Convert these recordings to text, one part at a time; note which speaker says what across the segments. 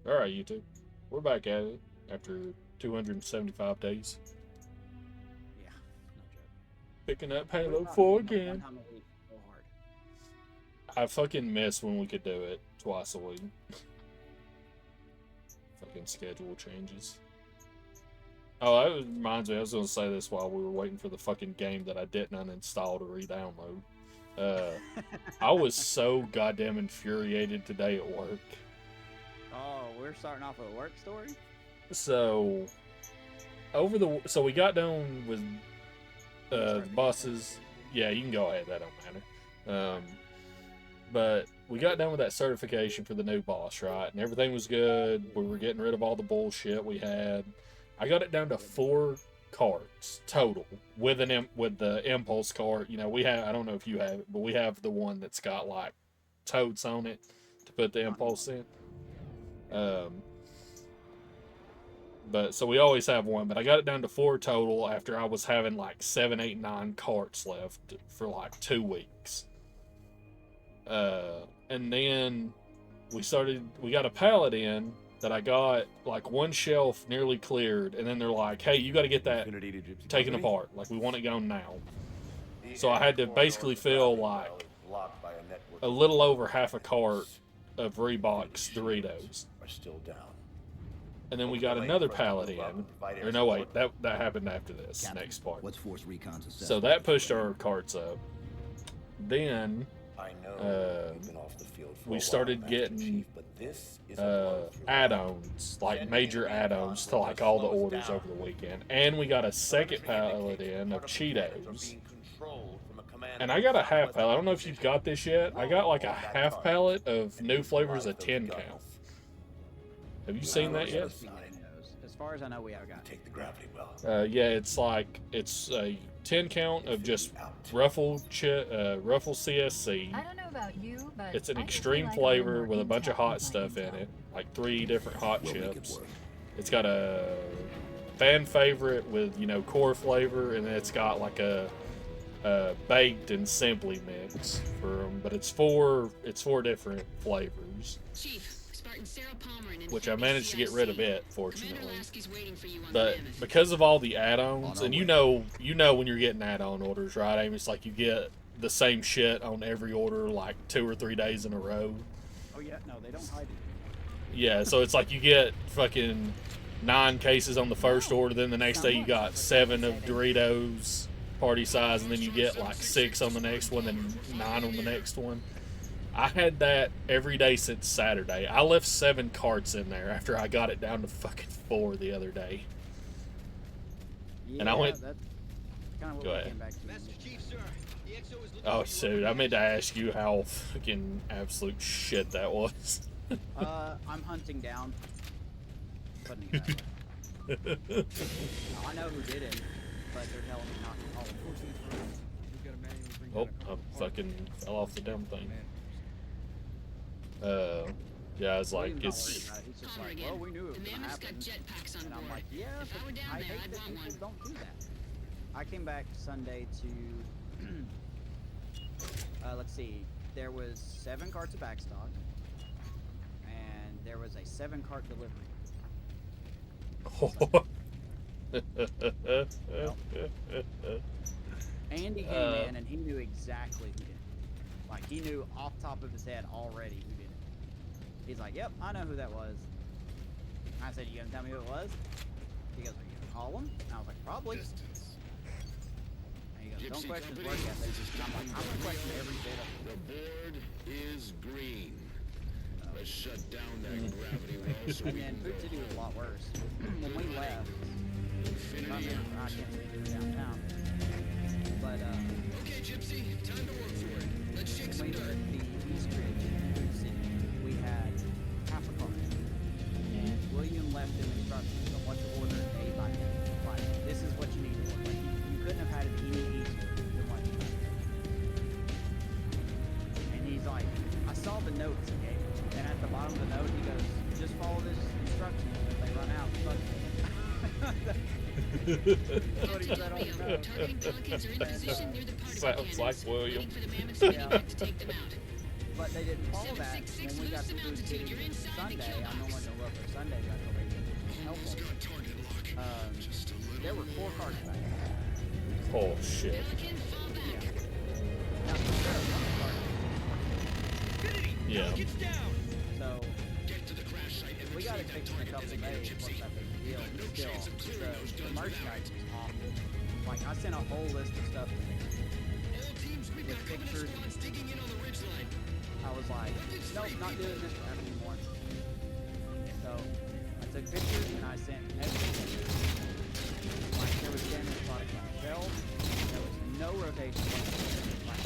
Speaker 1: Alright, YouTube. We're back at it after 275 days.
Speaker 2: Yeah, no joke.
Speaker 1: Picking up
Speaker 2: What
Speaker 1: Halo
Speaker 2: about
Speaker 1: 4
Speaker 2: hanging out one
Speaker 1: again.
Speaker 2: time a week so hard?
Speaker 1: I fucking miss when we could do it twice a week. Fucking schedule changes. Oh, that reminds me, I was going to say this while we were waiting for the fucking game that I didn't uninstall to re-download. I was so goddamn infuriated today at work.
Speaker 2: Oh, we're starting off with a work story?
Speaker 1: So, so we got done with bosses. Yeah, you can go ahead, that don't matter. But we got done with that certification for the new boss, right? And everything was good. We were getting rid of all the bullshit we had. I got it down to 4 cards total with with the impulse card. You know, we have, I don't know if you have it, but we have the one that's got like totes on it to put the impulse in. But so we always have one, but I got it down to 4 total after I was having like 7, 8, 9 carts left for like 2 weeks. And then we got a pallet in that I got like one shelf nearly cleared, and then they're like, hey, you got to get that taken apart. Like, we want it gone now. So I had to basically fill like a little over half a cart of Reeboks Doritos.
Speaker 3: Still down.
Speaker 1: And then we got another pallet in. Or no, wait, that happened after this next part.
Speaker 4: What's Force Recon's assessment?
Speaker 1: So that pushed our carts up. Then we started getting add-ons, like major add-ons to like all the orders over the weekend. And we got a second pallet in of Cheetos. And I got a half pallet. I don't know if you've got this yet. I got like a half pallet of new flavors of 10 count. Have you seen that yet?
Speaker 2: As far as I know, we have got.
Speaker 3: Take the gravity well.
Speaker 1: Yeah, it's a 10 count of just Ruffle CSC.
Speaker 5: I don't know about you, but
Speaker 1: It's an
Speaker 5: I think
Speaker 1: extreme
Speaker 5: we like
Speaker 1: flavor
Speaker 5: a little
Speaker 1: with a
Speaker 5: more
Speaker 1: bunch of
Speaker 5: intel
Speaker 1: hot
Speaker 5: than
Speaker 1: stuff
Speaker 5: plain
Speaker 1: in
Speaker 5: intel.
Speaker 1: it, like 3 different hot
Speaker 4: We'll make it
Speaker 1: chips.
Speaker 4: work.
Speaker 1: It's got a fan favorite with, you know, core flavor, and then it's got like a baked and simply mix for them, but it's four different flavors.
Speaker 6: Chief, Spartan Sarah Palmer and
Speaker 1: Which I managed to get rid of it, fortunately.
Speaker 6: Commander Lasky's waiting for you on
Speaker 1: But
Speaker 6: the mammoth.
Speaker 1: because of all the add-ons,
Speaker 4: On
Speaker 1: and
Speaker 4: our
Speaker 1: you know when you're getting add-on orders, right? I mean, it's like you get the same shit on every order like 2 or 3 days in a row.
Speaker 2: Oh yeah, no, they don't hide it.
Speaker 1: Yeah, so it's like you get fucking 9 cases on the first order, then the next day you got 7 of Doritos party size, and then you get like 6 on the next one, then 9 on the next one. I had that every day since Saturday. I left 7 carts in there after I got it down to fucking 4 the other day.
Speaker 2: Yeah,
Speaker 1: And I went-
Speaker 2: That's kind of what
Speaker 1: Go
Speaker 2: we
Speaker 1: ahead.
Speaker 2: came back to.
Speaker 7: Master Chief, sir. The XO is looking
Speaker 1: Oh,
Speaker 7: for you.
Speaker 1: dude, I meant to ask you how fucking absolute shit that was.
Speaker 2: I'm hunting down. Putting it that way. I know who did it, but they're telling me not to call him.
Speaker 7: We've got a manual to bring
Speaker 1: Oh,
Speaker 7: down a
Speaker 1: I
Speaker 7: couple
Speaker 1: fucking
Speaker 7: parts.
Speaker 1: fell off the damn thing.
Speaker 7: Man.
Speaker 1: Yeah, it's like,
Speaker 2: William's not worried
Speaker 1: it's...
Speaker 2: about it. He's just
Speaker 6: Palmer
Speaker 2: like,
Speaker 6: again.
Speaker 2: well, we knew it
Speaker 6: The
Speaker 2: was gonna
Speaker 6: mammoth's got
Speaker 2: happen.
Speaker 6: jetpacks on
Speaker 2: And I'm
Speaker 6: board.
Speaker 2: like, yeah,
Speaker 6: If I
Speaker 2: but
Speaker 6: were down
Speaker 2: I
Speaker 6: there,
Speaker 2: hate
Speaker 6: I'd
Speaker 2: that
Speaker 6: want
Speaker 2: people
Speaker 6: one.
Speaker 2: don't do that. I came back Sunday to, let's see, there was 7 carts of backstock, and there was a 7-cart delivery. Andy came in and he knew exactly who did it. Like, he knew off the top of his head already who did it. He's like, yep, I know who that was. I said, you gonna tell me who it was? He goes, are you gonna call him? And I was like, probably. And he goes, don't question his work ethic. And I'm like, I'm gonna question every bit of it.
Speaker 8: The board is green. Let's shut down that gravity well so
Speaker 2: And
Speaker 8: we
Speaker 2: then
Speaker 8: can
Speaker 2: Food
Speaker 8: go.
Speaker 2: City was a lot worse. When we left, I
Speaker 8: Infinity
Speaker 2: mean, I can't speak for downtown. But,
Speaker 7: Okay, Gypsy, time to work for it. Let's shake some
Speaker 2: when we were
Speaker 7: dirt.
Speaker 2: at the East Ridge Food City, we had half a cart. And William left him instructions on what to order day by day. Like, this is what you need to order. Like, you couldn't have had it any easier than what you did. And he's like, I saw the notes he gave me. And at the bottom of the note, he goes, just follow this instruction. If they run out, fuck it. That's what he said on the note.
Speaker 6: Targeting pelicans are in position near the party
Speaker 1: Sounds
Speaker 6: cannons,
Speaker 1: like William.
Speaker 6: waiting for the mammoths to
Speaker 2: Yeah.
Speaker 6: get back to take them out.
Speaker 2: But they didn't follow that. When we got to food city Sunday, I normally don't go up there Sunday, but I told they could help us. There were 4 cards back.
Speaker 1: Oh shit.
Speaker 6: Pelican, fall back.
Speaker 2: Yeah. Now, there are 1 card.
Speaker 1: Yeah.
Speaker 2: So, we got it fixed in a couple of days. Wasn't that big a deal? Still, the merchandise was awful. Like, I sent a whole list of stuff to them. With pictures. I was like, nope, not doing this crap anymore. So, I took pictures and I sent everything. Like, there was damaged product on the shelf. There was no rotation whatsoever. Like,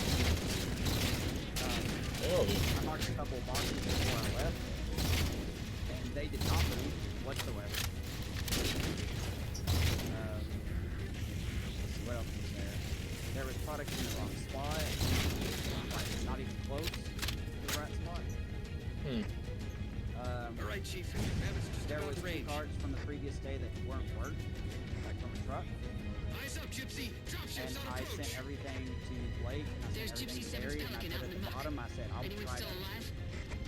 Speaker 1: Hell yeah.
Speaker 2: I marked a couple of boxes before I left, and they did not move whatsoever. Let's see, what else was there? There was product in the wrong spot, like not even close to the right spot.
Speaker 7: Alright, Chief.
Speaker 2: There was 2 cards from the previous day that weren't worked, like from a truck.
Speaker 7: Eyes up, Gypsy.
Speaker 2: And I sent everything to Blake, and I
Speaker 6: There's
Speaker 2: sent
Speaker 6: Gypsy
Speaker 2: everything to Barry, and I
Speaker 6: 7's
Speaker 2: put
Speaker 6: Pelican out
Speaker 2: at
Speaker 6: in
Speaker 2: the
Speaker 6: the muck.
Speaker 2: bottom, I said, I will
Speaker 6: Anyone
Speaker 2: write
Speaker 6: still
Speaker 2: up.
Speaker 6: alive?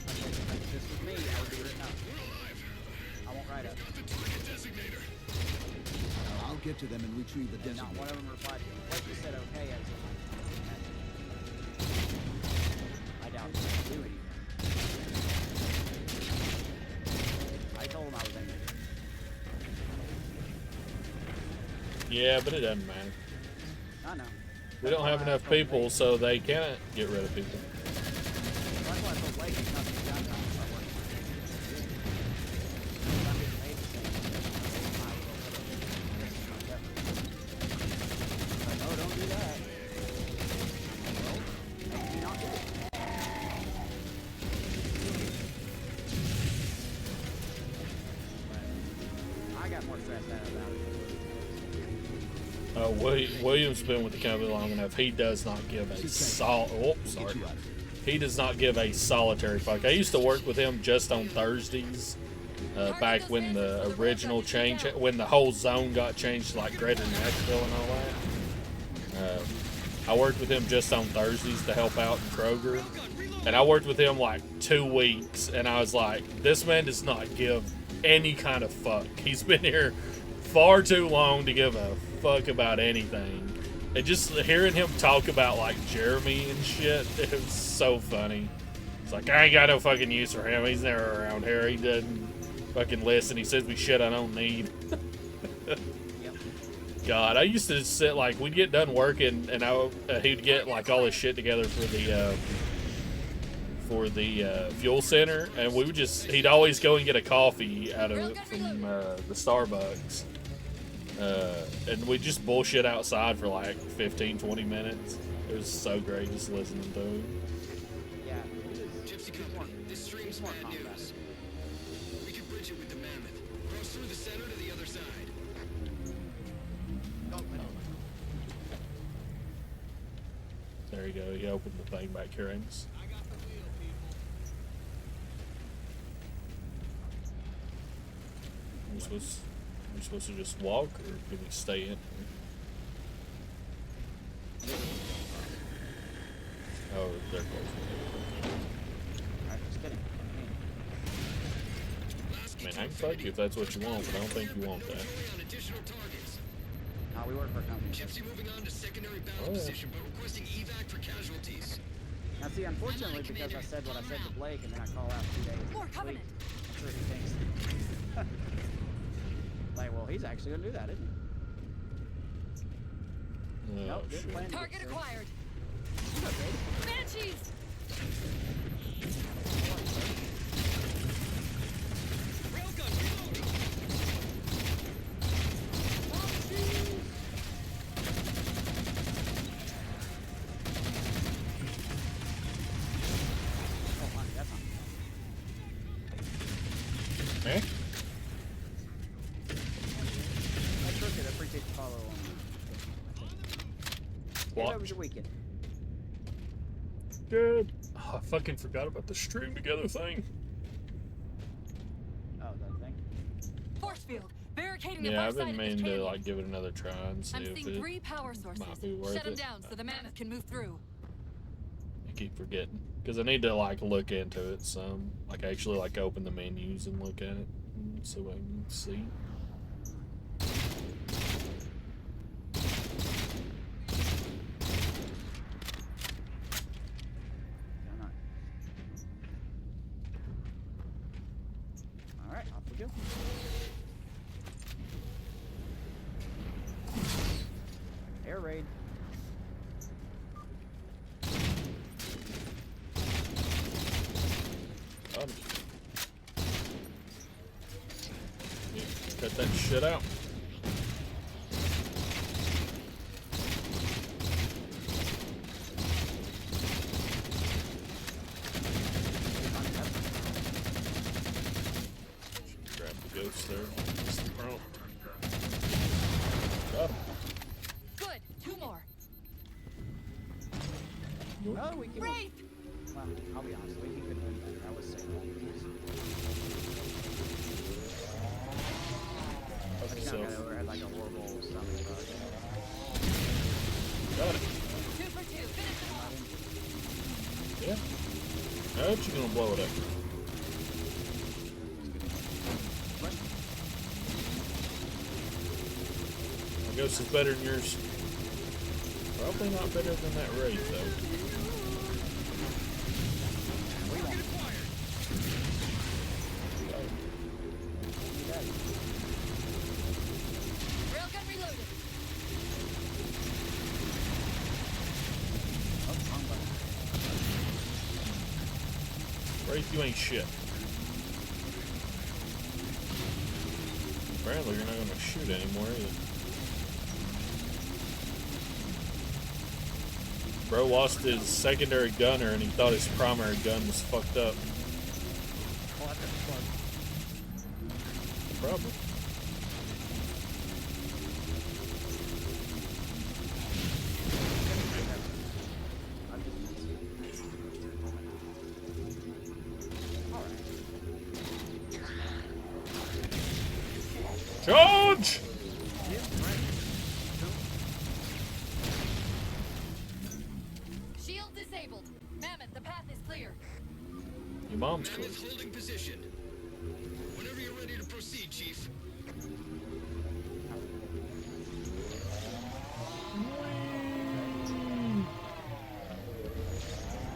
Speaker 2: I said, if this was me, I would be written up. I won't write up.
Speaker 3: I'll get to them and retrieve the
Speaker 2: And not one
Speaker 3: designator.
Speaker 2: of them replied to me. Blake just said, okay, I was like, I doubt he would do anything. I told him I was angry.
Speaker 1: Yeah, but it doesn't matter.
Speaker 2: I know.
Speaker 1: We don't have enough people, so they can't get rid of people.
Speaker 2: That's why I told Blake it's not the time to start working. I'm getting paid the same. Like, oh, don't do that. Well, maybe not do it. But I got more stressed out about it.
Speaker 1: William's been with the company long enough. He does not give a He does not give a solitary fuck. I used to work with him just on Thursdays, back when the original change, when the whole zone got changed to like Greater Nashville and all that. I worked with him just on Thursdays to help out in Kroger, and I worked with him like 2 weeks, and I was like, this man does not give any kind of fuck. He's been here far too long to give a fuck about anything. And just hearing him talk about like Jeremy and shit, it was so funny. It's like, I ain't got no fucking use for him. He's never around here. He doesn't fucking listen. He says me shit I don't need. God, I used to sit like, we'd get done working and he'd get like all his shit together for the fuel center, and we would just, he'd always go and get a coffee out of it from the Starbucks. And we just bullshit outside for like 15-20 minutes. It was so great just listening to him.
Speaker 2: Yeah.
Speaker 7: Gypsy Company, this stream's bad news. We can bridge it with the Mammoth. Cross through the center to the other side.
Speaker 1: There you go. He opened the thing back here, Amos.
Speaker 7: I got the wheel, people.
Speaker 1: We're supposed to just walk, or do we stay in? Oh, they're close.
Speaker 2: Alright, just kidding.
Speaker 1: I mean, I can fuck you if that's what you want, but I don't think you want that.
Speaker 7: On additional targets.
Speaker 2: We work for a company.
Speaker 7: Gypsy moving on to secondary battle
Speaker 1: Oh, yeah.
Speaker 7: position, but requesting evac for casualties.
Speaker 2: Now, see, unfortunately, because I said what I said to Blake, and then I call out 2 days
Speaker 6: More
Speaker 2: next
Speaker 6: Covenant.
Speaker 2: week, I'm sure he thinks, like, well, he's actually gonna do that, isn't he?
Speaker 1: Oh,
Speaker 2: Nope, didn't
Speaker 1: shit.
Speaker 2: plan to get
Speaker 6: Target
Speaker 2: sick.
Speaker 6: acquired.
Speaker 2: He's okay.
Speaker 6: Banshees.
Speaker 7: Railgun reloading.
Speaker 2: Oh, honey, that's not.
Speaker 1: Eh?
Speaker 2: That's crooked. I appreciate the follow on.
Speaker 1: What?
Speaker 2: How was your weekend?
Speaker 1: Good. Oh, I fucking forgot about the stream together thing.
Speaker 2: Oh, that thing.
Speaker 6: Force field. Barricading the
Speaker 1: Yeah,
Speaker 6: far
Speaker 1: I've
Speaker 6: side
Speaker 1: been
Speaker 6: of this
Speaker 1: meaning to
Speaker 6: canyon.
Speaker 1: like give it another try and see
Speaker 6: I'm
Speaker 1: if
Speaker 6: seeing
Speaker 1: it
Speaker 6: 3 power sources.
Speaker 1: might be worth
Speaker 6: Shut them
Speaker 1: it.
Speaker 6: down so the mammoth can move through.
Speaker 1: keep forgetting because I need to like look into it some, like actually like open the menus and look at it so I can see.
Speaker 2: All right, off we go. Air raid.
Speaker 1: Cut that shit out. Grab the ghost there. That's the prompt. Got him.
Speaker 6: Good. Two more.
Speaker 2: No, we can.
Speaker 6: Wraith!
Speaker 2: Well, I'll be honest, we could have done better. That was sick. I just
Speaker 1: So-
Speaker 2: got over had like a horrible stomach bug.
Speaker 1: Got it.
Speaker 6: 2 for 2. Finish him off.
Speaker 1: Yeah. How you gonna blow it up? My ghost is better than yours. Probably not better than that Wraith though.
Speaker 6: Railgun reloaded.
Speaker 2: Oh, wrong button.
Speaker 1: Wraith, you ain't shit. Apparently you're not gonna shoot anymore either. Bro lost his secondary gunner and he thought his primary gun was fucked up.
Speaker 2: Oh, I've got the plug.
Speaker 1: Problem. Charge!
Speaker 6: Shield disabled. Mammoth, the path is clear.
Speaker 1: Your mom's cool.
Speaker 7: Mammoth holding position. Whenever you're ready to proceed, Chief.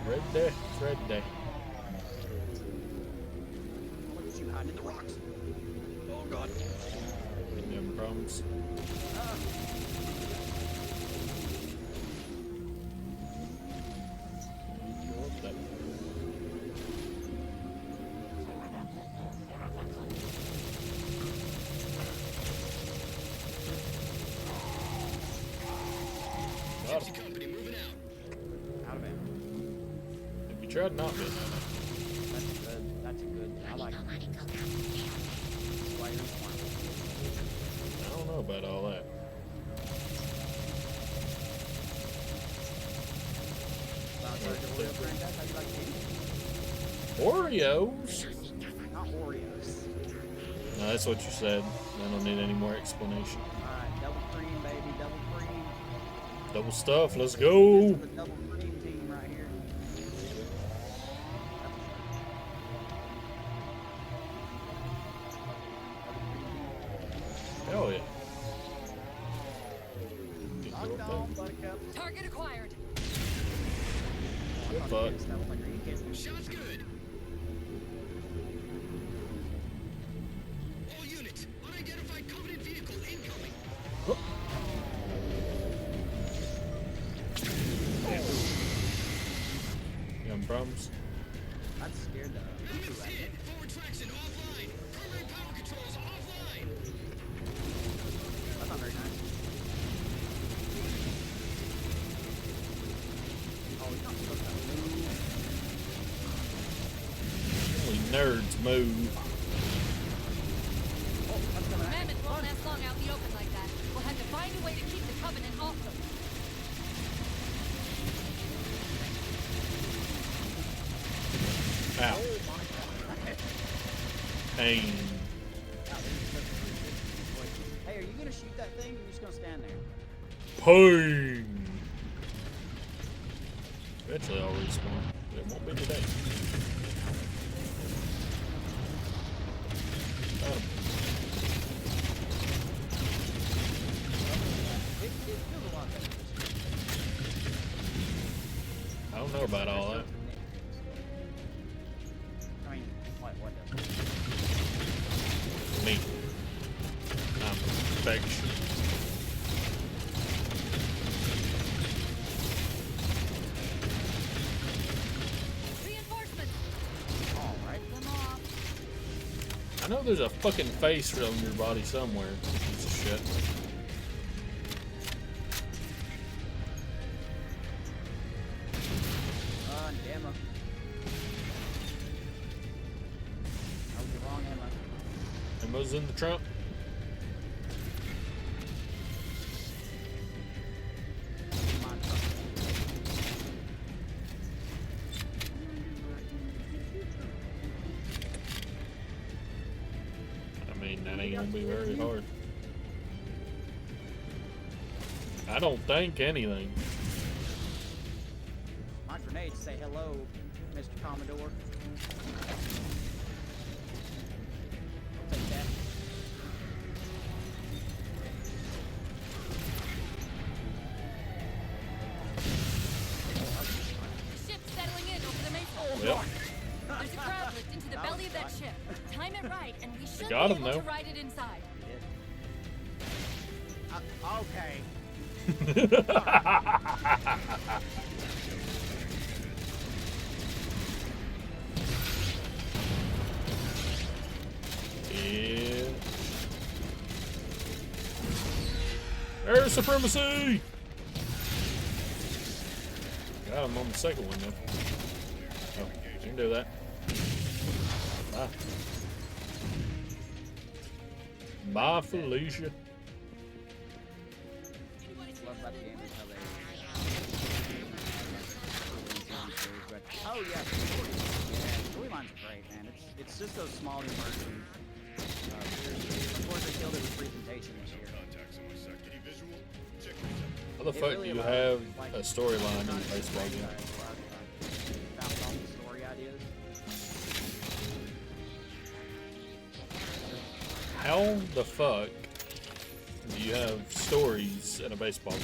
Speaker 1: Red day, red day.
Speaker 2: Look at you hiding in the rocks.
Speaker 7: Oh God.
Speaker 1: You having problems? Got
Speaker 7: Gypsy
Speaker 1: him.
Speaker 7: company moving out.
Speaker 2: Out of ammo.
Speaker 1: If you tried not being
Speaker 2: That's good. That's a good. I like it. That's why you're smart.
Speaker 1: I don't know about all that.
Speaker 2: Oreo franchise, how you like candy?
Speaker 1: Oreos?
Speaker 2: Not Oreos.
Speaker 1: No, that's what you said. I don't need any more explanation.
Speaker 2: Alright, double cream, baby, double cream.
Speaker 1: Double stuff, let's
Speaker 2: This
Speaker 1: go!
Speaker 2: is the double cream team right here.
Speaker 1: Hell yeah.
Speaker 2: Locked on, buttercup.
Speaker 6: Target acquired.
Speaker 1: Good fuck.
Speaker 7: Shots good. All units, unidentified Covenant vehicle incoming.
Speaker 1: You having problems?
Speaker 2: That scared the people
Speaker 7: Mammoth's
Speaker 2: right
Speaker 7: hit. Forward traction offline. Primary power controls offline.
Speaker 2: That's not very nice. Oh, he's not supposed to move.
Speaker 1: Only nerds move.
Speaker 2: Oh, that's coming at me.
Speaker 6: Mammoth won't last long out in the open like that. We'll have to find a way to keep the Covenant off them.
Speaker 1: Ow. Pain.
Speaker 2: Hey, are you gonna shoot that thing or are you just gonna stand there?
Speaker 1: Pain. Eventually I'll respawn. But it won't be today. Got him.
Speaker 2: It feels a lot better.
Speaker 1: I don't know about all that.
Speaker 2: I mean, what does?
Speaker 1: Me. I'm perfection.
Speaker 6: Reinforcements.
Speaker 2: All right.
Speaker 6: Them off.
Speaker 1: I know there's a fucking face on your body somewhere. Piece of shit.
Speaker 2: Emma. I was wrong, Emma.
Speaker 1: Emma's in the trunk.
Speaker 2: Come on, truck.
Speaker 1: I mean, that ain't gonna be very hard. I don't think anything.
Speaker 2: My grenades say hello, Mr. Commodore. Take that.
Speaker 6: The ship's settling in over the mesa.
Speaker 1: Well,
Speaker 6: There's a crowd lift into the
Speaker 2: That
Speaker 6: belly
Speaker 2: was
Speaker 6: of that
Speaker 2: fun.
Speaker 6: ship. Time it right, and we should
Speaker 1: got
Speaker 6: be
Speaker 1: him,
Speaker 6: able
Speaker 1: though.
Speaker 6: to ride it inside.
Speaker 2: Okay.
Speaker 1: yeah. Air supremacy! Got him on the second one, though. Oh, you can do that. Bye. Bye, Felicia.
Speaker 2: Love about the game is how they. Oh yeah, storyline's great, man. It's just those small immersion. Of course, they killed it with presentation this year.
Speaker 1: How the fuck do you have a storyline in a baseball game?
Speaker 2: Found all the story ideas.
Speaker 1: How the fuck do you have stories in a baseball game?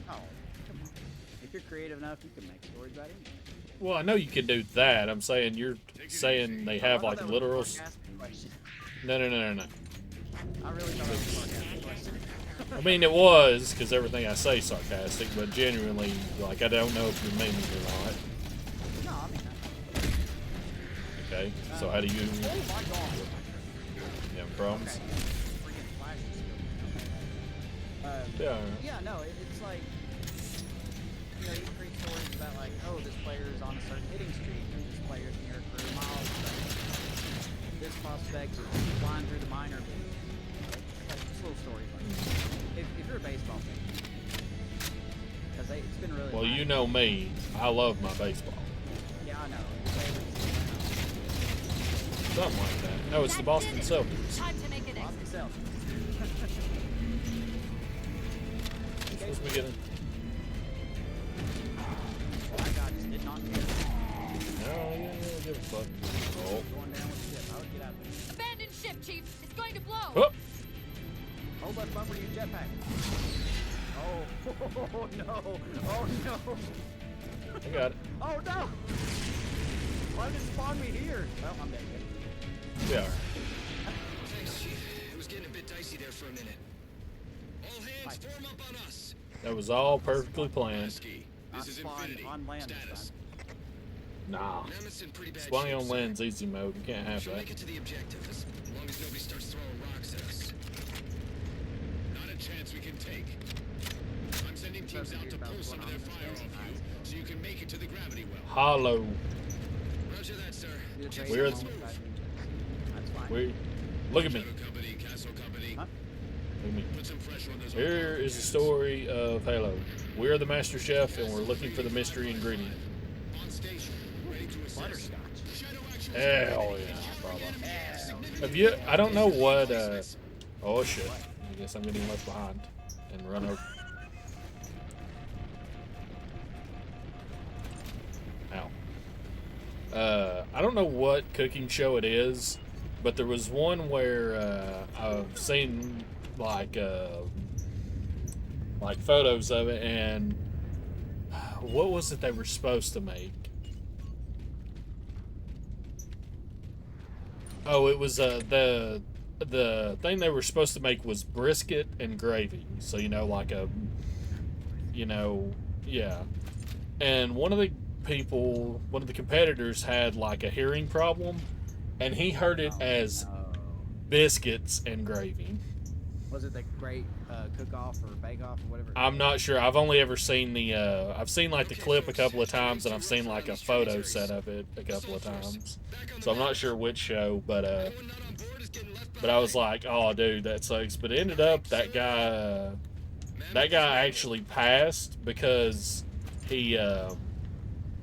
Speaker 2: Oh, come on. If you're creative enough, you can make stories about anything.
Speaker 1: Well, I know you can do that. I'm saying you're saying they have
Speaker 2: I thought
Speaker 1: like
Speaker 2: that was a
Speaker 1: literal.
Speaker 2: sarcastic question.
Speaker 1: No.
Speaker 2: I really thought that was a sarcastic question.
Speaker 1: I mean, it was because everything I say is sarcastic, but genuinely, like, I don't know if you're meaning it or not.
Speaker 2: No, I mean that.
Speaker 1: Okay, so how do you
Speaker 2: Oh my god.
Speaker 1: have problems?
Speaker 2: Freaking flashes.
Speaker 1: Yeah.
Speaker 2: Yeah, no, it's like, you know, you create stories about like, oh, this player is on a certain hitting streak, and this player's near a career milestone. This prospect is flying through the minor league. Like, just little stories like that. If you're a baseball fan, because it's been really.
Speaker 1: Well, you know me. I love my baseball.
Speaker 2: Yeah, I know. Your favorite's
Speaker 1: Something like that. No, it's the Boston Celtics.
Speaker 6: Time to make an
Speaker 2: Boston
Speaker 6: exit.
Speaker 2: Celtics.
Speaker 1: Supposed to be getting.
Speaker 2: Oh my god, just did not care.
Speaker 1: No, yeah, give a fuck. Oh.
Speaker 2: Going down with the ship. I would get out there.
Speaker 6: Abandon ship, Chief. It's going to blow.
Speaker 1: Oh.
Speaker 2: Hold that bumper, you jetpack. Oh, no. Oh, no.
Speaker 1: I got it.
Speaker 2: Oh, no. Why did it spawn me here? Well, I'm dead.
Speaker 1: Yeah.
Speaker 7: Thanks, Chief. It was getting a bit dicey there for a minute. All hands, form up on us.
Speaker 1: That was all perfectly planned.
Speaker 7: Ski.
Speaker 2: I
Speaker 7: This is
Speaker 2: spawned
Speaker 7: Infinity.
Speaker 2: on land this
Speaker 7: Status.
Speaker 1: Nah.
Speaker 7: Mammoth's in pretty bad
Speaker 1: Spawning
Speaker 7: shape,
Speaker 1: on
Speaker 7: sir.
Speaker 1: land's easy mode. You can't have
Speaker 7: She'll
Speaker 1: that.
Speaker 7: make it to the objective as long as nobody starts throwing rocks at us. Not a chance we can take. I'm sending teams out to pull some of their fire off you so you can make it to the gravity well.
Speaker 1: Hollow.
Speaker 7: Roger that, sir.
Speaker 1: We're
Speaker 2: That's fine.
Speaker 1: We look at me.
Speaker 7: Shadow Company, Castle Company.
Speaker 2: Huh?
Speaker 1: Look at me.
Speaker 7: Put some pressure on those
Speaker 1: Here is the story of Halo. We're the master chef and we're looking for the mystery ingredient.
Speaker 7: on station, ready to assist.
Speaker 2: Butterscotch.
Speaker 7: Shadow action.
Speaker 1: Hell yeah, brother. Have you? I don't know what. Oh shit! I guess I'm getting left behind and run over. I don't know what cooking show it is, but there was one where I've seen like photos of it, and what was it they were supposed to make? Oh, it was the thing they were supposed to make was brisket and gravy. So like a, yeah. And one of the competitors had like a hearing problem, and he heard it as
Speaker 2: No.
Speaker 1: biscuits and gravy.
Speaker 2: Was it the great cook-off or bake-off or whatever?
Speaker 1: I'm not sure. I've only ever seen I've seen like the clip a couple of times, and I've seen like a photo set of it a couple of times. So I'm not sure which show, but I was like, oh, dude, that sucks. But it ended up that guy actually passed because he,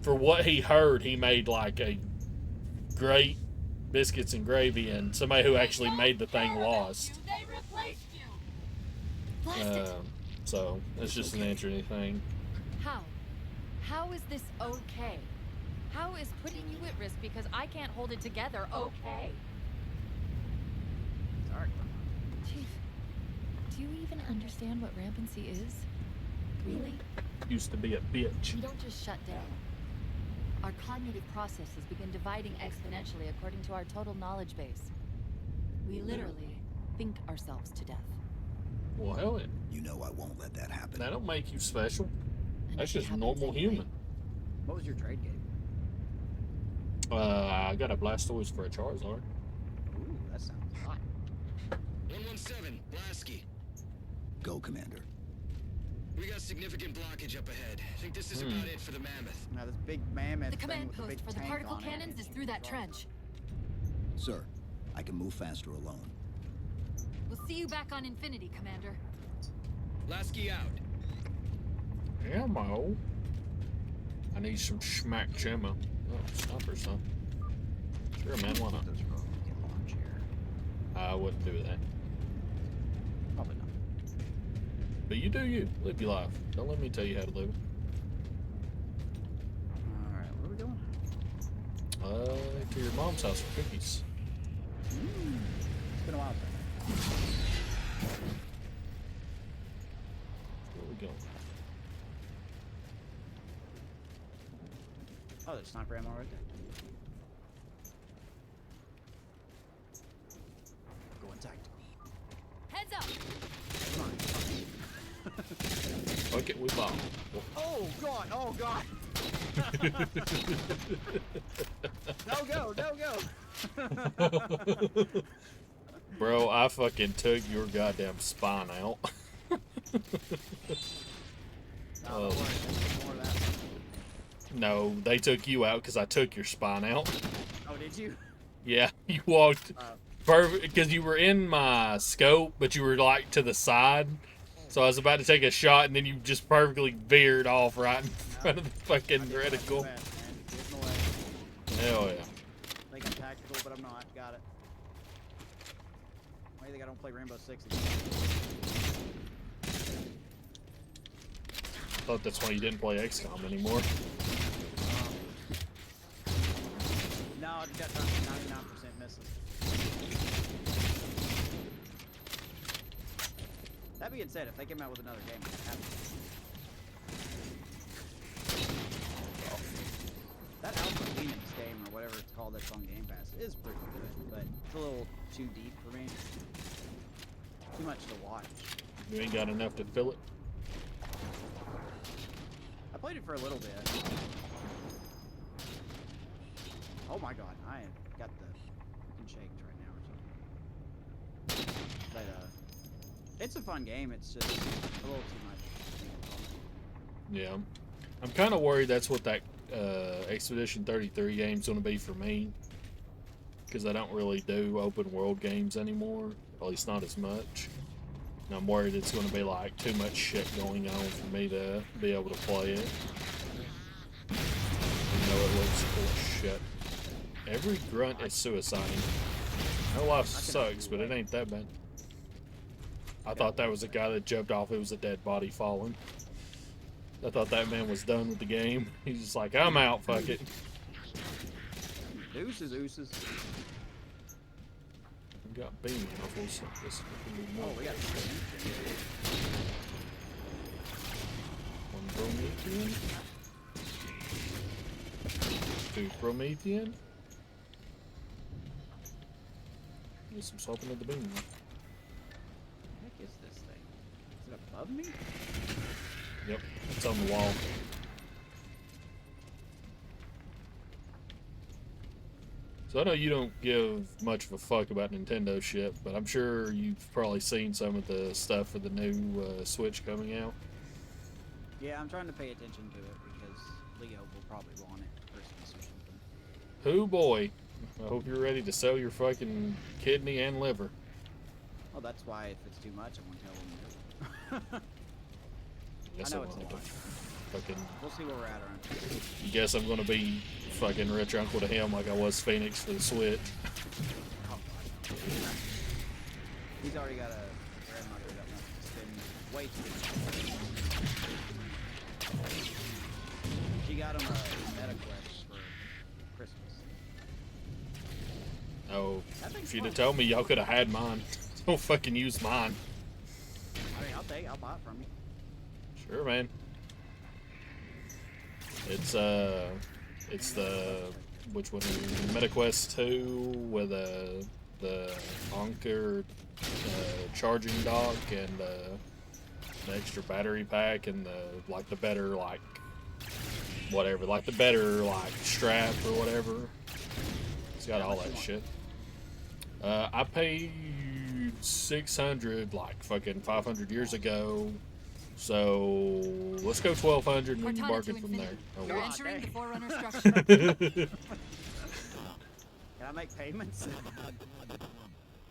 Speaker 1: for what he heard, he made like a great biscuits and gravy, and somebody who actually made the thing lost.
Speaker 6: They replaced you.
Speaker 1: So it's just an interesting thing.
Speaker 6: How is this okay? How is putting you at risk because I can't hold it together okay?
Speaker 2: Sorry.
Speaker 6: Chief, do you even understand what rampancy is? Really?
Speaker 1: Used to be a bitch.
Speaker 6: We don't just shut down. Our cognitive processes begin dividing exponentially according to our total knowledge base. We literally think ourselves to death.
Speaker 1: Well, hell,
Speaker 3: You know I won't let that happen.
Speaker 1: that don't make you special.
Speaker 6: And
Speaker 1: That's
Speaker 6: it
Speaker 1: just
Speaker 6: happens
Speaker 1: normal
Speaker 6: anyway.
Speaker 1: human.
Speaker 2: What was your trade game?
Speaker 1: I got a Blastoise for a Charizard.
Speaker 2: Ooh, that sounds hot.
Speaker 7: 117, Lasky.
Speaker 3: Go, Commander.
Speaker 7: We got significant blockage up ahead. I think this is about it for the mammoth.
Speaker 2: Now this big mammoth
Speaker 6: The
Speaker 2: thing
Speaker 6: command
Speaker 2: with the
Speaker 6: post
Speaker 2: big
Speaker 6: for the
Speaker 2: tank
Speaker 6: particle
Speaker 2: on it.
Speaker 6: cannons is through that trench.
Speaker 3: Sir, I can move faster alone.
Speaker 6: We'll see you back on Infinity, Commander.
Speaker 7: Lasky out.
Speaker 1: Ammo. I need some schmack ammo. Oh, stoppers, huh? Sure, man, why not?
Speaker 2: Those are all get launch here.
Speaker 1: I wouldn't do that.
Speaker 2: Probably not.
Speaker 1: But you do you. Live your life. Don't let me tell you how to live it.
Speaker 2: Alright, where are we going?
Speaker 1: To your mom's house for cookies.
Speaker 2: It's been a while since.
Speaker 1: Where we going?
Speaker 2: Oh, there's sniper ammo right there. Going tactical.
Speaker 6: Heads up!
Speaker 2: Come on.
Speaker 1: Okay, we bomb.
Speaker 2: Oh god! Oh god! No go!
Speaker 1: Bro, I fucking took your goddamn spine out.
Speaker 2: No, don't worry, there's more of that.
Speaker 1: No, they took you out because I took your spine out.
Speaker 2: Oh, did you?
Speaker 1: Yeah, you walked perfect because you were in my scope, but you were like to the side. So I was about to take a shot, and then you just perfectly veered off right in front of the fucking reticle.
Speaker 2: Getting away.
Speaker 1: Hell yeah.
Speaker 2: Think I'm tactical, but I'm not. Got it. Why do you think I don't play Rainbow Six again?
Speaker 1: I thought that's why you didn't play XCOM anymore.
Speaker 2: No, I got 99% misses. That being said, if they came out with another game, I'd have it. That Alpha Phoenix game, or whatever it's called that's on Game Pass, is pretty good, but it's a little too deep for me. Too much to watch.
Speaker 1: You ain't got enough to fill it.
Speaker 2: I played it for a little bit. Oh my god, I have got the freaking shakes right now or something. But it's a fun game, it's just a little too much.
Speaker 1: Yeah. I'm kind of worried that's what that Expedition 33 game's going to be for me. Because I don't really do open world games anymore. At least not as much. And I'm worried it's going to be like too much shit going on for me to be able to play it. Even though it looks cool as shit. Every grunt is suiciding. No life sucks, but it ain't that bad. I thought that was a guy that jumped off. It was a dead body falling. I thought that man was done with the game. He's just like, I'm out, fuck it.
Speaker 2: Deuces, ooses.
Speaker 1: We got beam rifles. So this can be more.
Speaker 2: Oh, we got
Speaker 1: One Promethean. Two Promethean. There's some swapping of the beam.
Speaker 2: What the heck is this thing? Is it above me?
Speaker 1: Yep, it's on the wall. So I know you don't give much of a fuck about Nintendo shit, but I'm sure you've probably seen some of the stuff for the new Switch coming out.
Speaker 2: Yeah, I'm trying to pay attention to it because Leo will probably want it for Christmas or something.
Speaker 1: Who boy? I hope you're ready to sell your fucking kidney and liver.
Speaker 2: Well, that's why if it's too much, I won't tell him no.
Speaker 1: Guess
Speaker 2: I know
Speaker 1: I'm
Speaker 2: it's a
Speaker 1: gonna
Speaker 2: lot.
Speaker 1: fucking.
Speaker 2: We'll see where we're at around here.
Speaker 1: You guess I'm gonna be fucking rich uncle to him like I was Phoenix for the Switch.
Speaker 2: Oh, God. He's already got a grandmother that wants to spend way too much. She got him a MetaQuest for Christmas.
Speaker 1: Oh,
Speaker 2: That thing's
Speaker 1: if you'd have
Speaker 2: fun.
Speaker 1: told me y'all could have had mine. Don't fucking use mine.
Speaker 2: I mean, I'll buy it from you.
Speaker 1: Sure, man. It's the which one? MetaQuest 2 with the Anker charging dock and the extra battery pack and the better whatever, like the better strap or whatever. It's got all that shit. I paid 600 like fucking 500 years ago. So let's go 1,200 and we can
Speaker 6: Cortana
Speaker 1: bargain
Speaker 6: to
Speaker 1: from there.
Speaker 6: infinity.
Speaker 1: Oh,
Speaker 6: You're
Speaker 1: wow.
Speaker 6: entering the
Speaker 2: dang.
Speaker 6: Forerunner structure.
Speaker 2: Can I make payments?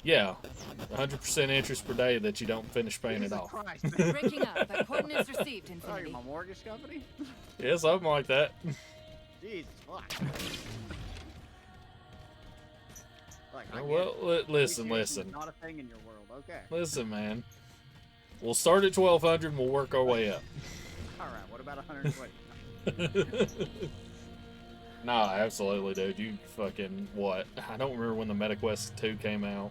Speaker 1: Yeah, 100% interest per day that you don't finish paying it
Speaker 2: Jesus
Speaker 1: off.
Speaker 2: Christ, man.
Speaker 6: Breaking up, but coordinates received,
Speaker 2: Oh, you're
Speaker 6: Infinity.
Speaker 2: my mortgage company?
Speaker 1: Yeah, something like that.
Speaker 2: Jesus, fuck. Like, I
Speaker 1: Oh,
Speaker 2: get
Speaker 1: well,
Speaker 2: it.
Speaker 1: listen.
Speaker 2: Appreciation is not a thing in your world, okay.
Speaker 1: Listen, man. We'll start at 1,200 and we'll work our way up.
Speaker 2: Alright, what about 120?
Speaker 1: Nah, absolutely, dude. You fucking what? I don't remember when the MetaQuest 2 came out.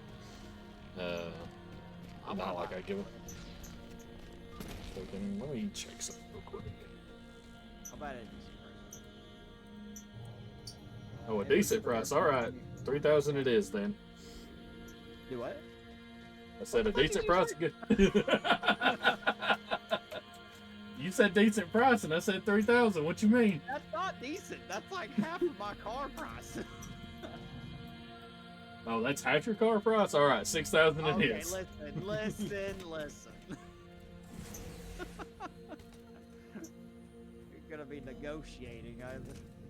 Speaker 1: Not like I give it. Fucking, let me check something real quick.
Speaker 2: How about it?
Speaker 1: Oh, a decent price. All right, 3,000 it is then.
Speaker 2: Do what?
Speaker 1: I said a
Speaker 2: What the
Speaker 1: decent
Speaker 2: fuck
Speaker 1: price. Good. You said decent price, and I said 3,000. What you mean?
Speaker 2: That's not decent. That's like half of my car price.
Speaker 1: Oh, that's half your car price. All right, 6,000 it
Speaker 2: Okay,
Speaker 1: is.
Speaker 2: listen. You're gonna be negotiating. I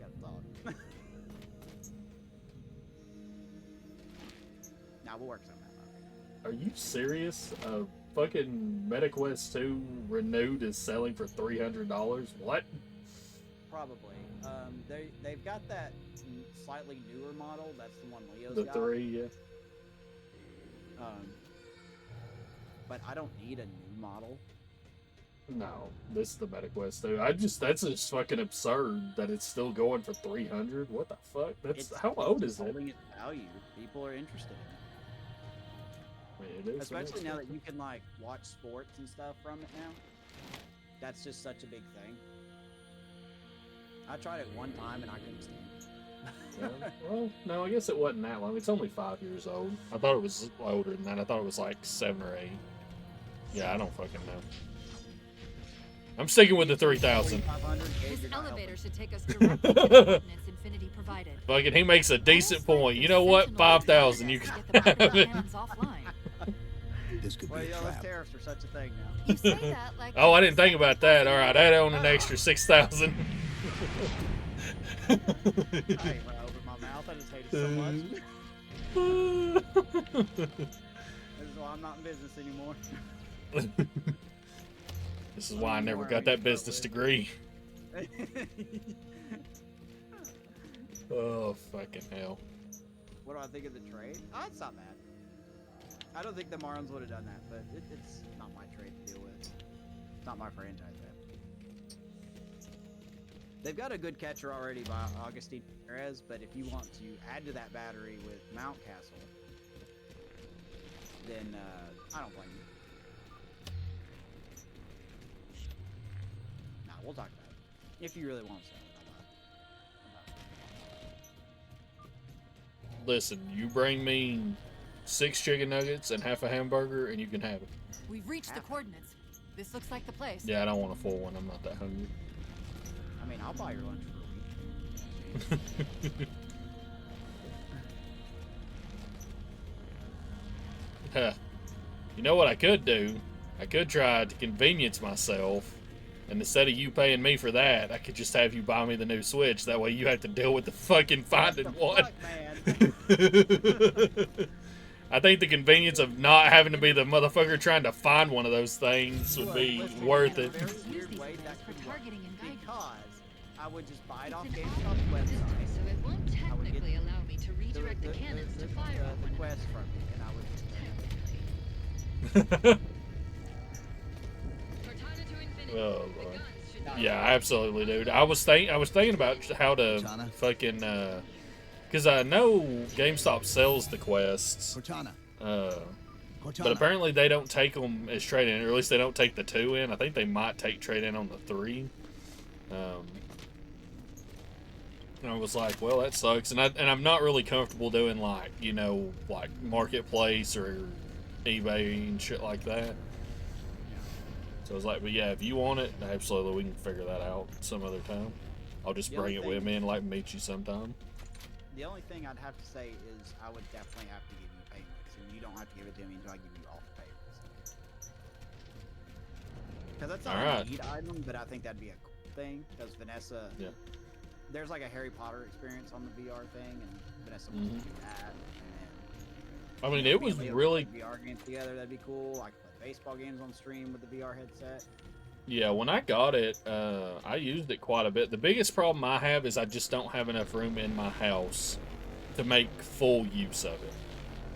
Speaker 2: got thought. Nah, we'll work something out.
Speaker 1: Are you serious? Fucking MetaQuest 2 renewed is selling for $300. What?
Speaker 2: Probably. They've got that slightly newer model. That's the one Leo's
Speaker 1: The
Speaker 2: got.
Speaker 1: 3, yeah.
Speaker 2: But I don't need a new model.
Speaker 1: No, this is the MetaQuest 2. That's just fucking absurd that it's still going for 300. What the fuck? How old is it?
Speaker 2: Holding its value. People are interested in it.
Speaker 1: I mean, it is
Speaker 2: Especially now that you can like watch sports and stuff from it now. That's just such a big thing. I tried it one time and I couldn't stand it.
Speaker 1: Yeah, well, no, I guess it wasn't that long. It's only 5 years old. I thought it was older than that. I thought it was like 7 or 8. Yeah, I don't fucking know. I'm sticking with the 3,000.
Speaker 2: 4,500,
Speaker 6: This
Speaker 2: you're not
Speaker 6: elevator
Speaker 2: helping.
Speaker 6: should take us directly to the coordinates Infinity provided.
Speaker 1: Fucking, he makes a decent
Speaker 6: Almost like
Speaker 1: point.
Speaker 6: the
Speaker 1: You know what?
Speaker 6: Sentinel
Speaker 1: 5,000. You
Speaker 6: to
Speaker 1: can
Speaker 6: get the
Speaker 1: have it.
Speaker 6: hands offline.
Speaker 3: This could
Speaker 2: Well,
Speaker 3: be a
Speaker 2: yeah, those
Speaker 3: trap.
Speaker 2: tariffs are such a thing now.
Speaker 6: You say that like
Speaker 1: Oh, I didn't think about that. All right, add on an extra 6,000.
Speaker 2: I ain't when I open my mouth. I just hate it so much. This is why I'm not in business anymore.
Speaker 1: This is why I never got that business degree. Oh, fucking hell.
Speaker 2: What do I think of the trade? Oh, it's not bad. I don't think the Marlins would have done that, but it's not my trade to deal with. It's not my franchise, man. They've got a good catcher already by Augustine Perez, but if you want to add to that battery with Mountcastle, then I don't blame you. Nah, we'll talk about it. If you really want to sell it,
Speaker 1: Listen, you bring me 6 chicken nuggets and half a hamburger, and you can have it.
Speaker 6: We've reached the coordinates. This looks like the place.
Speaker 1: Yeah, I don't want a full one. I'm not that hungry.
Speaker 2: I mean, I'll buy your lunch for a week.
Speaker 1: You know what I could do? I could try to convenience myself, and instead of you paying me for that, I could just have you buy me the new Switch. That way you have to deal with the fucking finding one.
Speaker 2: Fuck, man.
Speaker 1: I think the convenience of not having to be the motherfucker trying to find one of those things would be worth it.
Speaker 2: In a very weird way, that could work, because I would just buy it off GameStop's website.
Speaker 4: So it won't
Speaker 2: I would get
Speaker 4: technically allow me to redirect the cannons to fire on
Speaker 2: the
Speaker 4: one
Speaker 2: quest from you, and I would
Speaker 4: Cortana to infinity.
Speaker 1: Oh,
Speaker 4: The
Speaker 1: Lord.
Speaker 4: guns should
Speaker 1: Yeah, absolutely, dude. I was thinking about how to fucking because I know GameStop sells the quests,
Speaker 3: Cortana.
Speaker 1: but
Speaker 3: Cortana.
Speaker 1: apparently they don't take them as trade in, or at least they don't take the 2 in. I think they might take trade in on the 3. And I was like, well, that sucks, and I'm not really comfortable doing like like Marketplace or eBay and shit like that. So I was like, but yeah, if you want it, absolutely, we can figure that out some other time. I'll just
Speaker 2: The
Speaker 1: bring
Speaker 2: only
Speaker 1: it with
Speaker 2: thing-
Speaker 1: me and like meet you sometime.
Speaker 2: The only thing I'd have to say is I would definitely have to give you payments, and you don't have to give it to me until I give you all the payments. Because that's not a
Speaker 1: Alright.
Speaker 2: need item, but I think that'd be a cool thing. Because Vanessa,
Speaker 1: Yeah.
Speaker 2: there's like a Harry Potter experience on the VR thing, and Vanessa wants to do that. And
Speaker 1: I mean,
Speaker 2: then
Speaker 1: it was
Speaker 2: being able to
Speaker 1: really,
Speaker 2: play VR games together. That'd be cool. I could play baseball games on stream with the VR headset.
Speaker 1: yeah, when I got it, I used it quite a bit. The biggest problem I have is I just don't have enough room in my house to make full use of it.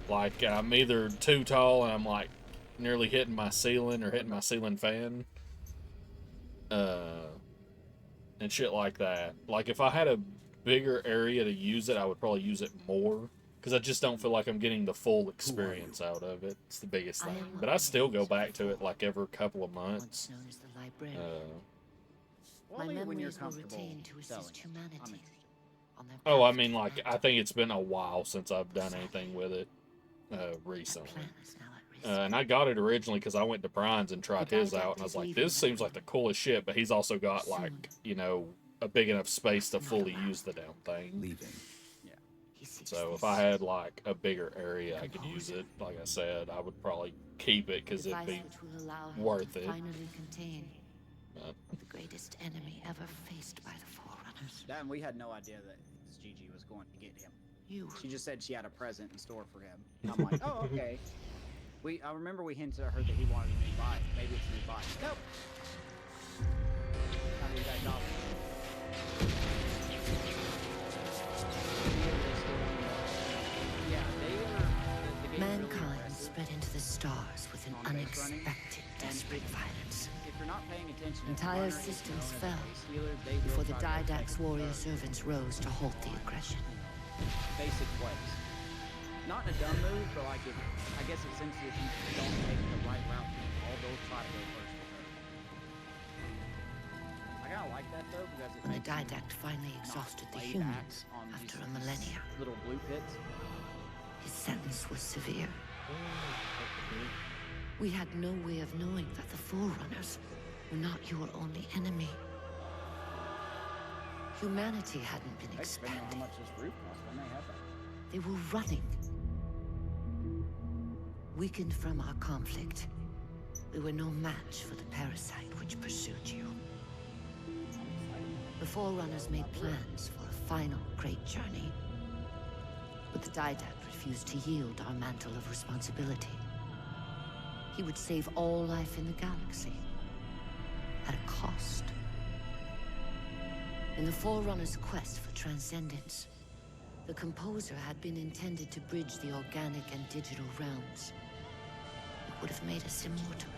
Speaker 1: Like, I'm either too tall and I'm like nearly hitting my ceiling or hitting my ceiling fan. And shit like that. Like, if I had a bigger area to use it, I would probably use it more. Because I just don't feel like I'm getting the full experience out of it. It's the biggest thing. But I still go back to it like every couple of months.
Speaker 4: known as the librarian.
Speaker 2: Well,
Speaker 4: My
Speaker 2: only when you're
Speaker 4: memories will
Speaker 2: comfortable
Speaker 4: retain to
Speaker 2: selling
Speaker 4: assist
Speaker 2: it.
Speaker 4: humanity.
Speaker 2: I'm interested.
Speaker 4: On their
Speaker 1: Oh, I
Speaker 4: path
Speaker 1: mean,
Speaker 4: to
Speaker 1: like, I
Speaker 4: humanity.
Speaker 1: think it's been a while since I've done anything with it recently.
Speaker 4: Plan is now at risk.
Speaker 1: And I got it originally because I went to Brian's and tried his out, and I was like, this seems like the coolest shit, but he's also got, like, a big enough space to fully use the damn thing.
Speaker 3: Leaving.
Speaker 4: He sees
Speaker 1: So
Speaker 4: this.
Speaker 1: if I had, like, a bigger area I could use it, like I said, I would probably keep it because it'd
Speaker 4: Device
Speaker 1: be
Speaker 4: which will allow him
Speaker 1: worth
Speaker 4: to
Speaker 1: it.
Speaker 4: finally contain
Speaker 1: But-
Speaker 4: the greatest enemy ever faced by the Forerunners.
Speaker 2: That, and we had no idea that Gigi was going to get him.
Speaker 4: You.
Speaker 2: She just said she had a present in store for him. And I'm like, oh, okay. I remember we hinted at her that he wanted a new bike. Maybe it's a new bike. Nope. Not the exact opposite. Yeah, they were. The game really
Speaker 4: Mankind
Speaker 2: impressive.
Speaker 4: spread into the stars with an
Speaker 2: On base running,
Speaker 4: unexpected, desperate violence.
Speaker 2: If you're not paying attention,
Speaker 4: Entire
Speaker 2: runners,
Speaker 4: systems
Speaker 2: known as
Speaker 4: fell
Speaker 2: base healers, they will
Speaker 4: before the
Speaker 2: try to
Speaker 4: Didax
Speaker 2: protect
Speaker 4: warrior
Speaker 2: the
Speaker 4: servants rose to halt the aggression.
Speaker 2: basic ways. Not in a dumb move, but like if I guess it's since if you don't take the right route, all those try to go first with her. I kind of like that though because it
Speaker 4: When the
Speaker 2: makes you
Speaker 4: Didact finally
Speaker 2: not
Speaker 4: exhausted the
Speaker 2: lay
Speaker 4: humans
Speaker 2: back on
Speaker 4: after
Speaker 2: these
Speaker 4: a millennia,
Speaker 2: little blue pits.
Speaker 4: his sentence was severe. We had no way of knowing that the Forerunners were not your only enemy. Humanity hadn't been
Speaker 2: Hey, depending on how
Speaker 4: expanding.
Speaker 2: much this roof costs, I may have that.
Speaker 4: They were running. Weakened from our conflict, we were no match for the parasite which pursued you. The Forerunners made plans for a final great journey. But the Didact refused to yield our mantle of responsibility. He would save all life in the galaxy. At a cost. In the Forerunners' quest for transcendence, the composer had been intended to bridge the organic and digital realms. It would have made us immortal,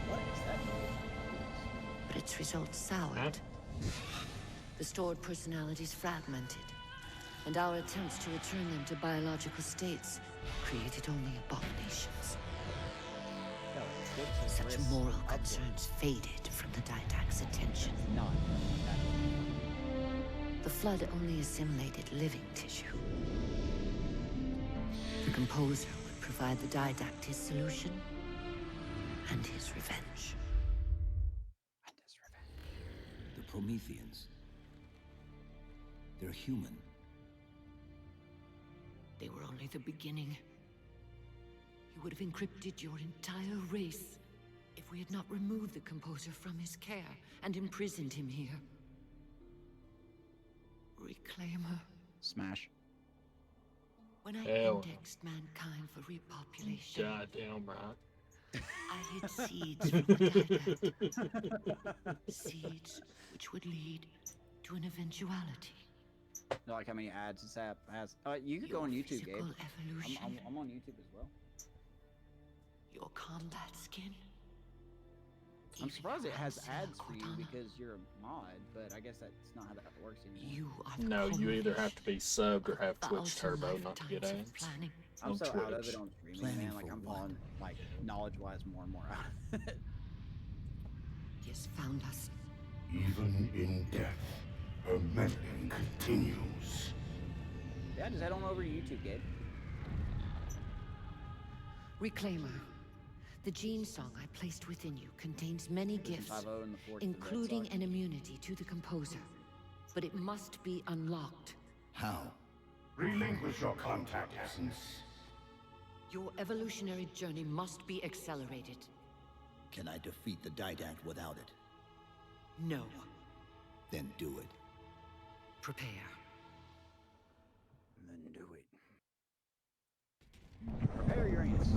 Speaker 2: What is that?
Speaker 4: but its results soured The stored personalities fragmented, and our attempts to return them to biological states created only abominations.
Speaker 2: No, it's
Speaker 4: Such
Speaker 2: risk
Speaker 4: moral
Speaker 2: upward.
Speaker 4: concerns faded from the Didact's attention.
Speaker 2: Not.
Speaker 4: The Flood only assimilated living tissue. The Composer would provide the Didact his solution and his revenge.
Speaker 3: The Prometheans. They're human.
Speaker 4: They were only the beginning. He would have encrypted your entire race if we had not removed the Composer from his care and imprisoned him here. Reclaimer.
Speaker 2: Smash.
Speaker 4: When I
Speaker 1: Hell.
Speaker 4: indexed mankind for repopulation,
Speaker 1: Goddamn right.
Speaker 4: I hid seeds from the Didact. Seeds which would lead to an eventuality.
Speaker 2: You like how many ads this app has? You could go on YouTube, Gabe.
Speaker 4: Physical evolution.
Speaker 2: I'm on YouTube as well.
Speaker 4: Your combat skin.
Speaker 2: I'm
Speaker 4: Even
Speaker 2: surprised it
Speaker 4: your
Speaker 2: has
Speaker 4: ancestral
Speaker 2: ads for you
Speaker 4: Cortana.
Speaker 2: because you're a mod, but I guess that's not how that works anymore.
Speaker 4: You are the
Speaker 1: No, you either have to be subbed or have
Speaker 4: the
Speaker 1: Twitch
Speaker 4: ultimate
Speaker 1: Turbo not to get
Speaker 4: lifetimes of
Speaker 1: ads.
Speaker 4: planning.
Speaker 2: I'm
Speaker 1: on
Speaker 2: so out of
Speaker 1: Twitch.
Speaker 2: it on streaming,
Speaker 3: Planning
Speaker 2: man. Like
Speaker 3: for
Speaker 2: I'm
Speaker 3: what?
Speaker 2: falling, like knowledge-wise, more and more out of it.
Speaker 4: He has found us.
Speaker 5: Even in death, her meddling continues.
Speaker 2: Yeah, just head on over to YouTube, Gabe.
Speaker 4: Reclaimer. The gene song I placed within you contains many gifts,
Speaker 2: 5-0 in the fourth, the Red
Speaker 4: including
Speaker 2: Sox.
Speaker 4: an immunity to the Composer. But it must be unlocked.
Speaker 3: How?
Speaker 5: Relinquish your contact essence.
Speaker 4: Your evolutionary journey must be accelerated.
Speaker 3: Can I defeat the Didact without it?
Speaker 4: No.
Speaker 3: Then do it.
Speaker 4: Prepare.
Speaker 2: And then do it. Prepare Uranus.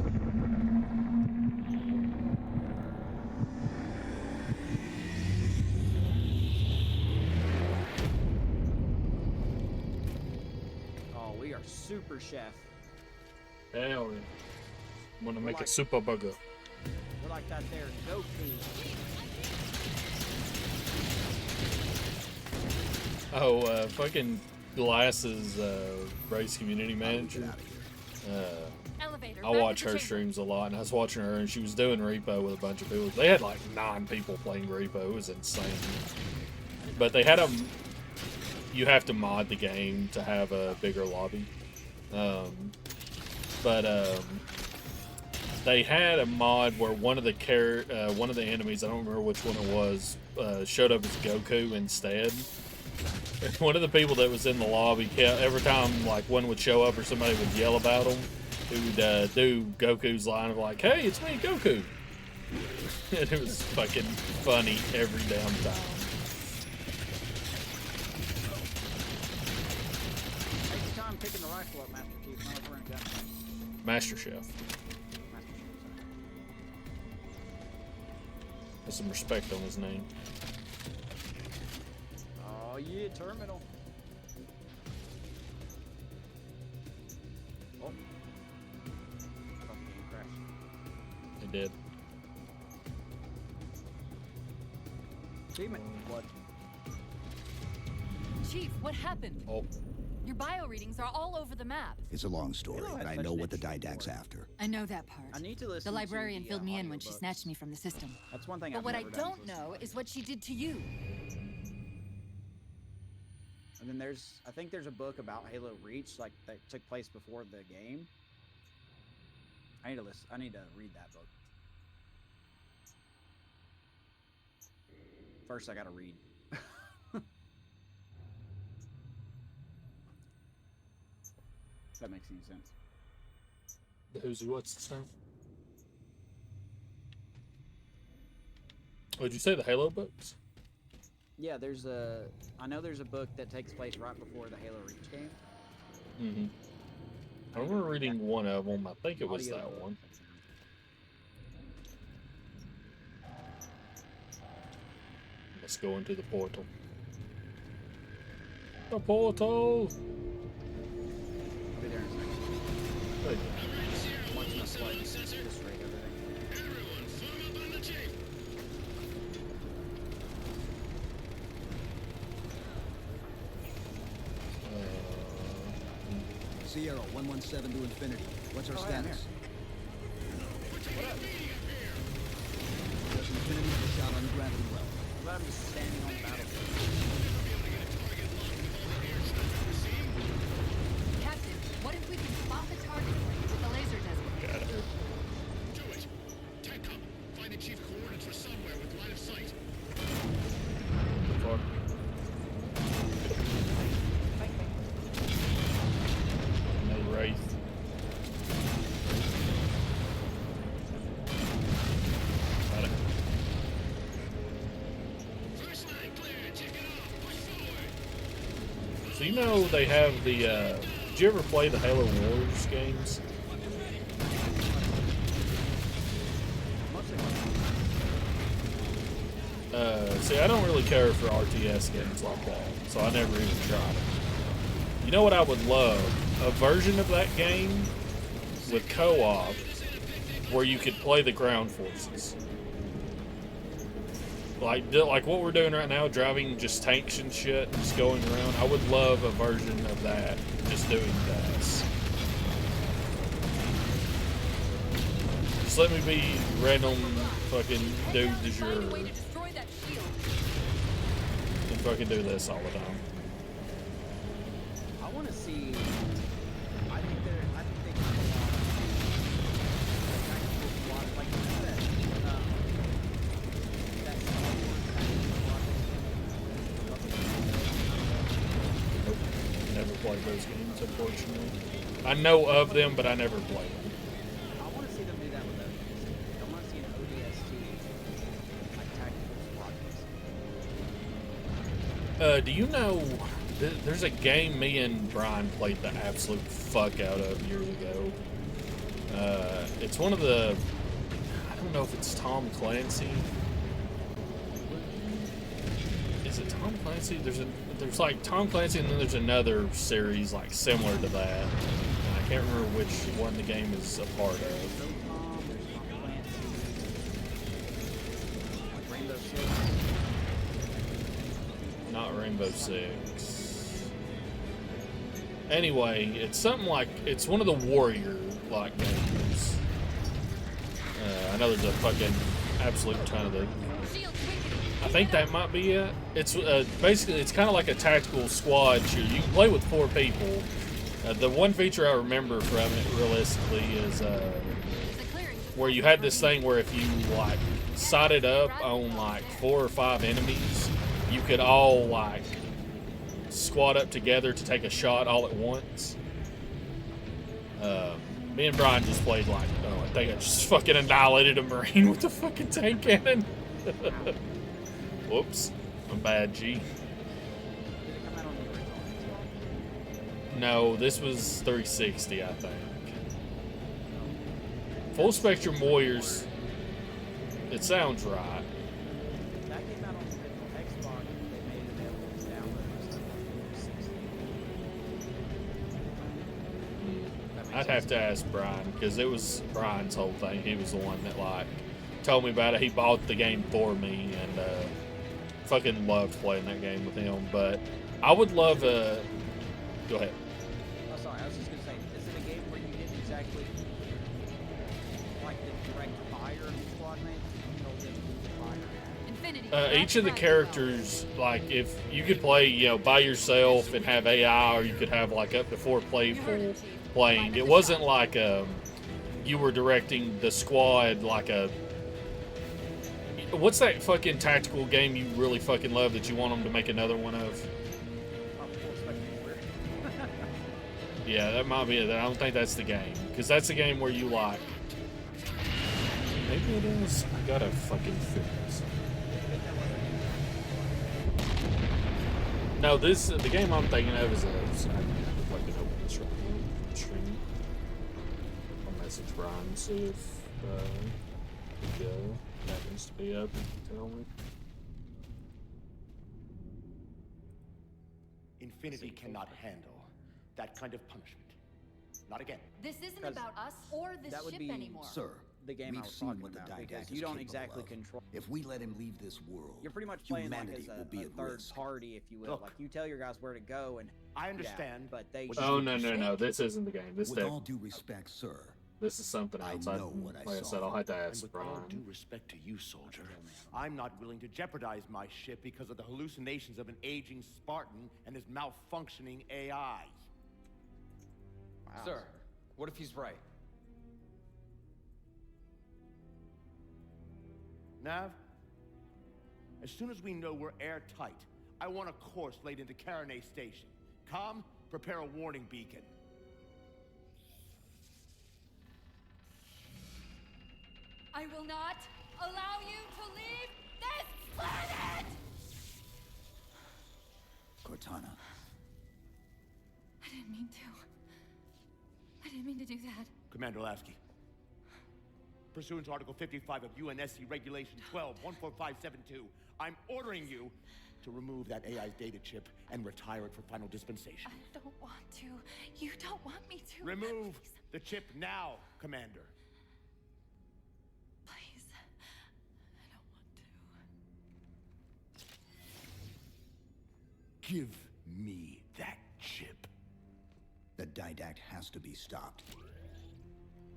Speaker 2: Oh, we are super chef.
Speaker 1: Hell yeah. I'm gonna make a
Speaker 2: like-
Speaker 1: super burger.
Speaker 2: We're like that there Goku.
Speaker 1: Oh, fucking Glasses race community
Speaker 3: Get
Speaker 1: manager.
Speaker 3: out of here.
Speaker 6: Elevator.
Speaker 1: I
Speaker 6: back
Speaker 1: watch
Speaker 6: at the
Speaker 1: her
Speaker 6: chamber.
Speaker 1: streams a lot, and I was watching her, and she was doing repo with a bunch of people. They had like 9 people playing repo. It was insane. But they had you have to mod the game to have a bigger lobby. They had a mod where one of the enemies, I don't remember which one it was, showed up as Goku instead. And one of the people that was in the lobby kept, every time like one would show up or somebody would yell about him, he would do Goku's line of like, "Hey, it's me, Goku," and it was fucking funny every damn time.
Speaker 2: Take your time picking the rifle up, Master Chief. Not over in a gun.
Speaker 1: Master Chef.
Speaker 2: Master Chief, sorry.
Speaker 1: Put some respect on his name.
Speaker 2: Oh yeah, terminal. Oh. I thought the game crashed.
Speaker 1: He did.
Speaker 2: Achievement. What?
Speaker 6: Chief, what happened?
Speaker 1: Oh,
Speaker 6: Your bio readings are all over the map.
Speaker 3: It's a long story,
Speaker 2: don't have
Speaker 3: but I
Speaker 2: much
Speaker 3: know what the
Speaker 2: mention
Speaker 3: Didact's
Speaker 2: for it.
Speaker 3: after.
Speaker 6: I know that part.
Speaker 2: I need to listen
Speaker 6: The
Speaker 2: to
Speaker 6: librarian
Speaker 2: the,
Speaker 6: filled me in when she
Speaker 2: audiobooks.
Speaker 6: snatched me from the system.
Speaker 2: That's one thing
Speaker 6: But
Speaker 2: I've
Speaker 6: what I
Speaker 2: never done
Speaker 6: don't
Speaker 2: is listen.
Speaker 6: know is what she did to you.
Speaker 2: And then I think there's a book about Halo Reach, like that took place before the game. I need to read that book. First, I gotta read. If that makes any sense.
Speaker 1: what's the name? Would you say the Halo books?
Speaker 2: Yeah, I know there's a book that takes place right before the Halo Reach game.
Speaker 1: Mm-hmm. I remember reading one of them. I think it was that
Speaker 2: Audiobook.
Speaker 1: one. Let's go into the portal. The portal!
Speaker 2: I'll be there in a second.
Speaker 1: Hey,
Speaker 2: Watching the slide just rate everything.
Speaker 7: Everyone, form up on the chief.
Speaker 3: Sierra 117 to Infinity. What's our status? Does Infinity have a shot on the gravity well?
Speaker 2: What about him just standing on the battlefield?
Speaker 6: Captain, what if we can spot the target for you with the laser designator?
Speaker 1: Got it.
Speaker 7: Do it! TechCom, find the chief coordinates for somewhere with line of sight.
Speaker 1: The fuck? No wraith. Got it.
Speaker 7: First line clear, check it off, push forward.
Speaker 1: So you know they have the, did you ever play the Halo Wars games? See, I don't really care for RTS games like that, so I never even tried it. You know what I would love? A version of that game with co-op where you could play the ground forces. Like what we're doing right now, driving just tanks and shit and just going around. I would love a version of that, just doing that. Just let me be random fucking dude de jour and fucking do this all the time.
Speaker 2: I want to see. I think they can pull off a tactical squad like you said. That Star Wars tactical squad.
Speaker 1: Nope. Never played those games, unfortunately. I know of them, but I never played them.
Speaker 2: I want to see them do that with ODST. I want to see an ODST like tactical squad.
Speaker 1: Do you know there's a game me and Brian played the absolute fuck out of years ago. It's one of the, I don't know if it's Tom Clancy. Is it Tom Clancy? There's like Tom Clancy, and then there's another series like similar to that. And I can't remember which one the game is a part of.
Speaker 2: There's Tom Clancy, like Rainbow Six.
Speaker 1: Not Rainbow Six. Anyway, it's something like, it's one of the warrior like games. I know there's a fucking absolute ton of them. I think that might be it. It's basically, it's kind of like a tactical squad shooter. You can play with 4 people. The one feature I remember from it realistically is where you had this thing where if you like sighted up on like 4 or 5 enemies, you could all like squad up together to take a shot all at once. Me and Brian just played like, I think I just fucking annihilated a Marine with a fucking tank cannon. Whoops, I'm bad, G.
Speaker 2: Did it come out on the original Xbox?
Speaker 1: No, this was 360, I think. Full Spectrum Warriors. It sounds right.
Speaker 2: That came out on the original Xbox, and they made it available to download and stuff on 360.
Speaker 1: I'd have to ask Brian, because it was Brian's whole thing. He was the one that like told me about it. He bought the game for me, and fucking loved playing that game with him. But I would love go ahead.
Speaker 2: Oh, sorry, I was just gonna say, is it a game where you didn't exactly like the direct fire of the squad mates? You told them who to fire at?
Speaker 6: Infinity.
Speaker 1: Each of the characters, like if you could play, by yourself and have AI, or you could have like up to 4 people playing. It wasn't like you were directing the squad like a. What's that fucking tactical game you really fucking love that you want them to make another one of?
Speaker 2: Oh, Full Spectrum Warrior.
Speaker 1: Yeah, that might be it. I don't think that's the game, because that's the game where you like. Maybe it is. I gotta fucking figure this out. No, the game I'm thinking of is I can fucking open this right now. Stream. I'll message Brian and see if we go. Happens to be up. Tell me.
Speaker 5: Infinity cannot handle that kind of punishment. Not again.
Speaker 6: This isn't about us or this
Speaker 2: That would
Speaker 6: ship
Speaker 2: be-
Speaker 6: anymore.
Speaker 3: Sir,
Speaker 2: the game I
Speaker 3: We've
Speaker 2: was
Speaker 3: seen
Speaker 2: talking
Speaker 3: what the
Speaker 2: about,
Speaker 3: Didact
Speaker 2: because
Speaker 3: is
Speaker 2: you don't
Speaker 3: capable
Speaker 2: exactly
Speaker 3: of.
Speaker 2: control.
Speaker 3: If we let him leave this world,
Speaker 2: You're pretty much playing like
Speaker 3: humanity
Speaker 2: as
Speaker 3: will be
Speaker 2: a
Speaker 3: at
Speaker 2: third
Speaker 3: risk.
Speaker 2: party, if you will.
Speaker 5: Look,
Speaker 2: Like you tell your guys where to go, and
Speaker 5: I understand,
Speaker 2: but they.
Speaker 5: what
Speaker 1: Oh
Speaker 5: you
Speaker 1: no,
Speaker 5: need
Speaker 1: no,
Speaker 5: to
Speaker 1: no!
Speaker 5: say.
Speaker 1: This isn't the game. This
Speaker 3: With all due respect, sir,
Speaker 1: this is something
Speaker 3: I
Speaker 1: else.
Speaker 3: know what I
Speaker 1: like I said,
Speaker 3: saw.
Speaker 1: I'll have to
Speaker 5: And
Speaker 1: ask
Speaker 5: with all due
Speaker 1: Brian.
Speaker 5: respect to you, soldier, I'm not willing to jeopardize my ship because of the hallucinations of an aging Spartan and his malfunctioning AI.
Speaker 2: Wow.
Speaker 9: Sir, what if he's right?
Speaker 5: Nav, as soon as we know we're airtight, I want a course laid into Caranay Station. Com, prepare a warning beacon.
Speaker 6: I will not allow you to leave this planet!
Speaker 3: Cortana.
Speaker 6: I didn't mean to. I didn't mean to do that.
Speaker 5: Commander Lasky, pursuant to Article 55 of UNSC Regulation 12-14572, I'm ordering you to remove that AI's data chip and retire it for final dispensation.
Speaker 6: I don't want to. You don't want me to.
Speaker 5: Remove
Speaker 6: Please.
Speaker 5: the chip now, Commander.
Speaker 6: Please. I don't want to.
Speaker 5: Give me that chip.
Speaker 3: The Didact has to be stopped.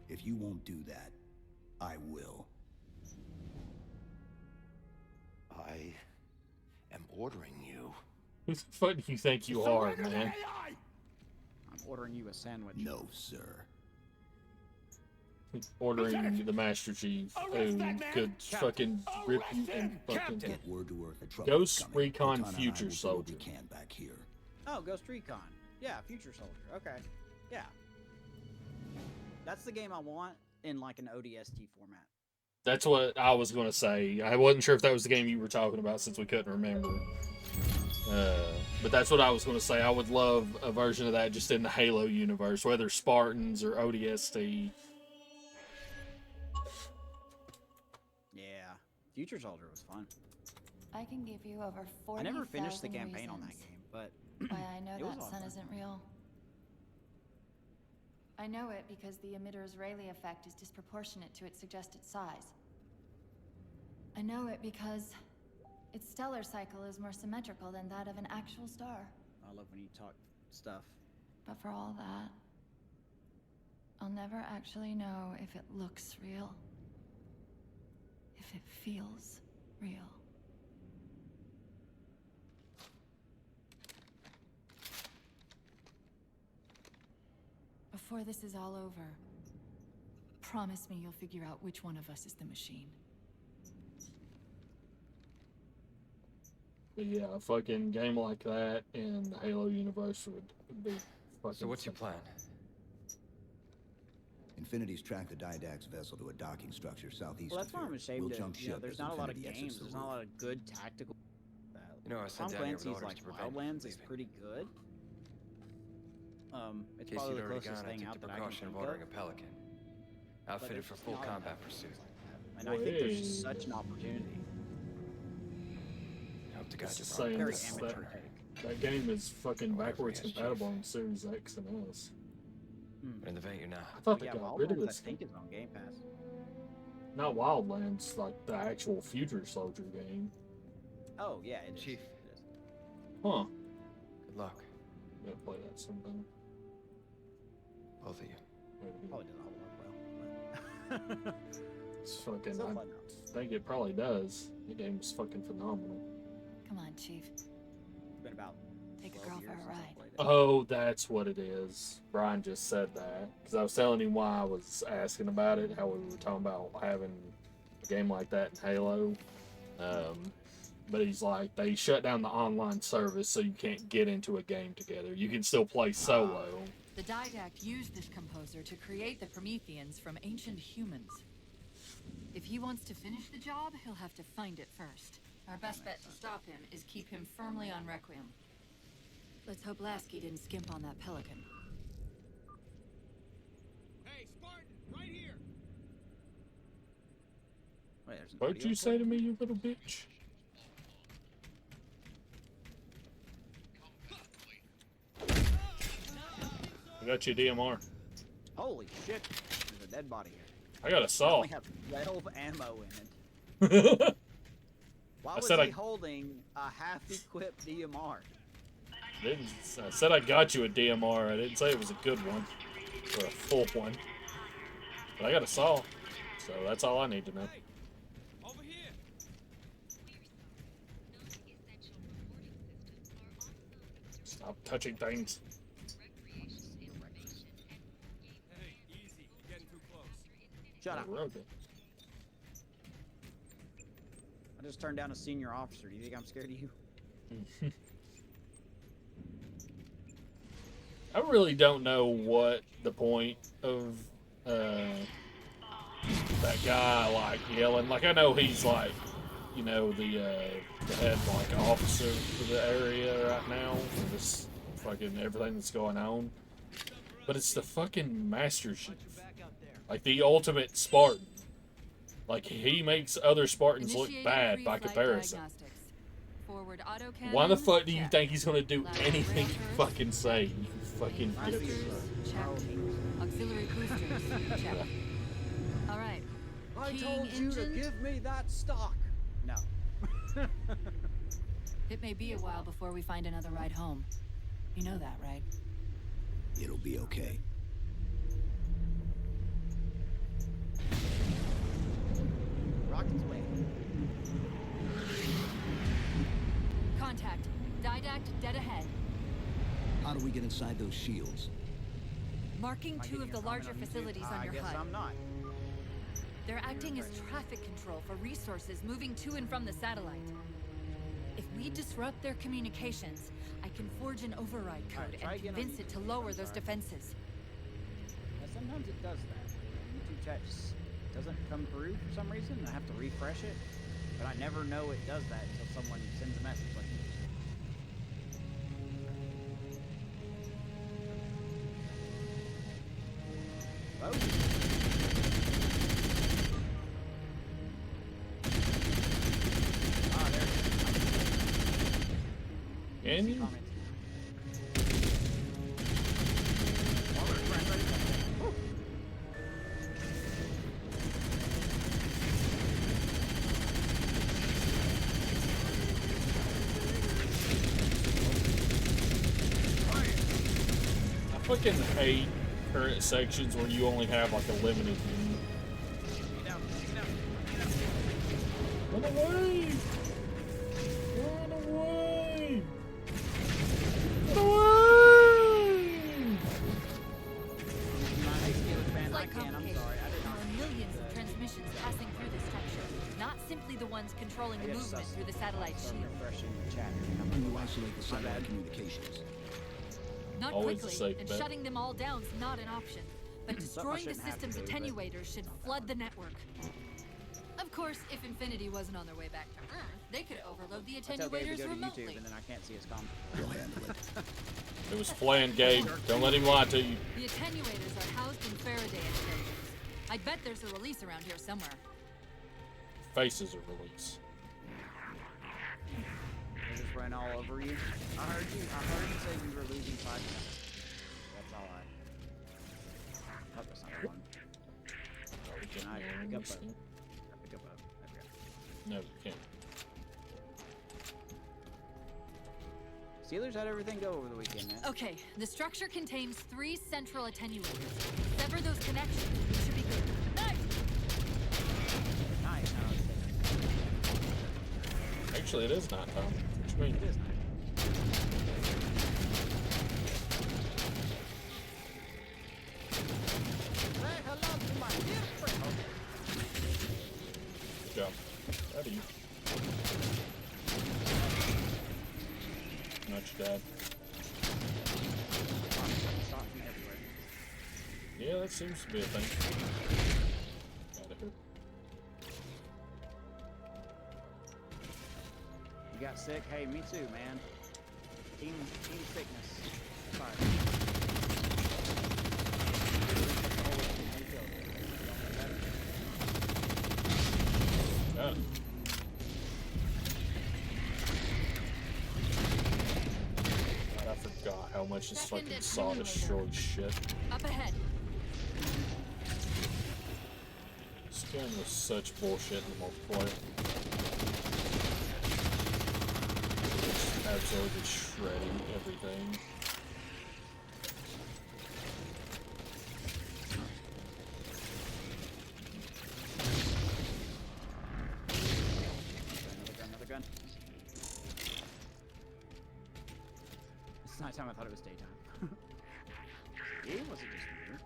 Speaker 3: If you won't do that, I will.
Speaker 5: I am ordering you.
Speaker 1: Who the fuck do you think you are,
Speaker 5: Surrender the
Speaker 1: man?
Speaker 5: AI!
Speaker 2: I'm ordering you a sandwich.
Speaker 3: No, sir.
Speaker 1: Ordering the Master Chief,
Speaker 5: Arrest
Speaker 1: who
Speaker 5: that man!
Speaker 1: could fucking rip you
Speaker 5: Arrest
Speaker 1: and
Speaker 5: him!
Speaker 1: fucking.
Speaker 5: Captain!
Speaker 3: Get word to Earth. The trouble
Speaker 1: Ghost
Speaker 3: is coming.
Speaker 1: Recon
Speaker 3: Cortana and I
Speaker 1: Future
Speaker 3: will do what
Speaker 1: Soldier.
Speaker 3: we can back here.
Speaker 2: Oh, Ghost Recon. Yeah, Future Soldier. Okay. Yeah. That's the game I want in like an ODST format.
Speaker 1: That's what I was gonna say. I wasn't sure if that was the game you were talking about since we couldn't remember. But that's what I was gonna say. I would love a version of that just in the Halo universe, whether Spartans or ODST.
Speaker 2: Yeah. Future Soldier was fun.
Speaker 6: I can give you over 40,000
Speaker 2: I never finished the campaign on that
Speaker 6: reasons
Speaker 2: game, but
Speaker 6: why I know
Speaker 2: It was a
Speaker 6: that
Speaker 2: lot of
Speaker 6: sun
Speaker 2: fun.
Speaker 6: isn't real. I know it because the emitter's Rayleigh effect is disproportionate to its suggested size. I know it because its stellar cycle is more symmetrical than that of an actual star.
Speaker 2: I love when you talk stuff.
Speaker 6: But for all that, I'll never actually know if it looks real. If it feels real. Before this is all over, promise me you'll figure out which one of us is the machine.
Speaker 1: But yeah, a fucking game like that in the Halo universe would be fucking.
Speaker 9: So what's your
Speaker 1: sick.
Speaker 9: plan?
Speaker 3: Infinity's tracked the Didact's vessel to a docking structure southeast
Speaker 2: Well, that's
Speaker 3: of
Speaker 2: why
Speaker 3: here.
Speaker 2: I'm ashamed
Speaker 3: We'll
Speaker 2: of,
Speaker 3: jump
Speaker 2: you know,
Speaker 3: ship
Speaker 2: there's
Speaker 3: as
Speaker 2: not a lot of
Speaker 3: Infinity
Speaker 2: games,
Speaker 3: exits the
Speaker 2: there's not a
Speaker 3: roof.
Speaker 2: lot of good tactical.
Speaker 9: You know, I
Speaker 2: Tom
Speaker 9: sent down here with
Speaker 2: Clancy's
Speaker 9: orders
Speaker 2: like
Speaker 9: to prevent you
Speaker 2: Wildlands
Speaker 9: from
Speaker 2: is
Speaker 9: leaving.
Speaker 2: pretty good. It's
Speaker 9: In case
Speaker 2: probably
Speaker 9: you'd
Speaker 2: the
Speaker 9: already
Speaker 2: closest
Speaker 9: gone, I
Speaker 2: thing
Speaker 9: took
Speaker 2: out
Speaker 9: the
Speaker 2: that I can
Speaker 9: precaution
Speaker 2: think
Speaker 9: of ordering
Speaker 2: of.
Speaker 9: a Pelican.
Speaker 2: but
Speaker 9: Outfitted
Speaker 2: there's
Speaker 9: for
Speaker 2: just
Speaker 9: full
Speaker 2: not
Speaker 9: combat
Speaker 2: enough
Speaker 9: pursuit.
Speaker 2: games like that. And I think there's such an opportunity.
Speaker 9: I hope to God
Speaker 1: Just
Speaker 9: you're wrong.
Speaker 1: saying
Speaker 2: Very
Speaker 1: this,
Speaker 2: amateur.
Speaker 1: that game is fucking
Speaker 9: Whatever,
Speaker 1: backwards
Speaker 9: yes, Chief.
Speaker 1: compatible on Series X and S.
Speaker 9: But in the event you're not,
Speaker 1: I thought they
Speaker 2: Yeah,
Speaker 1: got rid of
Speaker 2: Wildlands I
Speaker 1: this.
Speaker 2: think is on Game Pass.
Speaker 1: Not Wildlands, like the actual Future Soldier game.
Speaker 2: Oh yeah, it is.
Speaker 9: Chief.
Speaker 2: It is.
Speaker 1: Huh.
Speaker 9: good luck,
Speaker 1: I'm gonna play that sometime.
Speaker 9: both of you.
Speaker 2: Probably doesn't hold up well. But
Speaker 1: It's fucking.
Speaker 2: still
Speaker 1: I
Speaker 2: fun though.
Speaker 1: think it probably does. The game's fucking phenomenal.
Speaker 6: Come on, Chief.
Speaker 2: It's been about
Speaker 6: Take a
Speaker 2: 12
Speaker 6: girl for
Speaker 2: years
Speaker 6: a
Speaker 2: since I
Speaker 6: ride.
Speaker 2: played it.
Speaker 1: Oh, that's what it is. Brian just said that because I was telling him why I was asking about it. How we were talking about having a game like that in Halo. But he's like, they shut down the online service, so you can't get into a game together. You can still play solo.
Speaker 6: The Didact used this composer to create the Prometheans from ancient humans. If he wants to finish the job, he'll have to find it first. Our best bet to stop him is keep him firmly on Requiem. Let's hope Lasky didn't skimp on that Pelican.
Speaker 7: Hey, Spartan, right here.
Speaker 2: Wait, there's an
Speaker 1: What'd
Speaker 2: audio
Speaker 1: you say
Speaker 2: clip?
Speaker 1: to me, you little bitch? I got you DMR.
Speaker 2: Holy shit! There's a dead body here.
Speaker 1: I got a
Speaker 2: I
Speaker 1: saw.
Speaker 2: only have 12 ammo in it. Why was
Speaker 1: said
Speaker 2: he holding a half-equipped DMR?
Speaker 1: I said I got you a DMR. I didn't say it was a good one or a full one. But I got a saw, so that's all I need to know.
Speaker 10: Over here.
Speaker 1: Stop touching things.
Speaker 10: Hey, easy. You're getting too close.
Speaker 2: Shut up.
Speaker 1: We're okay.
Speaker 2: I just turned down a senior officer. Do you think I'm scared of you?
Speaker 1: I really don't know what the point of that guy like yelling. Like I know he's like, you know, the head like officer for the area right now for this fucking everything that's going on. But it's the fucking Master Chief, like the ultimate Spartan. Like he makes other Spartans look bad by comparison.
Speaker 6: Forward autocannon.
Speaker 1: Why the fuck do you
Speaker 6: Check.
Speaker 1: think he's gonna do
Speaker 6: Lateral
Speaker 1: anything you
Speaker 6: rail
Speaker 1: fucking say? You fucking
Speaker 6: Boosters,
Speaker 1: dick.
Speaker 6: check. Auxiliary boosters, check. All right.
Speaker 2: I
Speaker 6: Keying
Speaker 2: told you to
Speaker 6: engines.
Speaker 2: give me that stock. No.
Speaker 6: It may be a while before we find another ride home. You know that, right?
Speaker 3: It'll be okay.
Speaker 2: Rocket's way.
Speaker 6: Contact. Didact dead ahead.
Speaker 3: How do we get inside those shields?
Speaker 6: Marking
Speaker 2: Am I
Speaker 6: two
Speaker 2: getting
Speaker 6: of
Speaker 2: your
Speaker 6: the larger
Speaker 2: comment on YouTube?
Speaker 6: facilities on your
Speaker 2: I guess
Speaker 6: HUD.
Speaker 2: I'm not.
Speaker 6: They're acting as traffic control for resources moving to and from the satellite. If we disrupt their communications, I can forge an override
Speaker 2: Alright,
Speaker 6: code
Speaker 2: try
Speaker 6: and
Speaker 2: again on
Speaker 6: convince it to
Speaker 2: YouTube.
Speaker 6: lower
Speaker 2: I'm
Speaker 6: those
Speaker 2: sorry.
Speaker 6: defenses.
Speaker 2: Yeah, sometimes it does that. YouTube chat just doesn't come through for some reason. I have to refresh it, but I never know it does that until someone sends a message like this. Oh. Ah, there it is.
Speaker 1: Can you?
Speaker 2: Comments. Armor friend ready? Woo.
Speaker 1: I fucking hate current sections where you only have like a limited view.
Speaker 2: Get down, get down, get down.
Speaker 1: Run away! Run away! Run away!
Speaker 2: My Steelers fan, I
Speaker 6: Flight
Speaker 2: can. I'm
Speaker 6: complication.
Speaker 2: sorry. I did
Speaker 6: There
Speaker 2: not.
Speaker 6: are millions of transmissions passing through the structure, not simply the ones controlling the movement through the satellite
Speaker 2: Start
Speaker 6: shield.
Speaker 2: refreshing the chat.
Speaker 3: How do you isolate the
Speaker 2: My bad.
Speaker 3: satellite communications?
Speaker 6: Not
Speaker 1: Always a
Speaker 6: quickly,
Speaker 1: safe
Speaker 6: and
Speaker 1: bet.
Speaker 6: shutting them all down's not an option. But destroying the
Speaker 2: shouldn't have to
Speaker 6: system's
Speaker 2: do, but-
Speaker 6: attenuators should flood the network. Of course, if Infinity wasn't on their way back to Earth, they could overload the
Speaker 2: I tell Gabe to
Speaker 6: attenuators
Speaker 2: go to
Speaker 6: remotely.
Speaker 2: YouTube and then I can't see his comment.
Speaker 3: We'll handle it.
Speaker 1: It was planned, Gabe. Don't let him lie to you.
Speaker 6: The attenuators are housed in Faraday enclosures. I bet there's a release around here somewhere.
Speaker 1: Faces are released.
Speaker 2: They just ran all over you. I heard you say you were losing 5 minutes. That's all I. Oh, that's not the one. Can I pick up a? Pick up a. Okay.
Speaker 1: No, you can't.
Speaker 2: Steelers had everything go over the weekend, man.
Speaker 6: Okay, the structure contains 3 central attenuators. Sever those connections. We should be good. Nice!
Speaker 2: Nice. No, it's
Speaker 1: Actually, it is nighttime. What you mean?
Speaker 2: it is nice. Say hello to my dear friend.
Speaker 1: Good job. Proud of you. Not your dad.
Speaker 2: Shot me everywhere.
Speaker 1: Yeah, that seems to be a thing. Out of here.
Speaker 2: You got sick? Hey, me too, man. Team sickness. Sorry.
Speaker 1: Got it. God, I forgot how much this
Speaker 6: Second
Speaker 1: fucking saw
Speaker 6: attenuator.
Speaker 1: destroys shit.
Speaker 6: Up ahead.
Speaker 1: This game was such bullshit in the multiplayer. Just absolutely shredding everything.
Speaker 2: Another gun. It's nighttime. I thought it was daytime. Was it just weird?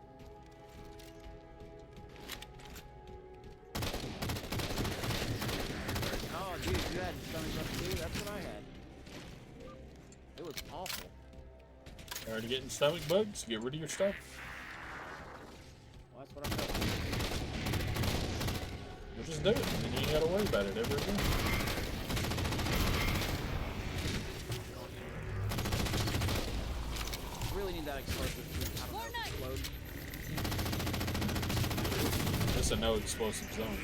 Speaker 2: Oh, dude, you had stomach bug too? That's what I had. It was awful.
Speaker 1: Already getting stomach bugs? Get rid of your stuff.
Speaker 2: Well, that's what I'm doing.
Speaker 1: You'll just do it, and then you ain't gotta worry about it ever again.
Speaker 2: Really need that explosive to, I don't know, explode.
Speaker 1: This is a no explosive zone.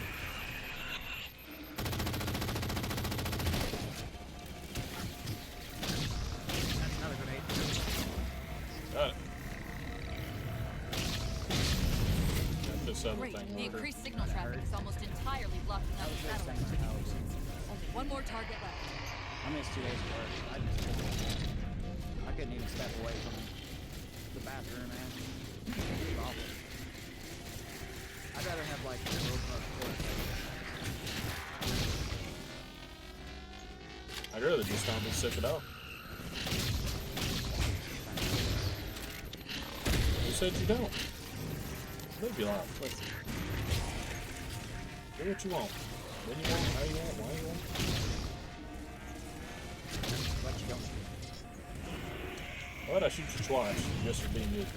Speaker 2: That's another grenade.
Speaker 1: Got it. Got this other
Speaker 6: Great.
Speaker 1: thing
Speaker 6: The
Speaker 1: over.
Speaker 6: increased signal traffic is almost entirely blocking out the satellite communications. Only one more target left.
Speaker 2: I missed 2 days of work. I missed it. I couldn't even step away from the bathroom, man. It was awful. I'd rather have like a real
Speaker 1: I'd rather just not be sick at all. Who said you don't? Live your life.
Speaker 2: Listen.
Speaker 1: Do what you want. When you want, how you want, why you want.
Speaker 2: What you don't do.
Speaker 1: Why'd I shoot you twice? Just for being good.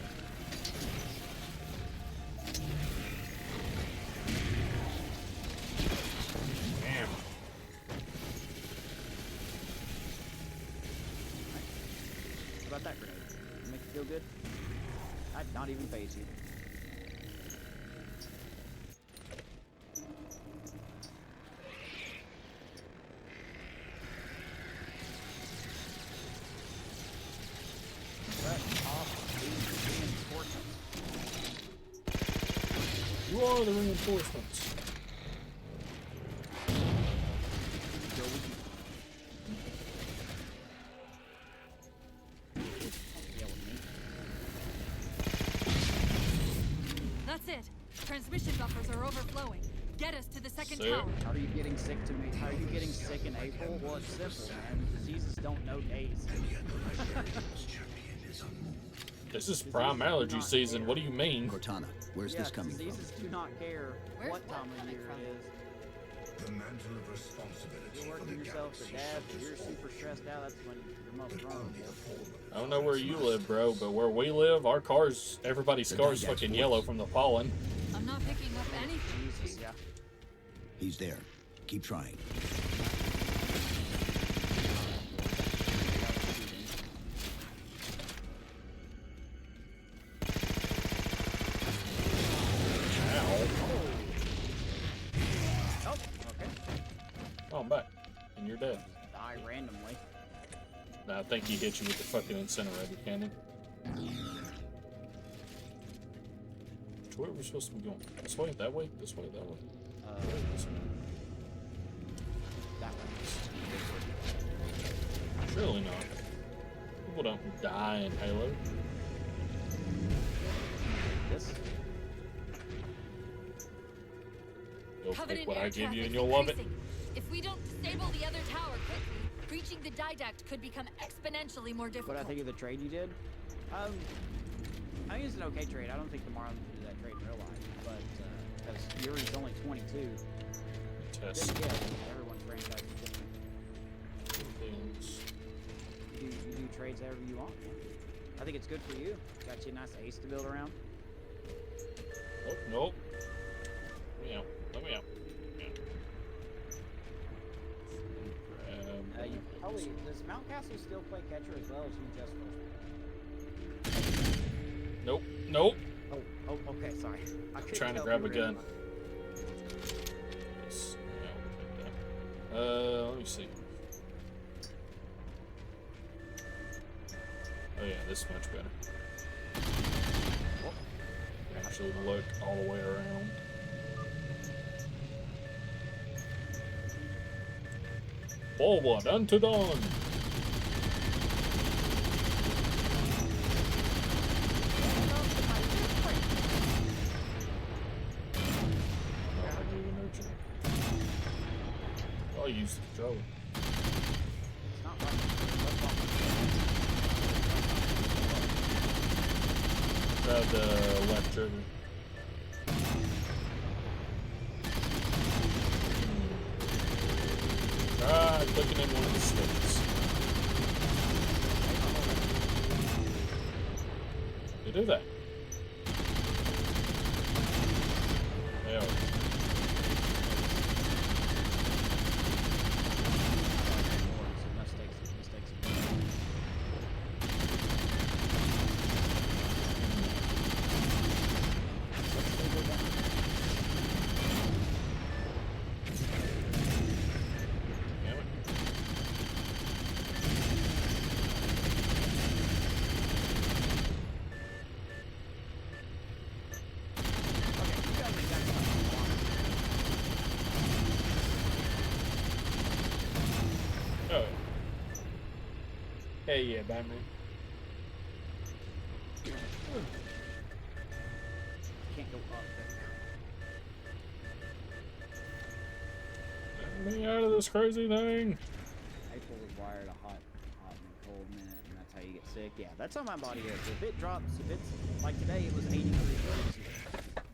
Speaker 1: Damn.
Speaker 2: How about that grenade? Make you feel good? I'd not even phase you.
Speaker 1: You are the reinforcements.
Speaker 6: That's it. Transmission buffers are overflowing. Get us to the second
Speaker 1: Sick.
Speaker 6: tower.
Speaker 2: How are you getting sick to me? How are you getting sick in April? Well, it's simple, man. Diseases don't know days.
Speaker 1: This is prime allergy season. What do you mean?
Speaker 3: Cortana, where's this coming from?
Speaker 2: Diseases do not care
Speaker 6: Where's
Speaker 2: what time
Speaker 6: what
Speaker 2: of year
Speaker 6: coming
Speaker 2: it is.
Speaker 11: The mantle of responsibility
Speaker 2: You're
Speaker 11: for
Speaker 2: working
Speaker 11: the
Speaker 2: yourself to
Speaker 11: galaxy
Speaker 2: death,
Speaker 11: is
Speaker 2: you're super stressed out, that's when you're most vulnerable.
Speaker 1: I don't know where you live, bro, but where we live, our cars, everybody's car's fucking yellow from the pollen.
Speaker 6: I'm not picking up anything.
Speaker 2: Jesus, yeah.
Speaker 3: He's there. Keep trying.
Speaker 2: Oh, okay.
Speaker 1: Oh, I'm back. And you're dead.
Speaker 2: Die randomly.
Speaker 1: Nah, I think he hit you with the fucking incinerator cannon. Which way are we supposed to be going? This way? That way? This way? That way? This way.
Speaker 2: That way.
Speaker 1: Surely not. People don't die in Halo.
Speaker 2: This?
Speaker 1: You'll
Speaker 6: Coveted
Speaker 1: take what
Speaker 6: air
Speaker 1: I give you
Speaker 6: traffic's
Speaker 1: and you'll love it.
Speaker 6: increasing. If we don't disable the other tower quickly, breaching the didact could become exponentially more difficult.
Speaker 2: What I think of the trade you did? I think it's an okay trade. I don't think tomorrow can do that trade in real life, but because Yuri's only 22.
Speaker 1: Test.
Speaker 2: Then again, everyone's franchise is different. You do trades however you want. Man. I think it's good for you. Got you a nice ace to build around.
Speaker 1: Oh, nope. Let me out. Let me out.
Speaker 2: You probably does Mount Castle still play catcher as well as you just
Speaker 1: Nope. Nope.
Speaker 2: Oh, okay, sorry. I couldn't
Speaker 1: Trying to
Speaker 2: tell
Speaker 1: grab
Speaker 2: if
Speaker 1: a
Speaker 2: you were
Speaker 1: gun.
Speaker 2: in
Speaker 1: Yes. Yeah, we'll take that. Let me see. Oh yeah, this is much better. Actually look all the way around. Forward unto dawn. Oh, you use the controller.
Speaker 2: It's not like
Speaker 1: Grab the left trigger. Try clicking in one of the sticks. You do that. There we go. Oh. Hey, yeah, Batman.
Speaker 2: can't go up there.
Speaker 1: Get me out of this crazy thing.
Speaker 2: April was wired a hot and a cold minute, and that's how you get sick. Yeah, that's how my body is. If it drops, if it's like today, it was 80 degrees.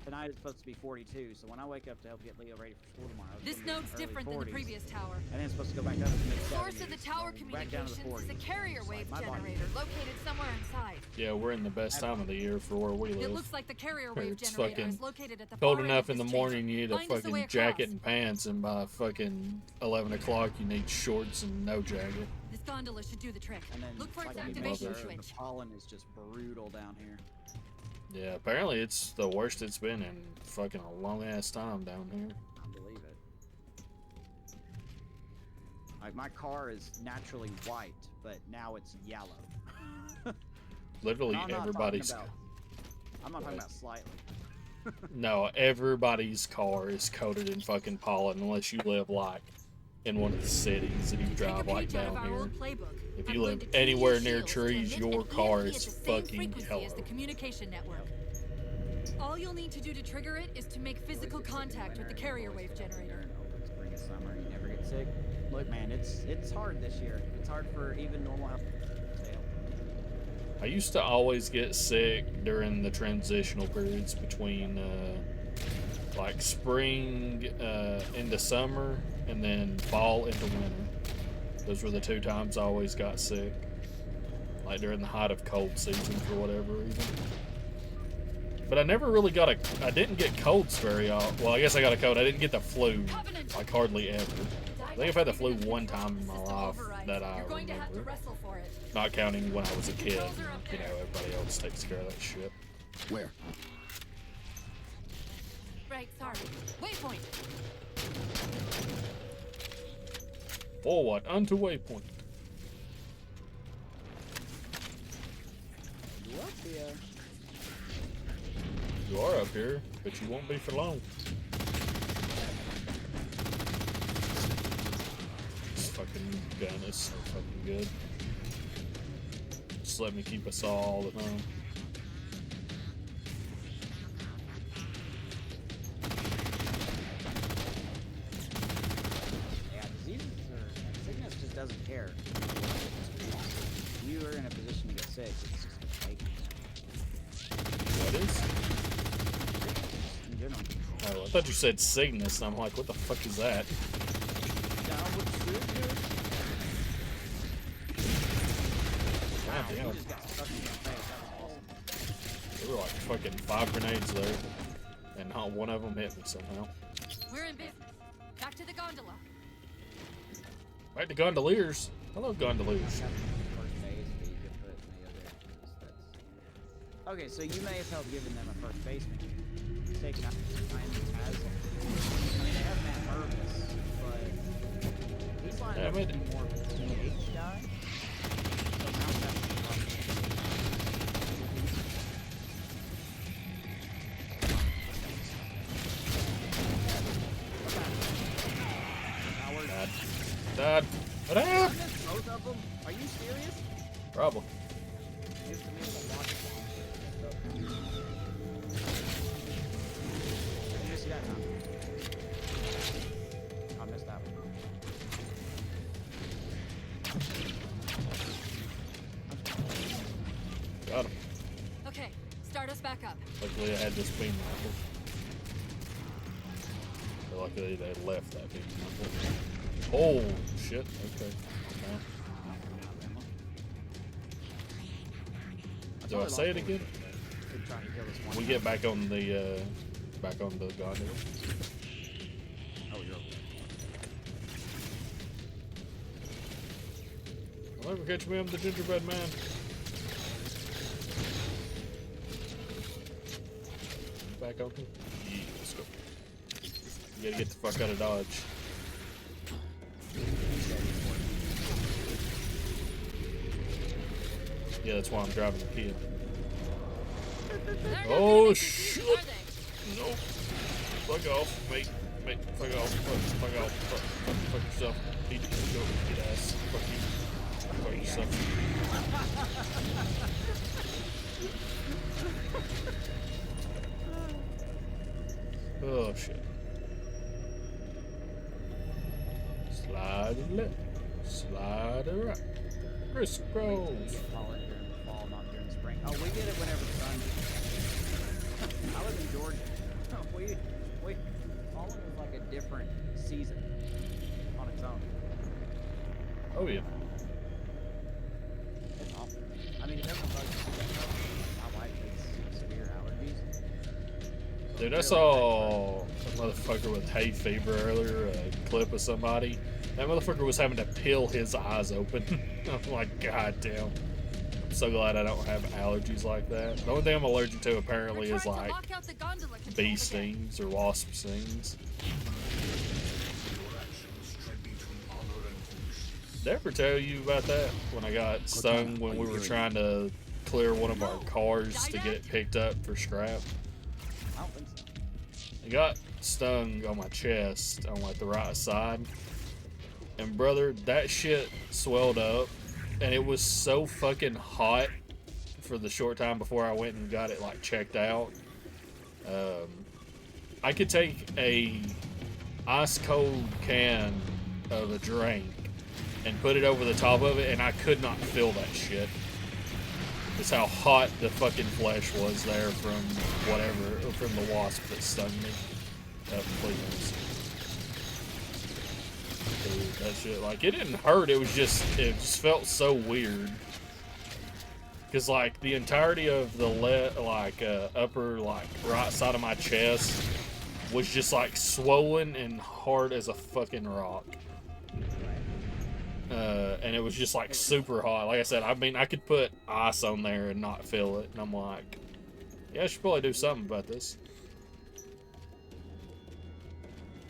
Speaker 2: Tonight it's supposed to be 42, so when I wake up to help get Leo ready for school tomorrow,
Speaker 6: This note's different than the previous tower.
Speaker 2: And then it's supposed to go back up to the mid-70s.
Speaker 6: Source of the tower communications is a carrier wave generator located somewhere inside.
Speaker 1: Yeah, we're in the best time of the year for where we live.
Speaker 6: It looks like the carrier wave
Speaker 1: It's
Speaker 6: generator
Speaker 1: fucking
Speaker 6: is located at the
Speaker 1: cold
Speaker 6: far end
Speaker 1: enough
Speaker 6: of
Speaker 1: in the
Speaker 6: this
Speaker 1: morning
Speaker 6: chamber.
Speaker 1: you need a
Speaker 6: Find us the way
Speaker 1: fucking jacket
Speaker 6: across.
Speaker 1: and pants, and by fucking 11 o'clock you need shorts and no jacket.
Speaker 6: This gondola should do the trick.
Speaker 2: And then
Speaker 6: Look for its
Speaker 2: like
Speaker 6: activation
Speaker 2: the
Speaker 6: switch.
Speaker 2: pollen is just brutal down here.
Speaker 1: Yeah, apparently it's the worst it's been in fucking a long ass time down here.
Speaker 2: I believe it. Like my car is naturally white, but now it's yellow.
Speaker 1: Literally
Speaker 2: No, I'm not
Speaker 1: everybody's.
Speaker 2: talking I'm not talking about slightly.
Speaker 1: No, everybody's car is coated in fucking pollen unless you live like in one of the cities and you drive like down here. If you live anywhere near trees, your car is fucking
Speaker 6: Frequency as the
Speaker 1: yellow.
Speaker 6: communication network. All you'll need to do to trigger it is to make physical contact with the carrier wave generator.
Speaker 2: Spring and summer, you never get sick. Look, man, it's hard this year. It's hard for even normal health.
Speaker 1: I used to always get sick during the transitional periods between like spring into summer and then fall into winter. Those were the two times I always got sick. Like during the height of cold season for whatever reason. But I never really got I didn't get colds very often. Well, I guess I got a cold. I didn't get the flu, like hardly ever. I think I've had the flu one time in my life that I remember. Not counting when I was a kid. You know, everybody else takes care of that shit.
Speaker 3: Where?
Speaker 6: Right, sorry. Waypoint.
Speaker 1: Forward unto waypoint.
Speaker 2: You up here?
Speaker 1: You are up here, but you won't be for long. This fucking gun is so fucking good. Just let me keep us all the time.
Speaker 2: Yeah, diseases sickness just doesn't care. You are in a position to get sick. It's just gonna take you.
Speaker 1: What is?
Speaker 2: In general.
Speaker 1: Oh, I thought you said Cygnus, and I'm like, what the fuck is that?
Speaker 2: Down with sickness.
Speaker 1: God
Speaker 2: You
Speaker 1: damn.
Speaker 2: just got stuck in your face. That was awesome.
Speaker 1: There were like fucking 5 grenades there, and not one of them hit me somehow.
Speaker 6: We're in business. Back to the gondola.
Speaker 1: Back to gondoliers. Hello, gondoliers.
Speaker 2: First base, but you could put Mayo there. 'Cause that's- Okay, so you may as well have given them a first baseman. Taking out as I mean, they have Matt Mervis, but he's lined up to
Speaker 1: Damn
Speaker 2: be
Speaker 1: it.
Speaker 2: more of a DH guy. So Mount has to be
Speaker 1: Dad. What happened?
Speaker 2: Both of them? Are you serious?
Speaker 1: Probably.
Speaker 2: Give it to me as a watch bomb. Did you see that time? I missed that one.
Speaker 1: Got him.
Speaker 6: Okay, start us back up.
Speaker 1: Luckily, I had this beam rifle. Or luckily, they left that beam rifle. Oh, shit. Okay. Do I say it again? We get back on the gondola.
Speaker 2: Oh, you're okay.
Speaker 1: I'll never catch me, I'm the gingerbread man. Back on him? Yeah, let's go. You gotta get the fuck out of Dodge. Yeah, that's why I'm driving the kid. Oh shit! Nope. Fuck off, mate. Mate, fuck off. Fuck off. Fuck yourself. Need to go get ass. Fuck you. Fuck yourself. Oh shit. Slide left. Slide right. Crisscross.
Speaker 2: Fall it during the fall, not during the spring. Oh, we get it whenever the sun. I live in Georgia. Falling is like a different season on its own.
Speaker 1: Oh yeah.
Speaker 2: It's awful. I mean, it doesn't bug me that much. My wife has severe allergies.
Speaker 1: Dude, I saw a motherfucker with hay fever earlier, a clip of somebody. That motherfucker was having to peel his eyes open. I'm like, god damn. I'm so glad I don't have allergies like that. The only thing I'm allergic to apparently is like bee stings or wasp stings. Did I ever tell you about that? When I got stung when we were trying to clear one of our cars to get it picked up for scrap?
Speaker 2: I don't think so.
Speaker 1: I got stung on my chest on like the right side. And brother, that shit swelled up, and it was so fucking hot for the short time before I went and got it like checked out. I could take a ice cold can of a drink and put it over the top of it, and I could not feel that shit. It's how hot the fucking flesh was there from whatever, from the wasp that stung me. Please. Dude, that shit, like, it didn't hurt, it just felt so weird. Cause like the entirety of the upper like right side of my chest was just like swollen and hard as a fucking rock. And it was just like super hot. Like I said, I mean, I could put ice on there and not feel it. And I'm like, yeah, I should probably do something about this.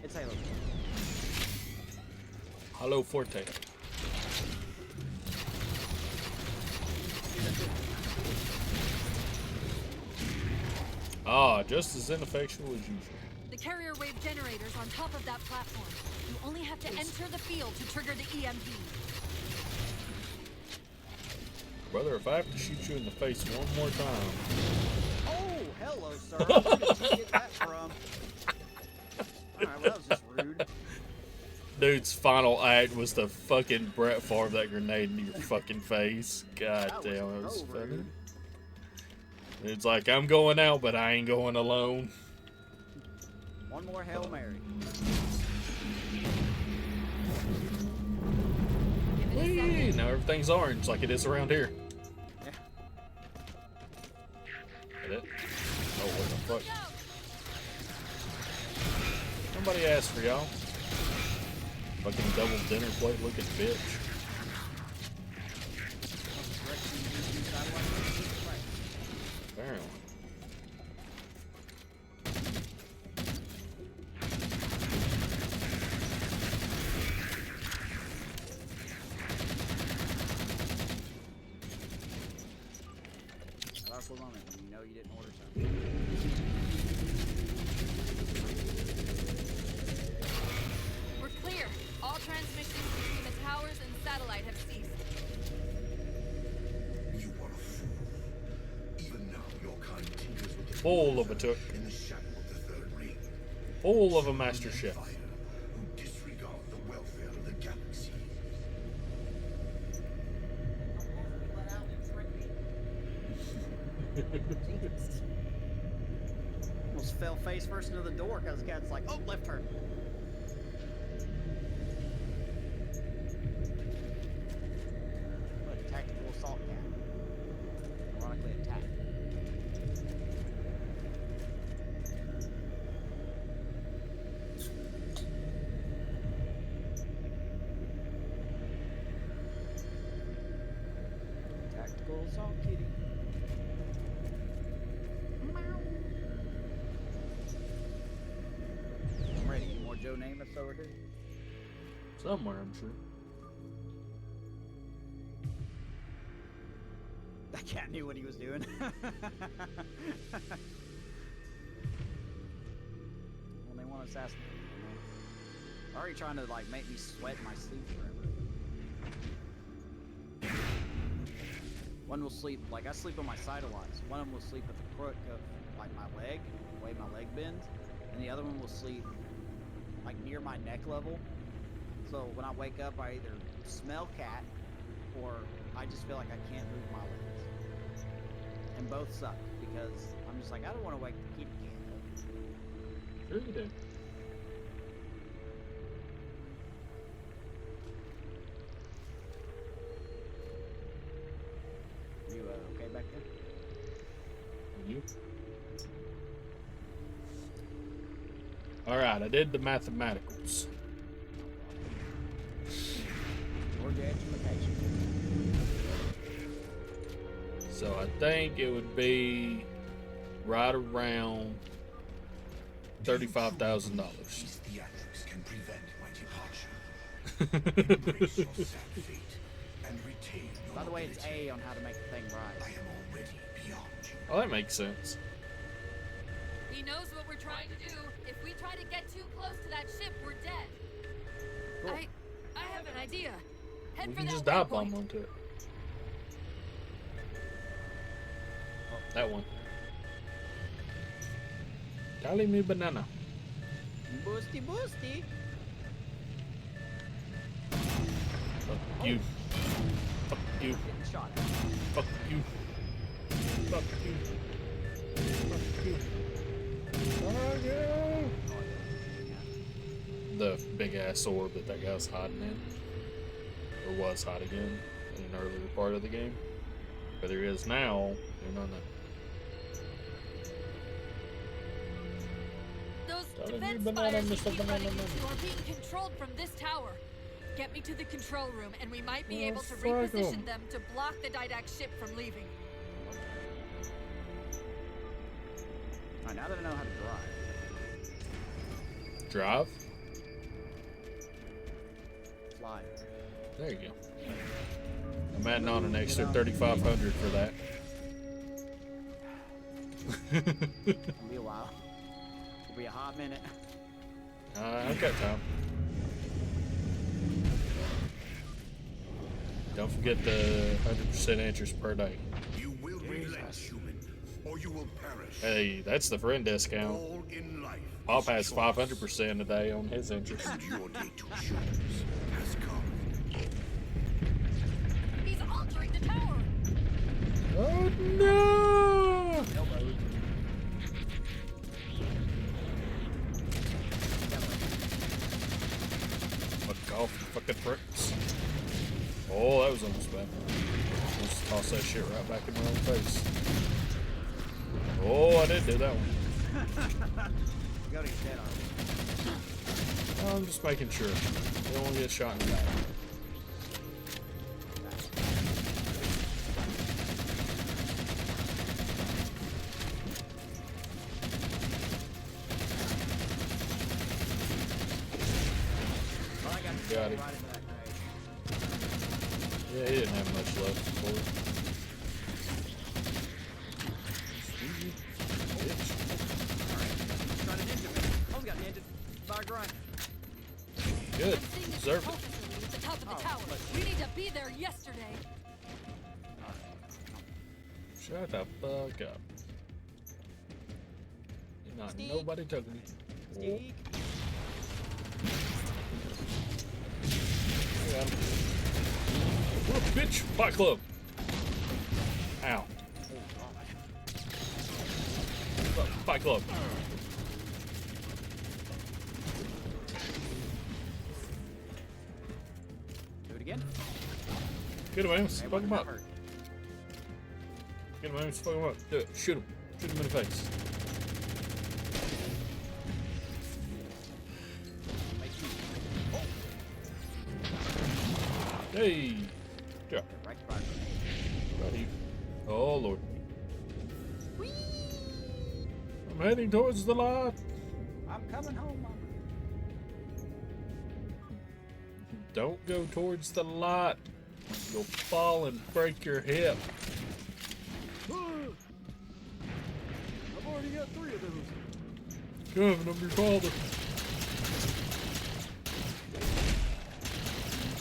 Speaker 2: It's Halo.
Speaker 1: Halo Forte. Ah, just as ineffectual as usual.
Speaker 6: The carrier wave generator's on top of that platform. You only have to enter the field to trigger the EMP.
Speaker 1: Brother, if I have to shoot you in the face one more time.
Speaker 2: Oh, hello, sir. Where did you get that from? Alright, well, that was just rude.
Speaker 1: Dude's final act was to fucking Brett Favre that grenade into your fucking face. God damn, it was funny. It's like, I'm going out, but I ain't going alone.
Speaker 2: One more Hail Mary.
Speaker 1: Whee! Now everything's orange like it is around here.
Speaker 2: Yeah.
Speaker 1: Get it? Oh, what the fuck? Somebody asked for y'all. Fucking double dinner plate looking bitch. Apparently.
Speaker 2: Powerful moment when you know you didn't order something.
Speaker 6: We're clear. All transmissions between the towers and
Speaker 1: full of a took,
Speaker 11: in the shadow of the third ring.
Speaker 1: full of a master chef.
Speaker 11: Who disregard the welfare of the galaxy.
Speaker 2: Almost fell face first into the door because the cat's like, oh, left turn. What a tactical assault cat. Ironically attacked. Tactical assault kitty. I'm ready. Any more Joe Namaths over here?
Speaker 1: Somewhere, I'm sure.
Speaker 2: That cat knew what he was doing. Well, they want to assassinate me, man. They're already trying to like make me sweat in my sleep forever. One will sleep, like I sleep on my side a lot. So one of them will sleep at the crook of like my leg, the way my leg bends, and the other one will sleep like near my neck level. So when I wake up, I either smell cat or I just feel like I can't move my legs. And both suck because I'm just like, I don't want to wake the kitty cat up.
Speaker 1: Sure you do.
Speaker 2: You okay back there?
Speaker 1: You? All right, I did the mathematicals.
Speaker 2: Georgia education.
Speaker 1: So I think it would be right around $35,000.
Speaker 11: These theatrics can prevent my departure. Embrace your sad fate and retain your
Speaker 2: By the way, it's
Speaker 11: ability.
Speaker 2: A on how to make the thing
Speaker 11: I
Speaker 2: right.
Speaker 11: am already beyond you.
Speaker 1: Oh, that makes sense.
Speaker 6: He knows what we're trying to do. If we try to get too close to that ship, we're dead.
Speaker 2: Cool.
Speaker 6: I have an idea. Head
Speaker 1: We
Speaker 6: for
Speaker 1: can
Speaker 6: that
Speaker 1: just dive
Speaker 6: waypoint.
Speaker 1: bomb onto it. That one. Dali me banana.
Speaker 2: Boosty, boosty.
Speaker 1: Fuck you. Fuck you.
Speaker 2: Getting shot at.
Speaker 1: Fuck you. Fuck you. Fuck you. Fuck you. The big ass orb that guy's hiding in. Or was hiding in an earlier part of the game. Whether he is now, who don't know.
Speaker 6: Those
Speaker 1: Telling you,
Speaker 6: defense
Speaker 1: banana,
Speaker 6: fires we
Speaker 1: Mr.
Speaker 6: keep
Speaker 1: Banana
Speaker 6: running
Speaker 1: Man.
Speaker 6: into are being controlled from this tower. Get me to the control room, and we might be
Speaker 1: Oh,
Speaker 6: able to
Speaker 1: fuck
Speaker 6: reposition
Speaker 1: 'em.
Speaker 6: them to block the Didact ship from leaving.
Speaker 2: Alright, now that I know how to drive.
Speaker 1: Drive?
Speaker 2: Fly.
Speaker 1: There you go. I'm adding on an extra 3,500 for that.
Speaker 2: It'll be a while. It'll be a hot minute.
Speaker 1: I've got time. Don't forget the 100% interest per day.
Speaker 11: You will relent, human, or you will perish.
Speaker 1: Hey, that's the friend discount.
Speaker 11: All in life.
Speaker 1: Pop
Speaker 11: is
Speaker 1: has
Speaker 11: choice.
Speaker 1: 500% a day on his interest.
Speaker 11: And your day to choose has come.
Speaker 6: He's altering the tower.
Speaker 1: Oh no! Fuck off, you fucking pricks. Oh, that was almost bad. Let's toss that shit right back in my own face. Oh, I did do that one.
Speaker 2: You gotta get dead on it.
Speaker 1: I'm just making sure. They don't want to get shot in the back.
Speaker 2: Well, I got
Speaker 1: Got it.
Speaker 2: right into that grave.
Speaker 1: Yeah, he didn't have much left for it.
Speaker 2: Trying to ninja me. Oh, we got ninja. By grind.
Speaker 1: Good.
Speaker 6: I'm seeing this
Speaker 1: Deserved
Speaker 6: control
Speaker 1: it.
Speaker 6: facility at the top of the
Speaker 2: Oh,
Speaker 6: tower.
Speaker 2: look.
Speaker 6: We need to be there yesterday.
Speaker 1: Shut the fuck up. Not
Speaker 2: Steak.
Speaker 1: nobody took me.
Speaker 2: Steak.
Speaker 1: I got him. Whoop, bitch! Fight Club! Ow. Fight Club.
Speaker 2: Do it again.
Speaker 1: Get him, Amos. Fuck him up.
Speaker 2: Hurt.
Speaker 1: Get him, Amos. Fuck him up. Do it. Shoot him. Shoot him in the face. Hey! Yeah.
Speaker 2: Right spot.
Speaker 1: Buddy. Oh, Lord. I'm heading towards the light.
Speaker 2: I'm coming home, Mama.
Speaker 1: Don't go towards the light. You'll fall and break your hip.
Speaker 2: I've already got 3 of those.
Speaker 1: Kevin, I'm your father.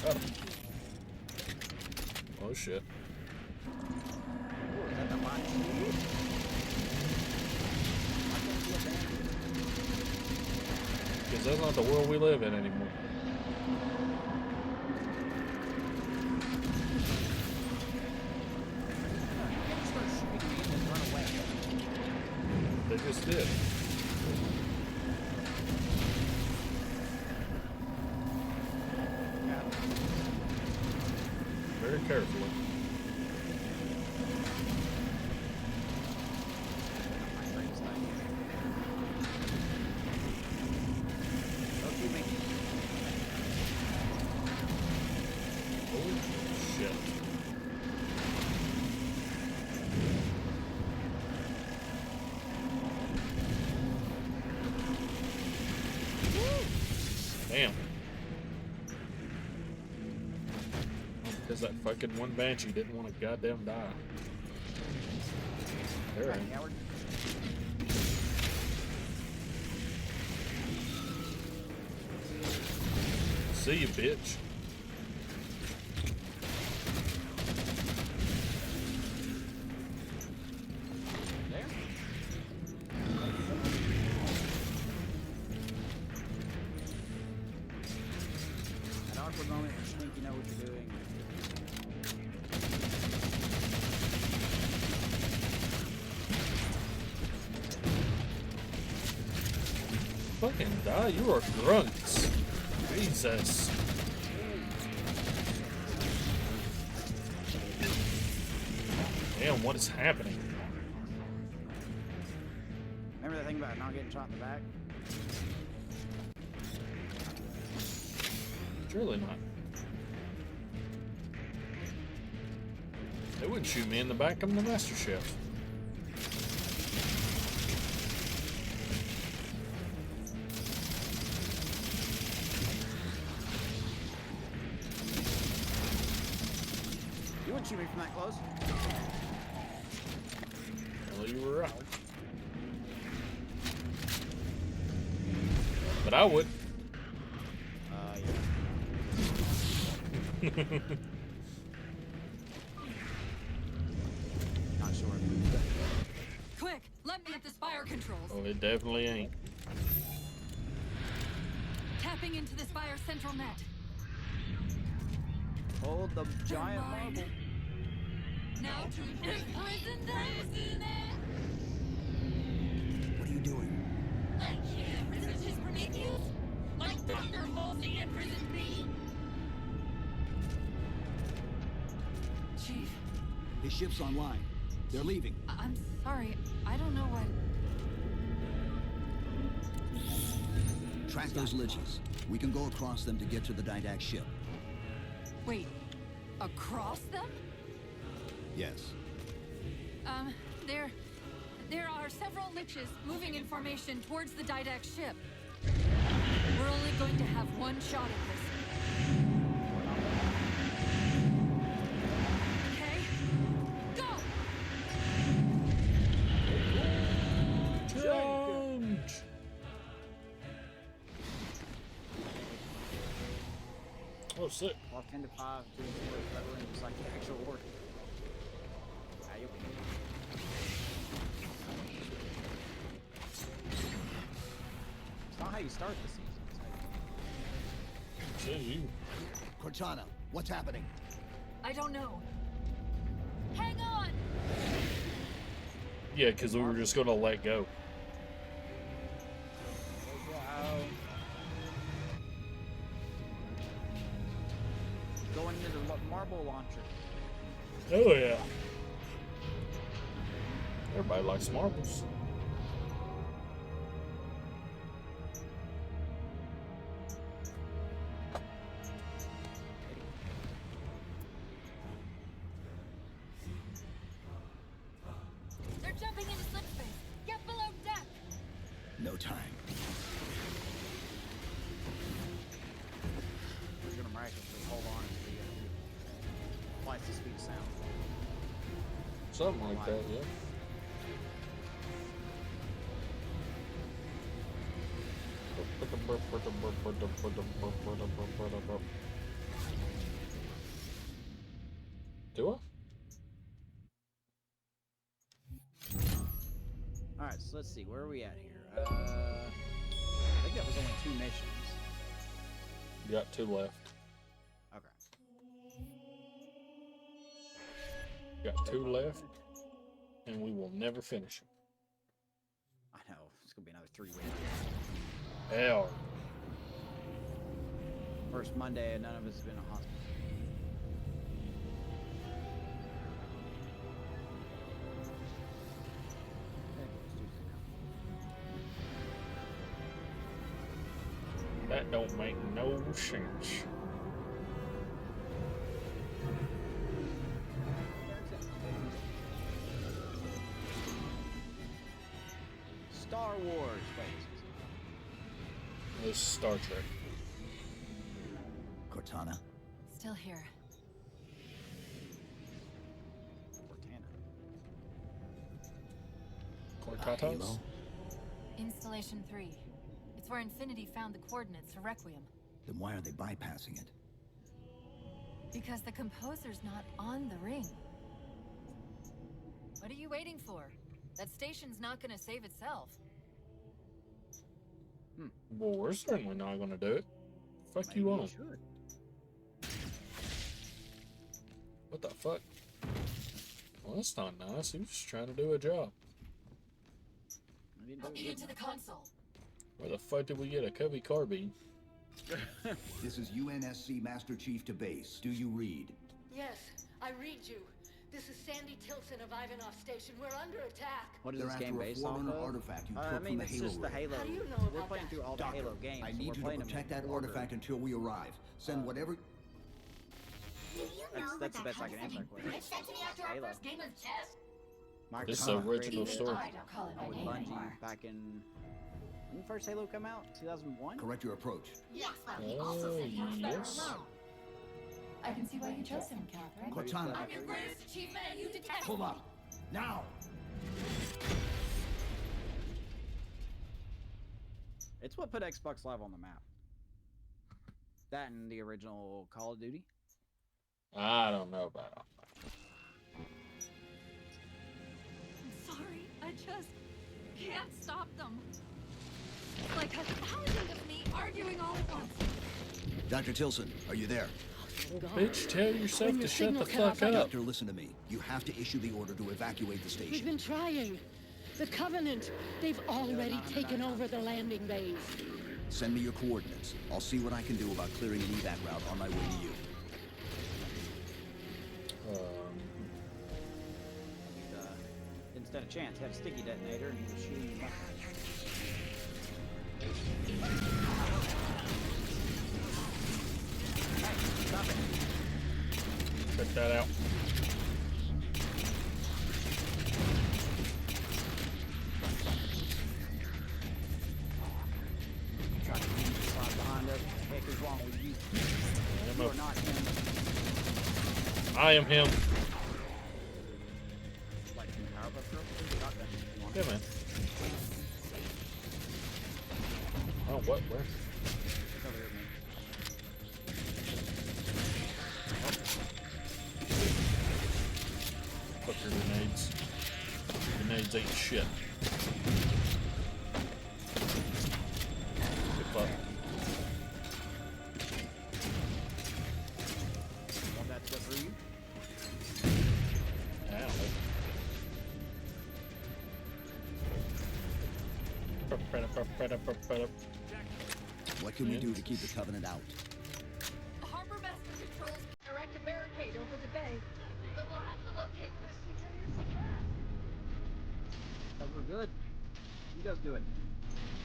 Speaker 1: Got him. Oh, shit.
Speaker 2: Oh, is that the light?
Speaker 1: Because that's not the world we live in anymore. They just did. Very carefully. Holy shit. Damn. Because that fucking one Banshee didn't want to goddamn die. There I am. See you, bitch.
Speaker 2: There? An awkward moment when you think you know what you're doing.
Speaker 1: Fucking die, you are grunts. Jesus. Damn, what is happening?
Speaker 2: Remember that thing about not getting shot in the back?
Speaker 1: Surely not. They wouldn't shoot me in the back, I'm the master chef.
Speaker 2: You wouldn't shoot me from that close.
Speaker 1: Well, you were right. But I would.
Speaker 2: Yeah. Not sure.
Speaker 6: Quick, let me at the spire controls.
Speaker 1: Oh, it definitely ain't.
Speaker 6: Tapping into the spire central net.
Speaker 2: Hold the giant marble.
Speaker 6: Now to imprison them.
Speaker 3: What are you doing?
Speaker 6: I can't resist his Prometheus. Like Dr. Halsey imprisoned me. Chief,
Speaker 3: His ship's online. They're leaving.
Speaker 6: I'm sorry. I don't know what.
Speaker 3: Track those liches. We can go across them to get to the Didact ship.
Speaker 6: Wait, across them?
Speaker 3: Yes.
Speaker 6: There are several liches moving in formation towards the Didact ship. We're only going to have one shot at this. Okay? Go!
Speaker 1: Change! Oh, sick.
Speaker 2: Well, 10 to 5, 2 to 4, that was like the actual order. Ah, you how you start the season.
Speaker 1: Says you.
Speaker 3: Cortana, what's happening?
Speaker 6: I don't know. Hang on!
Speaker 1: Yeah, because we were just going to let go.
Speaker 2: Going into the marble launcher.
Speaker 1: Oh, yeah. Everybody likes marbles.
Speaker 6: They're jumping into slip space. Get below deck.
Speaker 3: No time.
Speaker 2: We're gonna miraculously hold on until we twice the speed of sound.
Speaker 1: Something like that, yeah. Do I?
Speaker 2: Alright, so let's see, where are we at here? I think that was only 2 missions.
Speaker 1: You got 2 left.
Speaker 2: Okay.
Speaker 1: Got 2 left, and we will never finish them.
Speaker 2: I know, it's gonna be another 3 weeks.
Speaker 1: Hell.
Speaker 2: First Monday, and none of us have been in a hospital.
Speaker 1: That don't make no sense.
Speaker 2: Star Wars, wait.
Speaker 1: This is Star Trek.
Speaker 3: Cortana?
Speaker 6: Still here.
Speaker 2: Cortana.
Speaker 1: Cortatos?
Speaker 6: Installation 3. It's where Infinity found the coordinates for Requiem.
Speaker 3: Then why are they bypassing it?
Speaker 6: Because the composer's not on the ring. What are you waiting for? That station's not gonna save itself.
Speaker 1: Well, we're certainly not gonna do it. Fuck
Speaker 2: Maybe
Speaker 1: you on.
Speaker 2: should.
Speaker 1: What the fuck? Well, that's not nice. He was just trying to do a job.
Speaker 6: Get into the console.
Speaker 1: Where the fuck did we get a Cubby carbine?
Speaker 3: This is UNSC Master Chief to base. Do you read?
Speaker 12: Yes, I read you. This is Sandy Tilson of Ivanov Station. We're under attack.
Speaker 2: What is
Speaker 3: They're
Speaker 2: this
Speaker 3: after
Speaker 2: game
Speaker 3: a
Speaker 2: based off
Speaker 3: Forerunner
Speaker 2: of?
Speaker 3: artifact you
Speaker 2: I
Speaker 3: took
Speaker 2: mean,
Speaker 3: from the
Speaker 2: it's
Speaker 3: Halo
Speaker 2: just the
Speaker 3: ring.
Speaker 2: Halo.
Speaker 12: How do you know
Speaker 2: We're
Speaker 12: about
Speaker 2: playing
Speaker 12: that?
Speaker 2: through all the
Speaker 3: Doctor,
Speaker 2: Halo games.
Speaker 3: I
Speaker 2: so
Speaker 3: need
Speaker 2: we're
Speaker 3: you to
Speaker 2: playing
Speaker 3: protect
Speaker 2: them
Speaker 3: that
Speaker 2: in order.
Speaker 3: artifact until we arrive. Send whatever...
Speaker 2: That's the best I can answer that question. Halo.
Speaker 1: This is the original story.
Speaker 2: With Bungie back in... When did the first Halo come out? 2001?
Speaker 3: Correct your approach.
Speaker 6: Yes,
Speaker 1: Oh, yes.
Speaker 6: I can see why you chose him, Catherine.
Speaker 3: Cortana,
Speaker 6: I'm your greatest achievement and you detest
Speaker 3: pull up. Now!
Speaker 2: It's what put Xbox Live on the map. That and the original Call of Duty.
Speaker 1: I don't know about all that.
Speaker 6: I'm sorry, I just can't stop them. Like a thousand of me arguing all at once.
Speaker 3: Dr. Tilson, are you there?
Speaker 1: Bitch, tell yourself to shut the fuck up.
Speaker 3: Doctor, listen to me. You have to issue the order to evacuate the
Speaker 12: We've
Speaker 3: station.
Speaker 12: been trying. The Covenant, they've already taken over the landing bays.
Speaker 3: Send me your coordinates. I'll see what I can do about clearing an evac route on my way to you.
Speaker 2: Didn't stand a chance. He had a sticky detonator and he was shooting him up. Hey, stop it.
Speaker 1: Check that out.
Speaker 2: Trying to slide behind us. What the heck is wrong with you? You are not him.
Speaker 1: I am him.
Speaker 2: Like some Powerpuff Girls? Shotgun.
Speaker 1: Yeah, man. Oh, what? Where?
Speaker 2: It's over here, man.
Speaker 1: Fuck your grenades. Grenades ain't shit.
Speaker 3: What can we do to keep the Covenant out?
Speaker 6: The harbor master controls erect a barricade over the bay. But we'll have to locate this security.
Speaker 2: We're good. You guys do it.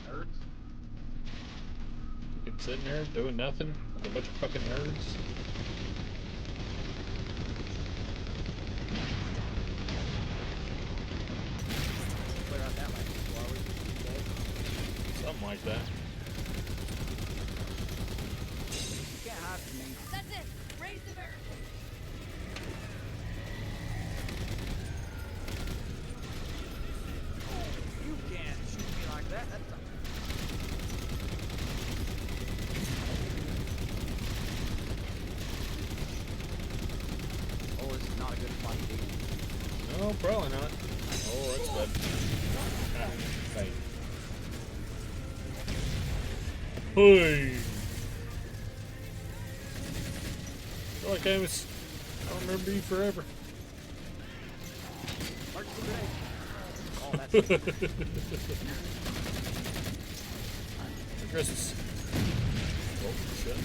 Speaker 2: Nerds.
Speaker 1: You can sitting there doing nothing with a bunch of fucking nerds.
Speaker 2: Clear out that like 2 hours.
Speaker 1: Something like that.
Speaker 2: You can't hide from me.
Speaker 6: That's it. Raise the barricade.
Speaker 2: You can't shoot me like that. That's not... Oh, this is not a good fight, dude.
Speaker 1: No, probably not. Oh, that's bad. Hey. Hey. I feel like I'll remember you forever.
Speaker 2: Mark the grenade. Oh, that's...
Speaker 1: Merry Christmas. Oh, shit.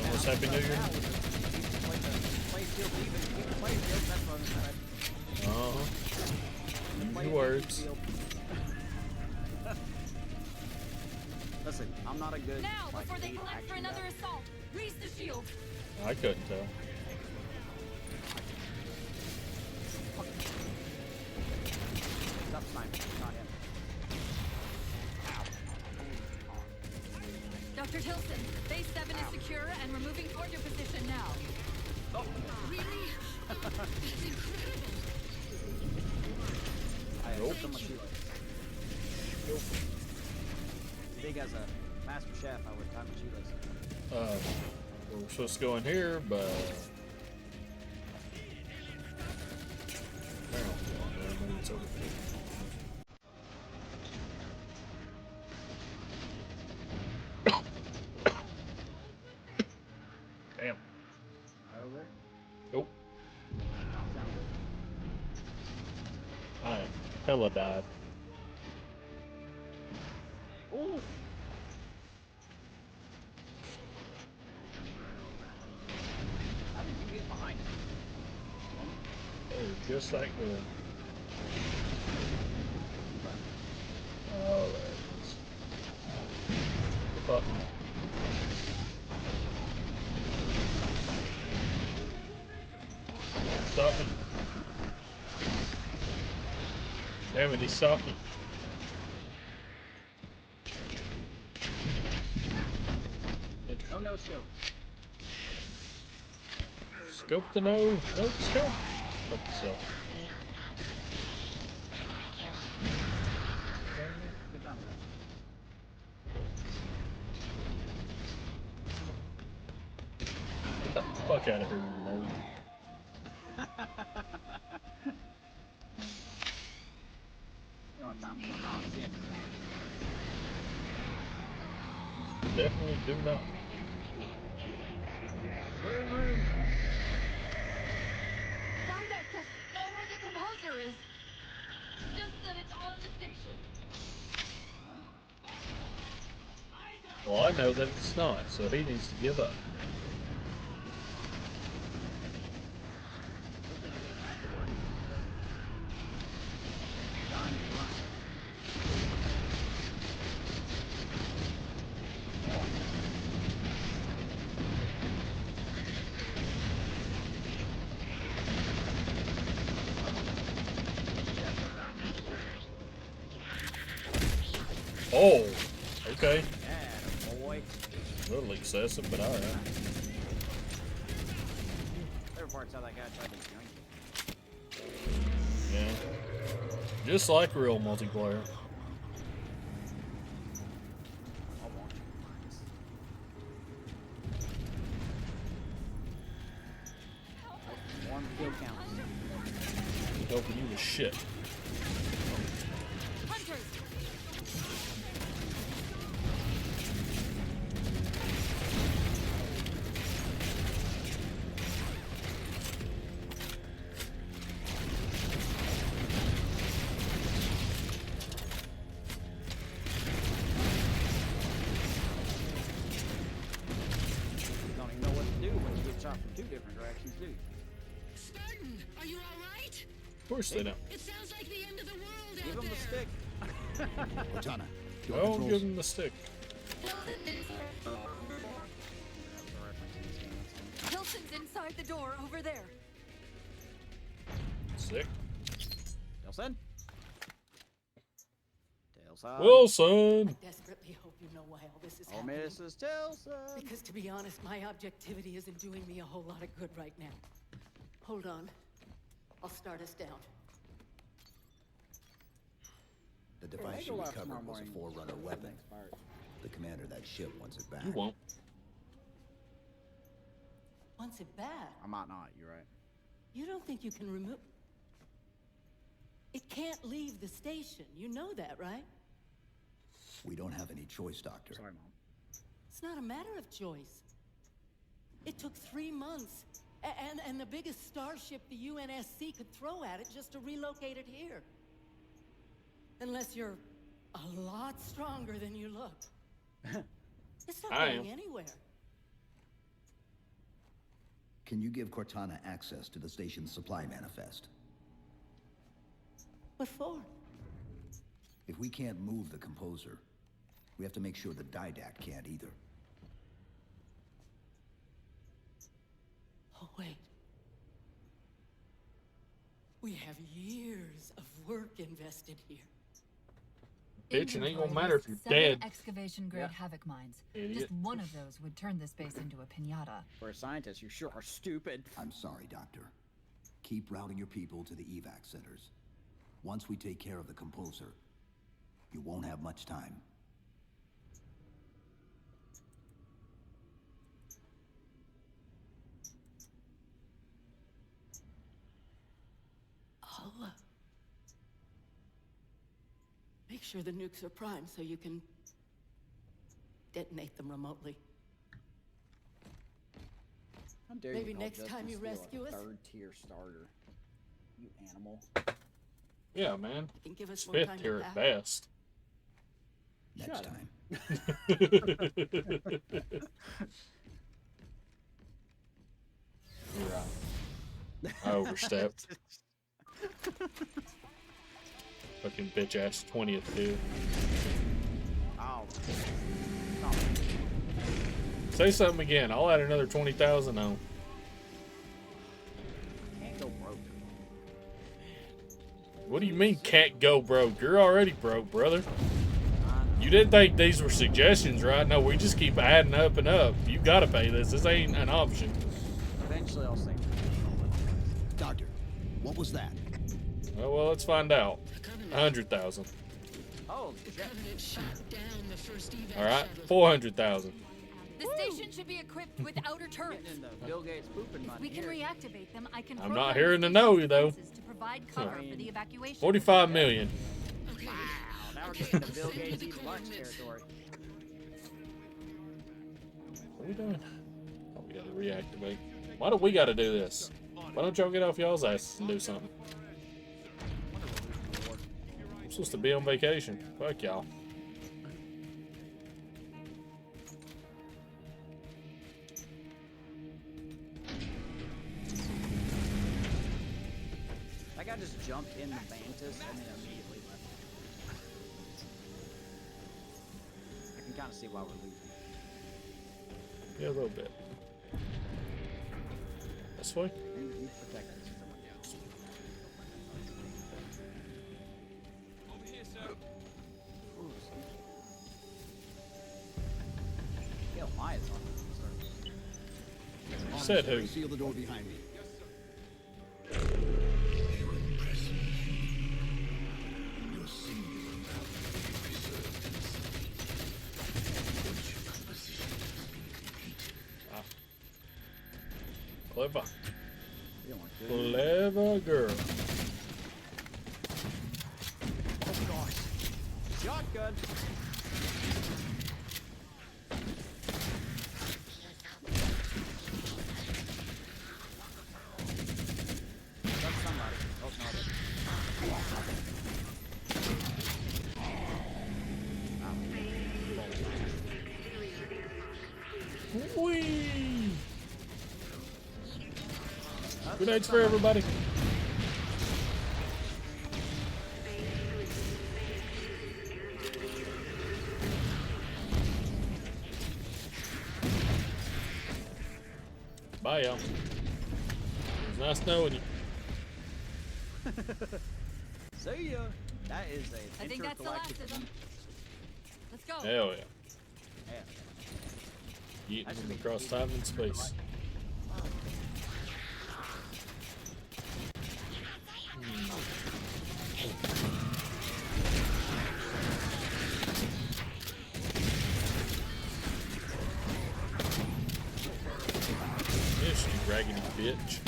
Speaker 1: Almost Happy New Year. Uh-huh. New words.
Speaker 2: Listen, I'm not a good...
Speaker 6: Now,
Speaker 2: like,
Speaker 6: before they
Speaker 2: lead
Speaker 6: collect for
Speaker 2: action
Speaker 6: another
Speaker 2: guy.
Speaker 6: assault. Raise the shield.
Speaker 1: I couldn't tell.
Speaker 2: Stop sniping. Not him.
Speaker 6: Dr. Tilson, base 7 is secure and we're moving toward your position now.
Speaker 2: Oh.
Speaker 6: Really? That's incredible.
Speaker 2: I have
Speaker 1: Nope.
Speaker 2: so much healing. Big as a master chef, I would time Cheetos.
Speaker 1: We're supposed to go in here, but... It's over here. Damn.
Speaker 2: Over.
Speaker 1: Nope. I hella died.
Speaker 2: Ooh. How did you get behind me?
Speaker 1: Oh, just like the... Oh, there it is. The button. Stop it. Damn it, he's stopping.
Speaker 2: Oh no, scope.
Speaker 1: Scope the nose. No, scope. Fuck yourself.
Speaker 2: Good job.
Speaker 1: Get the fuck out of here, you nerd.
Speaker 2: You know what time it is.
Speaker 1: Definitely do not.
Speaker 2: We're in room.
Speaker 6: Didact doesn't know where the composer is. Just that it's on the station.
Speaker 1: Well, I know that it's not, so he needs to give up. Oh, okay.
Speaker 2: Yeah, boy.
Speaker 1: A little excessive, but alright.
Speaker 2: There were parts how that guy tried to join
Speaker 1: Yeah. Just like real multiplayer.
Speaker 2: I want you. One kill count.
Speaker 1: Hoping you was shit.
Speaker 6: Hunters!
Speaker 2: do?
Speaker 6: Spartan, are you all right?
Speaker 1: Of course they don't.
Speaker 6: It sounds like the end of the world
Speaker 2: Give
Speaker 6: out
Speaker 2: him the stick.
Speaker 3: Cortana, door
Speaker 1: Oh,
Speaker 3: controls.
Speaker 1: give him the stick.
Speaker 6: Hilson's inside the door over there.
Speaker 1: Stick.
Speaker 2: Wilson. Tilson.
Speaker 1: Wilson.
Speaker 12: I desperately hope you know why all this is
Speaker 2: Oh,
Speaker 12: happening.
Speaker 2: Mrs. Tilson.
Speaker 12: Because to be honest, my objectivity isn't doing me a whole lot of good right now. Hold on. I'll start us down.
Speaker 3: The device you recovered was a Forerunner weapon. The commander of that ship wants it back.
Speaker 1: You won't.
Speaker 12: Wants it back?
Speaker 2: I might not. You're right.
Speaker 12: You don't think you can remove... It can't leave the station. You know that, right?
Speaker 3: We don't have any choice, Doctor.
Speaker 2: Sorry, Mom.
Speaker 12: It's not a matter of choice. It took 3 months. And the biggest starship the UNSC could throw at it just to relocate it here. Unless you're a lot stronger than you look. It's not
Speaker 1: I
Speaker 12: going
Speaker 1: am.
Speaker 12: anywhere.
Speaker 3: Can you give Cortana access to the station's supply manifest?
Speaker 12: What for?
Speaker 3: If we can't move the composer, we have to make sure the Didact can't either.
Speaker 12: Oh, wait. We have years of work invested here.
Speaker 1: Bitch, it ain't gonna
Speaker 6: Inventory
Speaker 1: matter if
Speaker 6: lists
Speaker 1: you're
Speaker 6: 7
Speaker 1: dead.
Speaker 6: excavation-grade havoc mines.
Speaker 1: Idiot.
Speaker 6: Just one of those would turn this base into a pinata.
Speaker 2: For a scientist, you sure are stupid.
Speaker 3: I'm sorry, Doctor. Keep routing your people to the evac centers. Once we take care of the composer, you won't have much time.
Speaker 12: I'll make sure the nukes are primed so you can detonate them remotely.
Speaker 2: How dare
Speaker 12: Maybe
Speaker 2: you call
Speaker 12: next
Speaker 2: Justin
Speaker 12: time you
Speaker 2: Steele a
Speaker 12: rescue us?
Speaker 2: third-tier starter. You animal.
Speaker 1: Yeah, man.
Speaker 12: You can give us
Speaker 1: It's
Speaker 12: more
Speaker 1: fifth
Speaker 12: time
Speaker 1: tier
Speaker 12: to
Speaker 1: at
Speaker 12: battle.
Speaker 1: best.
Speaker 3: Next
Speaker 2: Shut up.
Speaker 3: time.
Speaker 1: You're right. I overstepped. Fucking bitch ass 20th too.
Speaker 2: Oh. No.
Speaker 1: Say something again. I'll add another 20,000 on.
Speaker 2: Can't go broke.
Speaker 1: What do you mean can't go broke? You're already broke, brother. You didn't think these were suggestions, right? No, we just keep adding up and up. You gotta pay this. This ain't an option.
Speaker 2: Eventually, I'll sink.
Speaker 3: Doctor, what was that?
Speaker 1: Oh, well, let's find out. 100,000.
Speaker 2: Oh,
Speaker 6: The Covenant shot down the first evac
Speaker 1: All right,
Speaker 6: shuttle.
Speaker 1: 400,000.
Speaker 6: The station should be equipped with outer turrets.
Speaker 2: getting into Bill Gates pooping
Speaker 6: If
Speaker 2: money
Speaker 6: we can
Speaker 2: here.
Speaker 6: reactivate them, I can.
Speaker 1: I'm
Speaker 6: program
Speaker 1: not hearing
Speaker 6: the
Speaker 1: the no,
Speaker 6: station's
Speaker 1: though.
Speaker 6: defenses to provide cover for the evacuation.
Speaker 1: 45 million.
Speaker 6: Okay.
Speaker 2: Wow, now we're getting into Bill Gates eats lunch territory.
Speaker 1: What are we doing? Oh, we gotta reactivate. Why do we gotta do this? Why don't y'all get off y'all's asses and do something? I'm supposed to be on vacation. Fuck y'all.
Speaker 2: That guy just jumped in the Mantis and then immediately left. I can kind of see why we're losing.
Speaker 1: Yeah, a little bit. This way?
Speaker 2: You protect us from someone else.
Speaker 10: Over here, sir.
Speaker 2: Ooh, Kill Maya's on the
Speaker 1: Said who?
Speaker 3: Seal the door behind me.
Speaker 11: You impress me. Your singular value will be preserved and sustained. Once your composition has been completed.
Speaker 1: Clever.
Speaker 2: You don't want to do it.
Speaker 1: Clever girl.
Speaker 2: Oh gosh. Shotgun. That's somebody. Oh, no,
Speaker 1: Whee! Grenades for everybody. Bye, y'all. It was nice knowing you.
Speaker 2: See ya. That is a.
Speaker 6: I think that's the last of them. Let's go.
Speaker 1: Hell yeah.
Speaker 2: Yeah.
Speaker 1: Eating them across time and space. Yes, you raggedy bitch.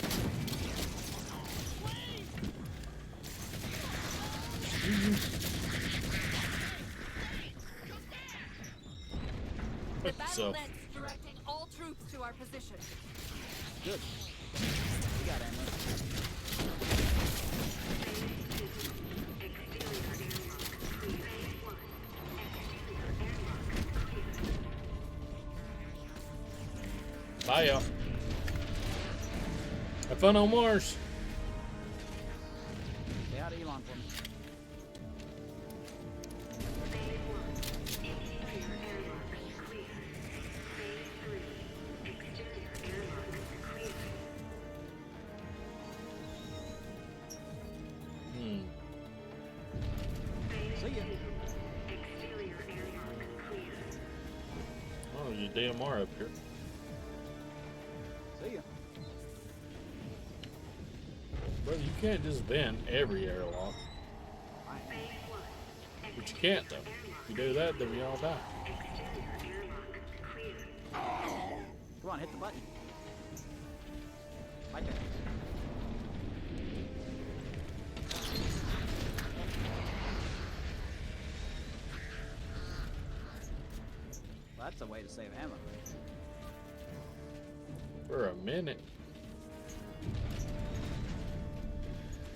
Speaker 6: The
Speaker 1: Fuck yourself.
Speaker 6: battlelet's directing all troops to our position.
Speaker 2: Good. We got ammo.
Speaker 1: Bye, y'all. Have fun on Mars.
Speaker 2: Stay out of Elon for me. See ya.
Speaker 1: Oh, you damn are up here.
Speaker 2: See ya.
Speaker 1: Brother, you can't just vent every airlock. But you can't, though. If you do that, then we all die.
Speaker 2: Come on, hit the button. Right there. Well, that's a way to save ammo.
Speaker 1: For a minute.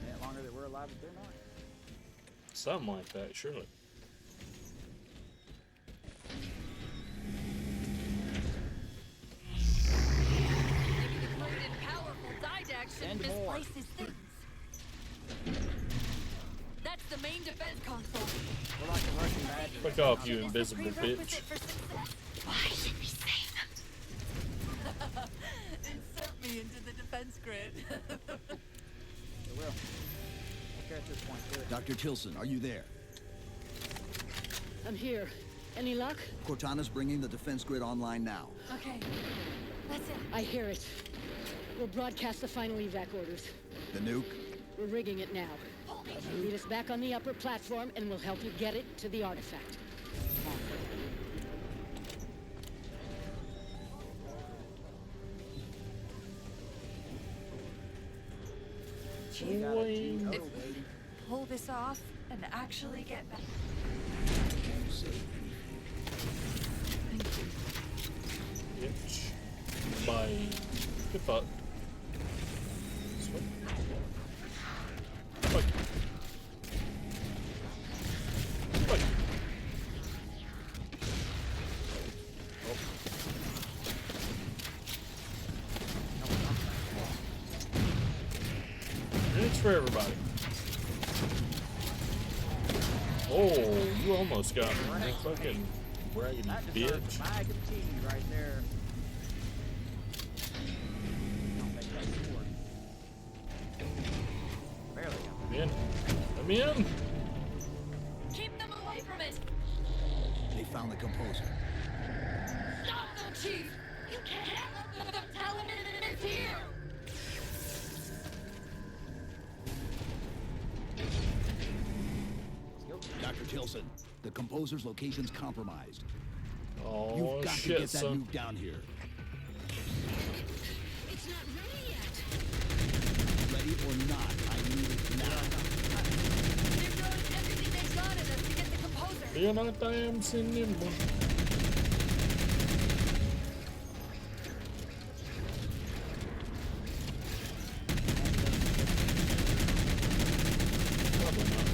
Speaker 2: A minute longer that we're alive if they're not.
Speaker 1: Something like that, surely.
Speaker 6: Maybe the great and powerful Didac shouldn't
Speaker 2: Send more.
Speaker 6: misplace his things. That's the main defense console.
Speaker 2: We're like the Russian badger.
Speaker 1: Fuck off, you
Speaker 6: It's a
Speaker 1: invisible
Speaker 6: prerequisite
Speaker 1: bitch.
Speaker 6: for success. Why should we say that? Insert me into the defense grid.
Speaker 2: It will. Don't care at this point, do it.
Speaker 3: Dr. Tilson, are you there?
Speaker 12: I'm here. Any luck?
Speaker 3: Cortana's bringing the defense grid online now.
Speaker 6: Okay, that's it.
Speaker 12: I hear it. We'll broadcast the final evac orders.
Speaker 3: The nuke?
Speaker 12: We're rigging it now. Lead us back on the upper platform and we'll help you get it to the artifact.
Speaker 1: Boing.
Speaker 6: If we pull this off and actually get back. Thank you.
Speaker 1: Bitch. Bye. Good fuck. Sweet. Fuck. Fuck. Oh. It's for everybody. Oh, you almost got me. You fucking raggedy
Speaker 2: That deserves
Speaker 1: bitch.
Speaker 2: a bag of tea right there. Don't make that score. Barely got
Speaker 1: I'm in. I'm in.
Speaker 6: Keep them away from it.
Speaker 3: They found the composer.
Speaker 6: Stop them, Chief. You can't let them tell him it's here.
Speaker 3: Dr. Tilson, the composer's location's compromised.
Speaker 1: Oh,
Speaker 3: You've got to
Speaker 1: shit,
Speaker 3: get that
Speaker 1: son.
Speaker 3: nuke down here.
Speaker 12: It's not ready yet.
Speaker 3: Ready or not, I need it now.
Speaker 6: They're throwing everything they've got at us to get the composer.
Speaker 1: You're not damn cinema. Probably not.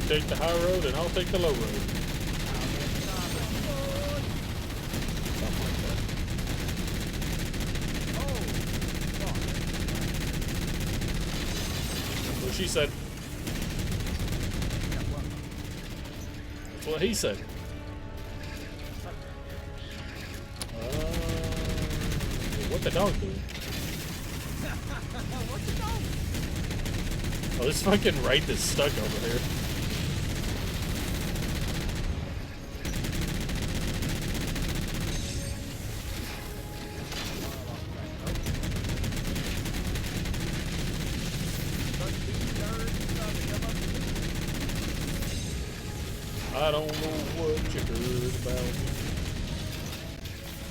Speaker 1: take the high road and I'll take the low road. Something like that. That's what she said. That's what he said. What the dog doing?
Speaker 2: What's the dog?
Speaker 1: Oh, this fucking wraith is stuck over here. I don't know what you heard about me.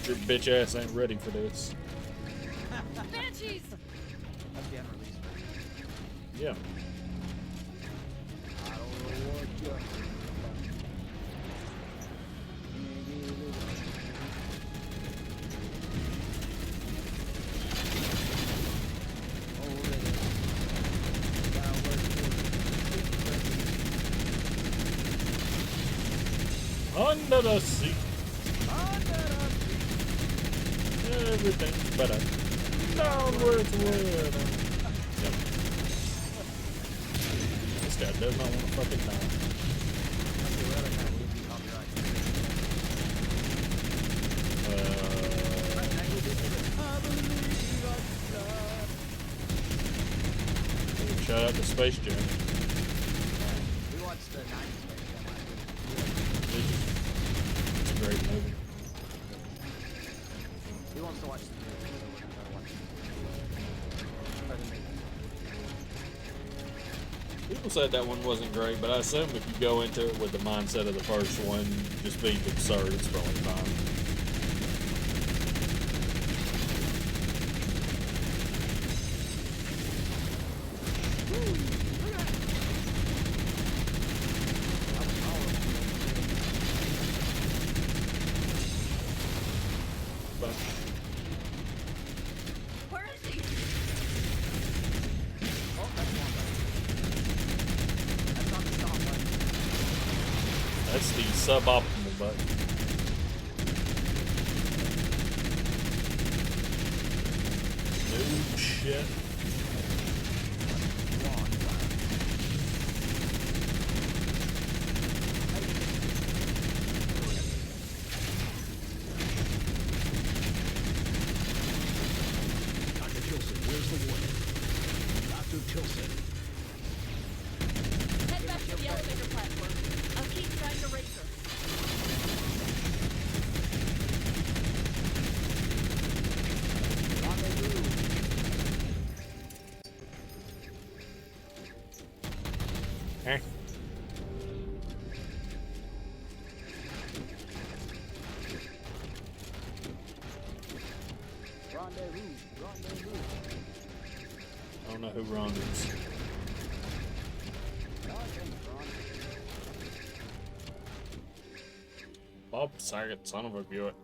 Speaker 1: Your bitch ass ain't ready for this.
Speaker 6: Banshees!
Speaker 2: That's the unreleased version.
Speaker 1: Yeah.
Speaker 2: I don't know what you heard about me.
Speaker 1: Under the sea. Everything's better. Downwards wind. Yep. This guy does not want to fucking die. Shout out to Space Jam.
Speaker 2: We watched the 90s Space Jam last week.
Speaker 1: It's a great movie.
Speaker 2: He wants to watch the movie, so we're gonna try to watch it.
Speaker 1: People said that one wasn't great, but I assume if you go into it with the mindset of the first one, just being absurd, it's probably fine.
Speaker 6: Where is he?
Speaker 2: Oh, that's one button. That's not the stop button.
Speaker 1: That's the suboptimal button. No shit.
Speaker 11: Dr. Tilson, where's the warden? Dr. Tilson.
Speaker 6: Head back to the elevator platform. I'll keep trying to raise her.
Speaker 1: Eh.
Speaker 2: Rendezvous.
Speaker 1: I don't know who Ron is. Bob Saget, son of a Buick.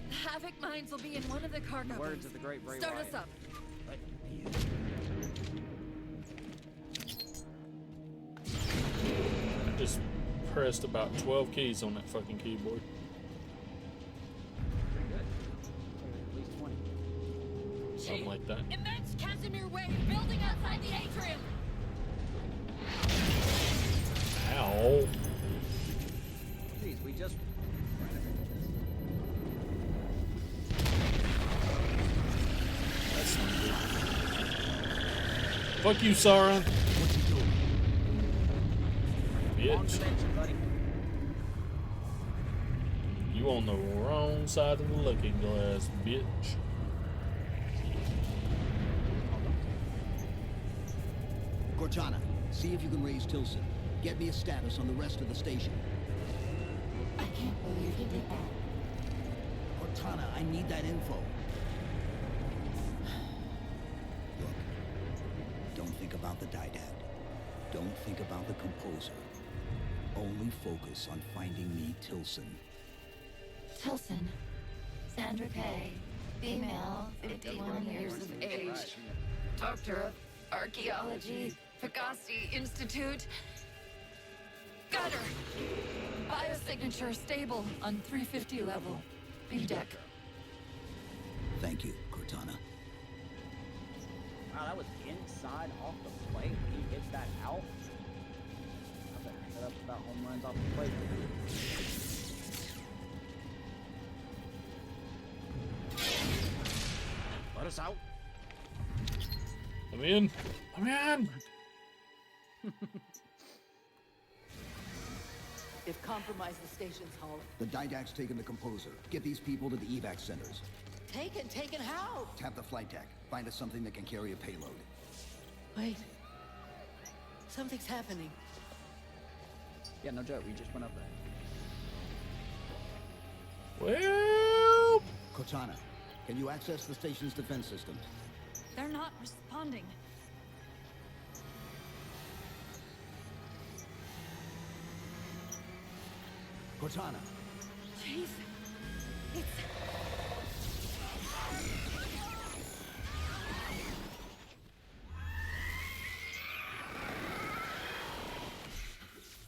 Speaker 6: The Havoc mines will be in one of the cargo
Speaker 2: Words
Speaker 6: bays.
Speaker 2: of the great Bray
Speaker 6: Start
Speaker 2: Wyatt.
Speaker 6: us up.
Speaker 1: I just pressed about 12 keys on that fucking keyboard.
Speaker 2: Pretty good. At least 20.
Speaker 1: Something like that.
Speaker 6: Immense Casimir wave building outside the atrium.
Speaker 1: Ow.
Speaker 2: Jeez, we just...
Speaker 1: That's not good. Fuck you, Sauron.
Speaker 11: What's he doing?
Speaker 2: Long
Speaker 1: Bitch.
Speaker 2: dimension, buddy.
Speaker 1: You on the wrong side of the looking glass, bitch.
Speaker 3: Cortana, see if you can raise Tilson. Get me a status on the rest of the station.
Speaker 4: I can't believe you did that.
Speaker 3: Cortana, I need that info. Look, don't think about the Didad. Don't think about the composer. Only focus on finding me Tilson.
Speaker 4: Tilson,
Speaker 6: Sandra Kay, female, 51 years of age, doctor of archaeology, Pegasi Institute. Got her! Biosignature stable on 350 level. B deck.
Speaker 3: Thank you, Cortana.
Speaker 2: Wow, that was inside off the plate. He hits that out. I better shut up about home runs off the plate. Let us out.
Speaker 1: I'm in. I'm in.
Speaker 12: If compromised the station's hull.
Speaker 3: The Didact's taken the composer. Get these people to the evac centers.
Speaker 12: Taken how?
Speaker 3: Tap the flight deck. Find us something that can carry a payload.
Speaker 12: Wait. Something's happening.
Speaker 2: Yeah, no joke. We just went up there.
Speaker 1: Well,
Speaker 3: Cortana, can you access the station's defense systems?
Speaker 6: They're not responding.
Speaker 3: Cortana.
Speaker 6: Jeez. It's...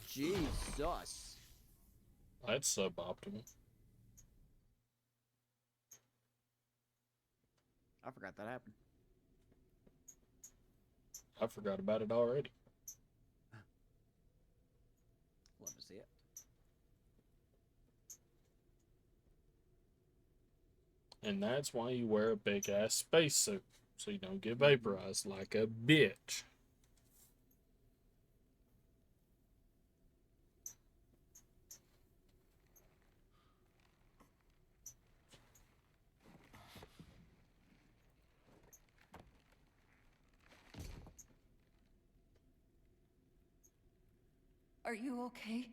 Speaker 2: Jesus.
Speaker 1: that's suboptimal.
Speaker 2: I forgot that happened.
Speaker 1: I forgot about it already.
Speaker 2: Love to see it.
Speaker 1: And that's why you wear a big ass spacesuit, so you don't get vaporized like a bitch.
Speaker 6: Are you okay?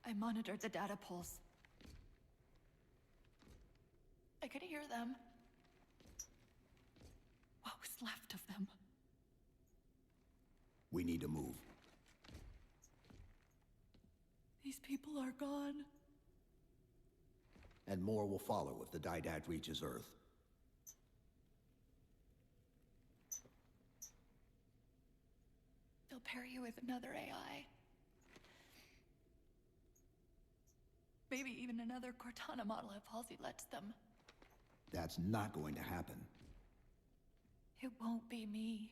Speaker 6: I monitored the data pulse. I could hear them. What was left of them?
Speaker 3: We need to move.
Speaker 6: These people are gone.
Speaker 3: And more will follow if the Didact reaches Earth.
Speaker 6: They'll pair you with another AI. Maybe even another Cortana model if Halsey lets them.
Speaker 3: That's not going to happen.
Speaker 6: It won't be me.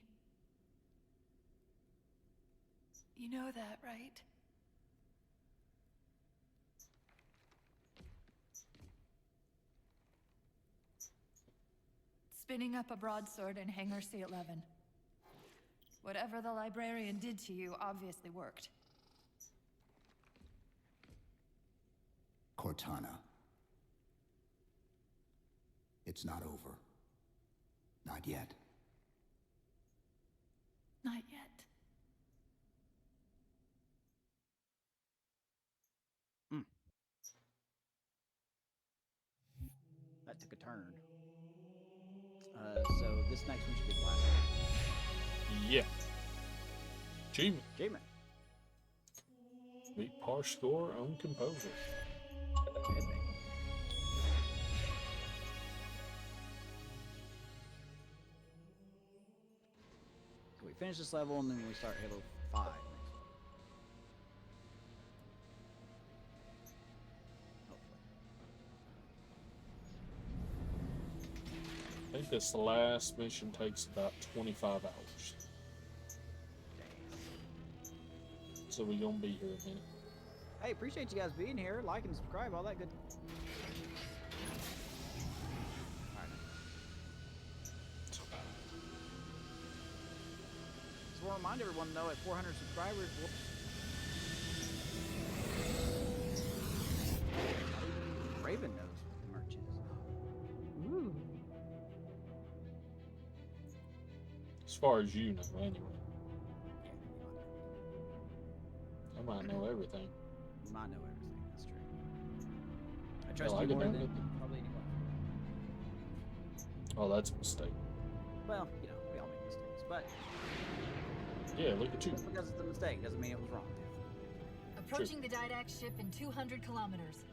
Speaker 6: You know that, right? Spinning up a broadsword in Hangar C-11. Whatever the librarian did to you obviously worked.
Speaker 3: Cortana. It's not over. Not yet.
Speaker 6: Not yet.
Speaker 2: That took a turn. So this next one should be the last one.
Speaker 1: Yeah. Achievement.
Speaker 2: Achievement.
Speaker 1: Meet par score on composer.
Speaker 2: We finish this level and then we start Halo 5 next.
Speaker 1: I think this last mission takes about 25 hours. So we're gonna be here a minute.
Speaker 2: Hey, appreciate you guys being here. Like and subscribe, all that good. Alright. Just want to remind everyone though, at 400 subscribers, Raven knows what the merch is. Ooh.
Speaker 1: As far as you know, anyway. I might know everything.
Speaker 2: You might know everything, that's true. I
Speaker 1: Hell,
Speaker 2: trust
Speaker 1: I
Speaker 2: you
Speaker 1: could
Speaker 2: more
Speaker 1: know
Speaker 2: than
Speaker 1: nothing.
Speaker 2: probably anyone.
Speaker 1: Oh, that's a mistake.
Speaker 2: Well, you know, we all make mistakes, but
Speaker 1: Yeah, look at you.
Speaker 2: just because it's a mistake doesn't mean it was wrong.
Speaker 6: A approaching the Didact ship in 200 kilometers.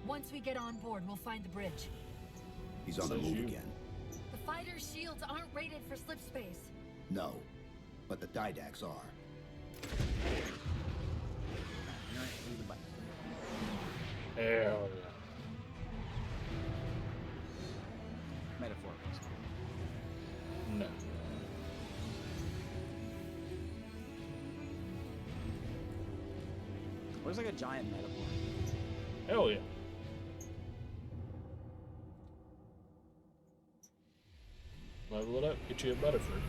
Speaker 6: Once we get on board, we'll find the bridge.
Speaker 3: He's on the move again.
Speaker 6: The fighter's shields aren't rated for slip space.
Speaker 3: No, but the Didacts are.
Speaker 1: Hell yeah.
Speaker 2: Metaphor.
Speaker 1: No.
Speaker 2: Looks like a giant metaphor.
Speaker 1: Hell yeah. Level it up, get you a Butterfree.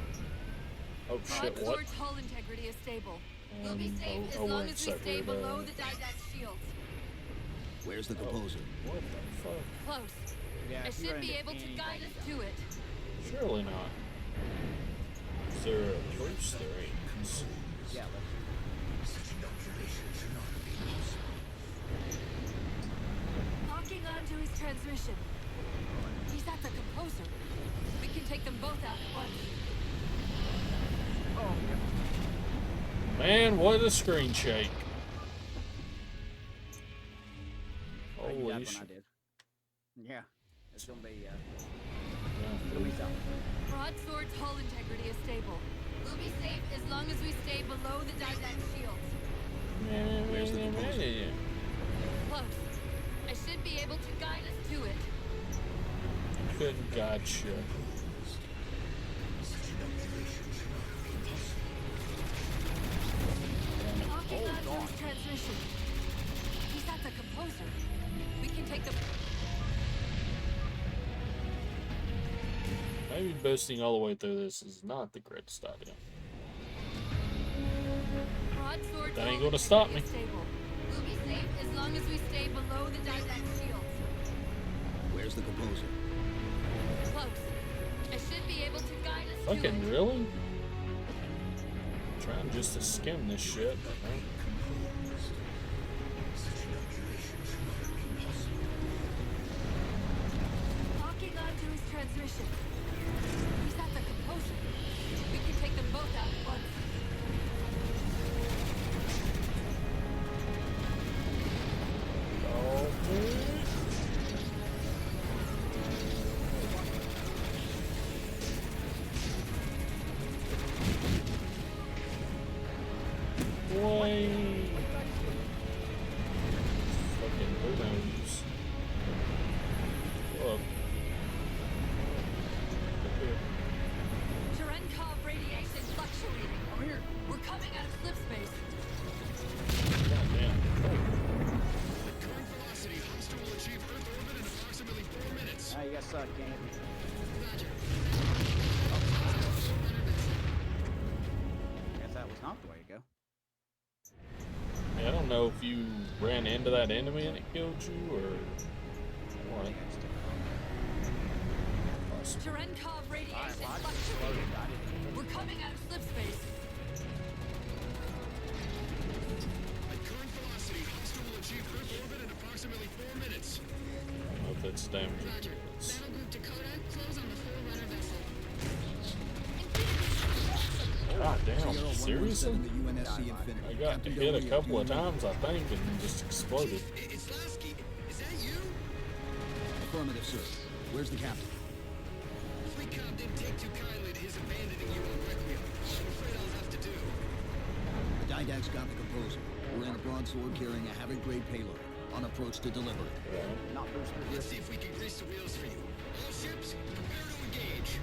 Speaker 1: Oh shit, what?
Speaker 6: Sword's hull integrity is stable. We'll be safe as
Speaker 1: oh,
Speaker 6: long
Speaker 1: wait a
Speaker 6: as we
Speaker 1: second,
Speaker 6: stay below the Didact shields.
Speaker 3: Where's the composer?
Speaker 1: What the fuck?
Speaker 6: Close.
Speaker 2: Yeah,
Speaker 6: I
Speaker 2: if you
Speaker 6: should
Speaker 2: run
Speaker 6: be
Speaker 2: into
Speaker 6: able to
Speaker 2: anything,
Speaker 6: guide
Speaker 2: you
Speaker 6: us
Speaker 2: don't.
Speaker 6: to it.
Speaker 1: Surely not. Is there a proof there is?
Speaker 2: Yeah,
Speaker 6: Locking onto his transmission. He's at the composer. We can take them both out at once.
Speaker 1: Man, what a screen shake.
Speaker 2: I think
Speaker 1: Holy
Speaker 2: that's
Speaker 1: shit.
Speaker 2: when I did. Yeah, it's gonna be
Speaker 1: Yeah.
Speaker 2: it'll be something.
Speaker 6: Broadsword's hull integrity is stable. We'll be safe as long as we stay below the Didact shields.
Speaker 3: Where's the composer?
Speaker 6: Close. I should be able to guide us to it.
Speaker 1: Couldn't gotcha.
Speaker 6: Locking onto his transmission. He's at the composer. We can take them.
Speaker 1: Maybe boosting all the way through this is not the greatest idea.
Speaker 6: Broadsword's
Speaker 1: That ain't
Speaker 6: hull
Speaker 1: gonna stop
Speaker 6: integrity
Speaker 1: me.
Speaker 6: is stable. We'll be safe as long as we stay below the Didact shields.
Speaker 3: Where's the composer?
Speaker 6: Close. I should be able to guide us to it.
Speaker 1: Fucking really? Trying just to skim this shit. Huh?
Speaker 6: Locking onto his transmission. He's at the composer. We can take them both out at once.
Speaker 1: Oh, man. Boy. Fucking who knows? Look.
Speaker 6: Cherenkov radiation fluctuating.
Speaker 2: Come here.
Speaker 6: We're coming out of slip space.
Speaker 1: Goddamn.
Speaker 7: Current velocity. Hostile will achieve Earth orbit in approximately 4 minutes.
Speaker 2: Ah, you guys suck, can't hit me.
Speaker 7: Roger.
Speaker 2: Guess that was not the way to go.
Speaker 1: Yeah, I don't know if you ran into that enemy and it killed you or what. Awesome.
Speaker 6: Cherenkov radiation
Speaker 2: Alright, well, I just
Speaker 6: fluctuating.
Speaker 2: exploded. I didn't even.
Speaker 6: We're coming out of slip space.
Speaker 7: At current velocity, hostile will achieve Earth orbit in approximately 4 minutes.
Speaker 1: I don't know if that's damaging.
Speaker 13: Roger. Battle Group Dakota, close on the Forerunner vessel.
Speaker 1: God damn, seriously?
Speaker 3: The UNSC Infinity.
Speaker 1: I got hit a couple of times, I think, and just exploded.
Speaker 7: It's Lasky. Is that you?
Speaker 3: Affirmative, sir. Where's the captain?
Speaker 7: Fleet Comm didn't take too kindly to his abandoning you on Requiem. I'm afraid I'll have to do.
Speaker 3: The Didact's got the composer. We're in a broadsword carrying a Havoc-grade payload. On approach to delivery.
Speaker 2: Not boosted.
Speaker 7: Let's see if we can grease the wheels for you. All ships, prepare to engage.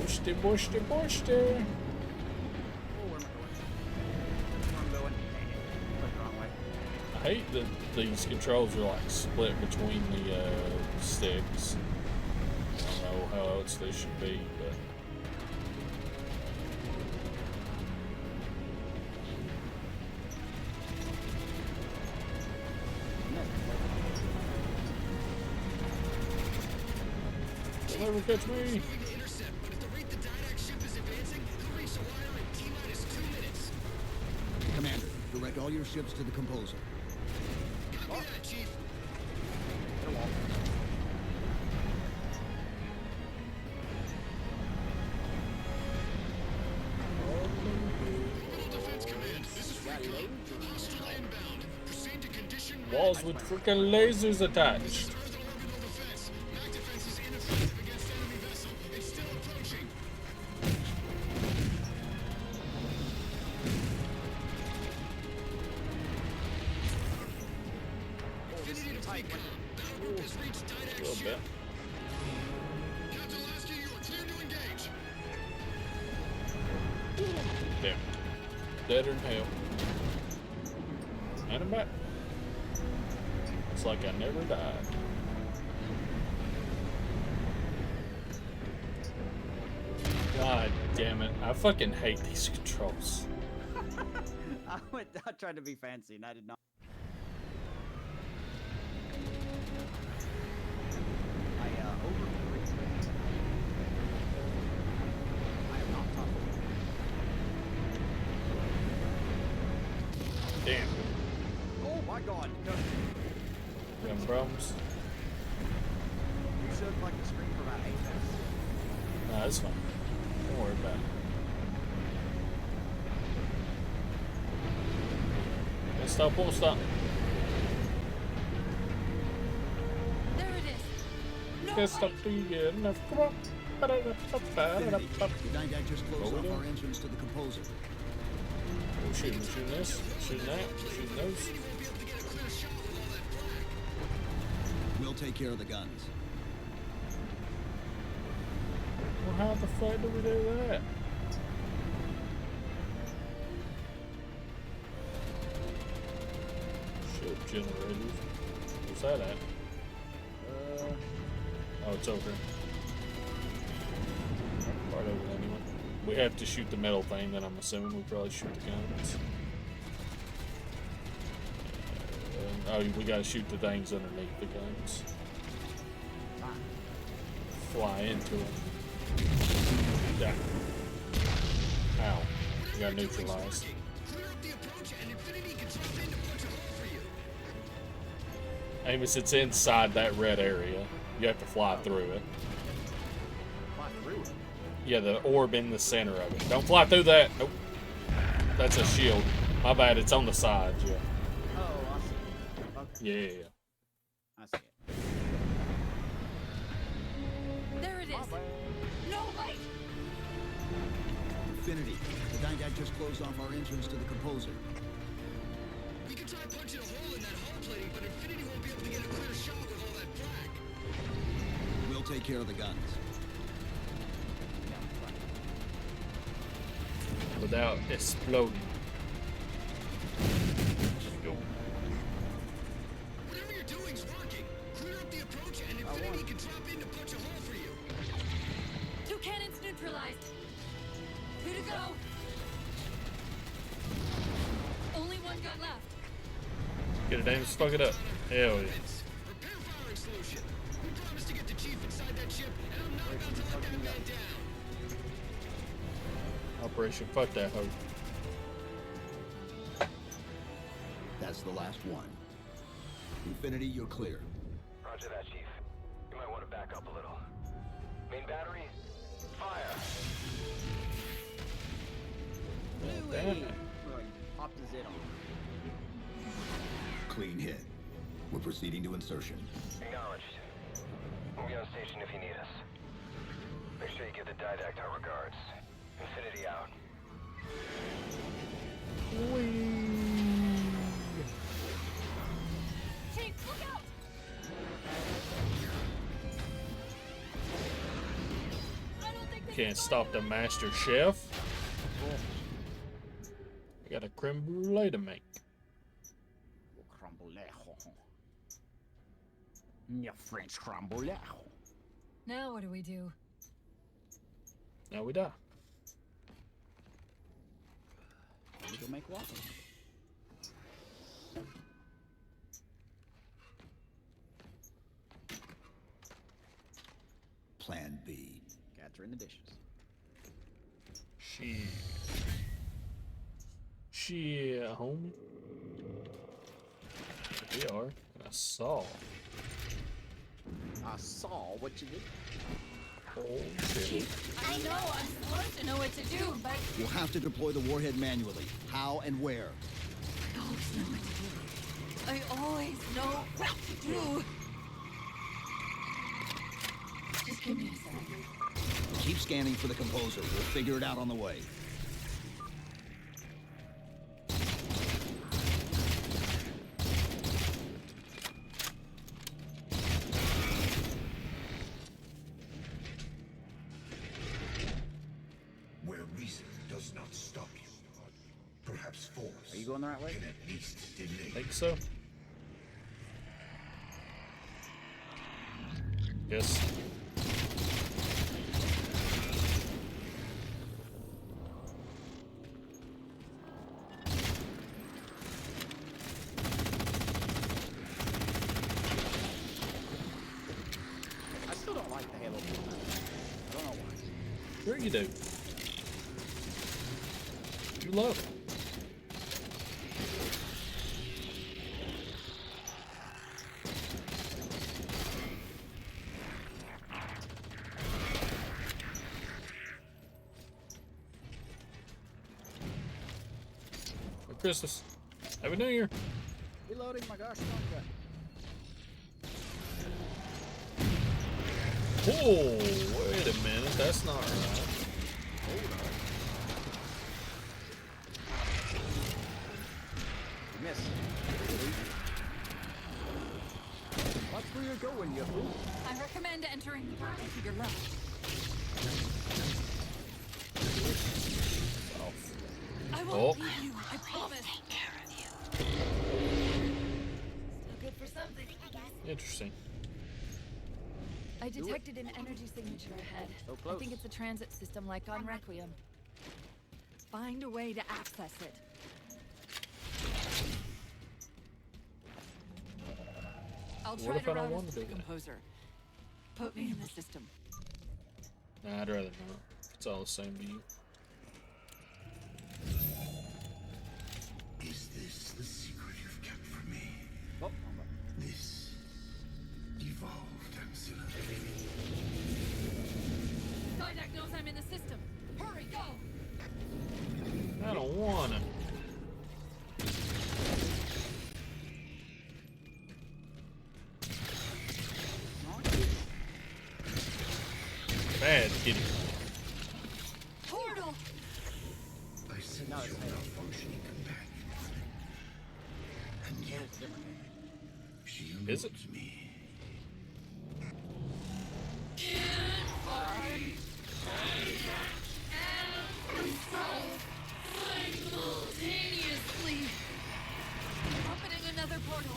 Speaker 1: Bushty, bushty, bushty.
Speaker 2: Oh, where am I going? Where I'm going? Dang it. Went the wrong way.
Speaker 1: I hate that these controls are like split between the sticks. I don't know how else they should be, but they'll never catch me.
Speaker 7: Moving to intercept, but at the rate the Didact ship is advancing, he'll reach the wire in T-minus 2 minutes.
Speaker 3: Commander, direct all your ships to the composer.
Speaker 7: Copy that, Chief.
Speaker 1: Walls with freaking lasers attached. A little bit. Damn. Deader than hell. And I'm back. It's like I never died. God damn it. I fucking hate these controls.
Speaker 2: I tried to be fancy and I did not.
Speaker 1: Damn.
Speaker 2: Oh my god.
Speaker 1: We having problems?
Speaker 2: You showed like the screen for about 8 minutes.
Speaker 1: Nah, that's fine. Don't worry about it. Can't stop, won't stop.
Speaker 6: There it is. No,
Speaker 1: Can't stop till you get enough. Come on.
Speaker 3: Infinity, the Dyndac just closed off our entrance to the composer.
Speaker 1: Oh, shooting this, shooting that, shooting those.
Speaker 3: We'll take care of the guns.
Speaker 1: Well, how the fuck do we do that? Ship generators. Where's that at? Oh, it's over here. Right over there anyway. We have to shoot the metal thing, then I'm assuming we probably shoot the guns. Oh, we gotta shoot the things underneath the guns. Fly into them. Yeah. Ow. We got neutralized. Amos, it's inside that red area. You have to fly through it.
Speaker 2: Fly through it?
Speaker 1: Yeah, the orb in the center of it. Don't fly through that. Nope. That's a shield. My bad, it's on the sides, yeah.
Speaker 2: Oh, I see. Okay.
Speaker 1: Yeah.
Speaker 2: I see it.
Speaker 6: There it is. No, wait.
Speaker 3: Infinity, the Dyndac just closed off our entrance to the composer.
Speaker 7: We can try punching a hole in that hull plating, but Infinity won't be able to get a clear shot with all that flak.
Speaker 3: We'll take care of the guns.
Speaker 1: Without exploding.
Speaker 7: Whatever you're doing's working. Clear up the approach and Infinity can drop in to punch a hole for you.
Speaker 6: 2 cannons neutralized. 2 to go. Only 1 gun left.
Speaker 1: Get it, Amos. Fuck it up. Hell yeah.
Speaker 7: Repair firing solution. We promised to get the chief inside that ship, and I'm not about to let that man down.
Speaker 1: Operation fuck that hoe.
Speaker 3: That's the last one. Infinity, you're clear.
Speaker 9: Roger that, Chief. You might want to back up a little. Main battery, fire.
Speaker 2: Louie! Popped his head on.
Speaker 3: Clean hit. We're proceeding to insertion.
Speaker 9: Acknowledged. We'll be on station if you need us. Make sure you give the Dyndac our regards. Infinity out.
Speaker 6: Chief, look out! I don't think they
Speaker 1: Can't stop the master chef. I got a creme brulee to make.
Speaker 2: Your French crumble.
Speaker 6: Now what do we do?
Speaker 1: Now we die.
Speaker 2: We go make waffles.
Speaker 3: Plan B.
Speaker 2: Cats are in the dishes.
Speaker 1: Shit, homie. We are. I saw.
Speaker 2: I saw what you did.
Speaker 1: Oh, shit.
Speaker 6: I know I'm supposed to know what to do, but
Speaker 3: We'll have to deploy the warhead manually. How and where?
Speaker 6: I always know what to do. I always know what to do. Just give me a second.
Speaker 3: Keep scanning for the composer. We'll figure it out on the way.
Speaker 11: Where reason does not stop you, perhaps force
Speaker 2: Are you going the right way?
Speaker 11: can at least delay.
Speaker 1: Think so? Yes.
Speaker 2: I still don't like the Halo 4 map. I don't know why.
Speaker 1: Sure you do. You love it. Merry Christmas. Happy New Year.
Speaker 2: Reloading, my gosh, contract.
Speaker 1: Oh, wait a minute. That's not right.
Speaker 2: Hold on. You missed. Watch where you're going, you fool.
Speaker 6: I recommend entering the garden to your left. I won't leave you, I promise. Take care of you. Still good for something, I guess.
Speaker 1: Interesting.
Speaker 6: I detected an energy signature ahead.
Speaker 2: So close.
Speaker 6: I think it's a transit system like on Requiem. Find a way to access it. I'll try
Speaker 1: What if
Speaker 6: to
Speaker 1: I don't
Speaker 6: route
Speaker 1: want
Speaker 6: us
Speaker 1: to
Speaker 6: to
Speaker 1: do
Speaker 6: the
Speaker 1: that?
Speaker 6: composer. Put me in the system.
Speaker 1: Nah, I'd rather not. It's all the same to you.
Speaker 11: Is this the secret you've kept from me?
Speaker 2: Oh,
Speaker 11: This evolved ancillary.
Speaker 6: Didac knows I'm in the system. Hurry, go!
Speaker 1: I don't wanna. Bad kitty.
Speaker 6: Portal!
Speaker 11: I sense
Speaker 2: No, it's
Speaker 11: your
Speaker 2: not.
Speaker 11: malfunctioning companion. And yet, she
Speaker 1: Is it?
Speaker 11: eludes me.
Speaker 6: Simultaneously! Opening another portal.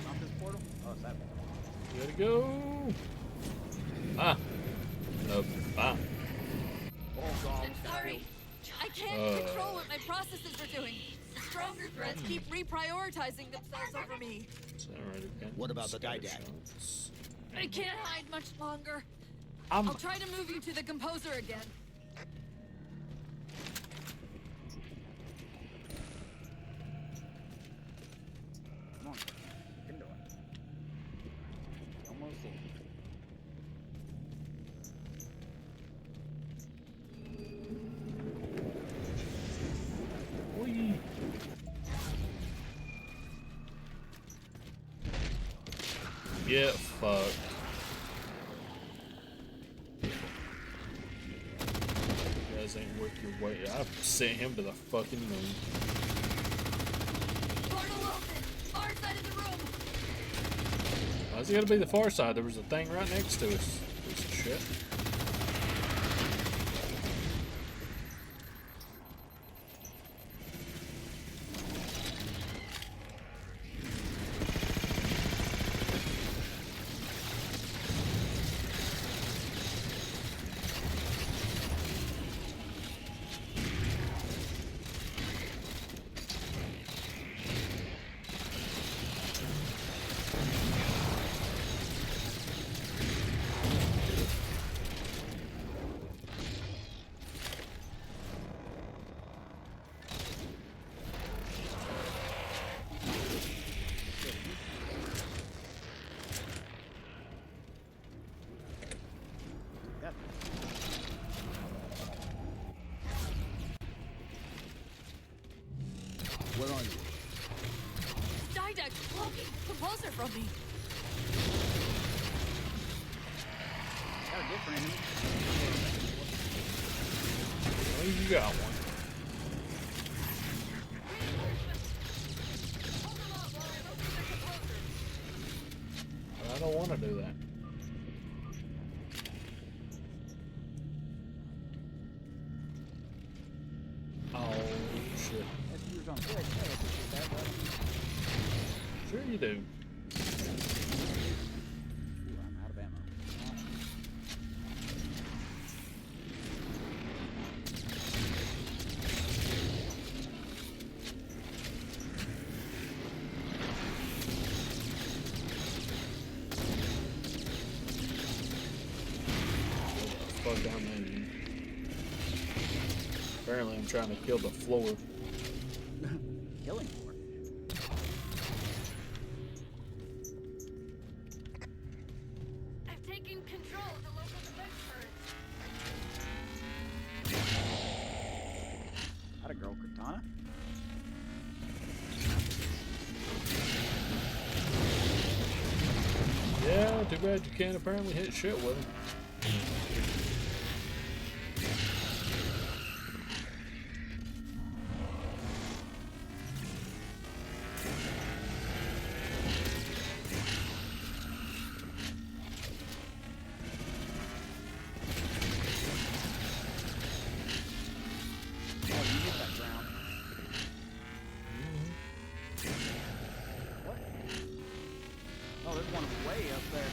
Speaker 2: not this portal? Oh, it's that one.
Speaker 1: Gotta go. Ah. Nope. Ah.
Speaker 2: Oh, God.
Speaker 6: Sorry. I can't control what my processes are doing. Stronger threats keep reprioritizing themselves over me.
Speaker 3: What about the Didac?
Speaker 6: I can't hide much longer.
Speaker 1: I'm
Speaker 6: I'll try to move you to the composer again.
Speaker 2: Come on. You can do it. Almost there.
Speaker 1: Whee. Get fucked. You guys ain't worth your weight. I've sent him to the fucking moon.
Speaker 6: Portal open. Far side of the room.
Speaker 1: Why's it gotta be the far side? There was a thing right next to us. Piece of shit.
Speaker 6: composer from me.
Speaker 2: Got a different enemy.
Speaker 1: Well, you got one. I don't want to do that. Oh, shit.
Speaker 2: That's what you were gonna say. Hey, I appreciate that, but
Speaker 1: Sure you do.
Speaker 2: ooh, I'm out of ammo.
Speaker 1: Fuck down there. Apparently I'm trying to kill the floor.
Speaker 2: Killing floor.
Speaker 6: I've taken control of the local defense turret.
Speaker 2: Not a girl, Cortana.
Speaker 1: Yeah, too bad you can't apparently hit shit with him.
Speaker 2: Oh, you hit that ground. What? Oh, there's one way up there.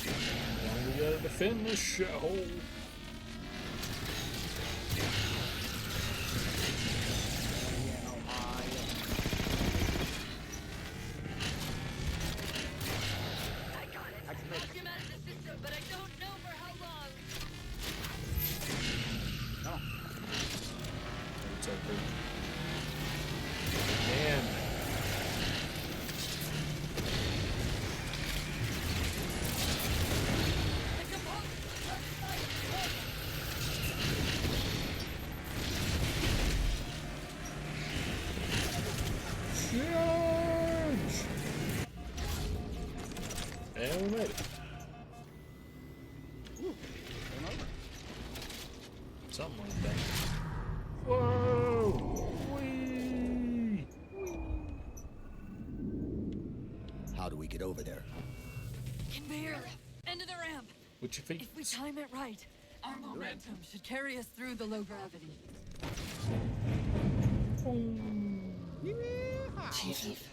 Speaker 1: Now we gotta defend this shithole.
Speaker 6: I got it. Knocked him out of the system, but I don't know for how long.
Speaker 1: It's okay. Damn. Charge! And we made it.
Speaker 2: Ooh, game over.
Speaker 1: Something like that. Whoa! Whee!
Speaker 3: How do we get over there?
Speaker 6: Conveyor. End of the ramp.
Speaker 1: With your feet.
Speaker 6: If we time it right, our momentum should carry us through the low gravity. Chief,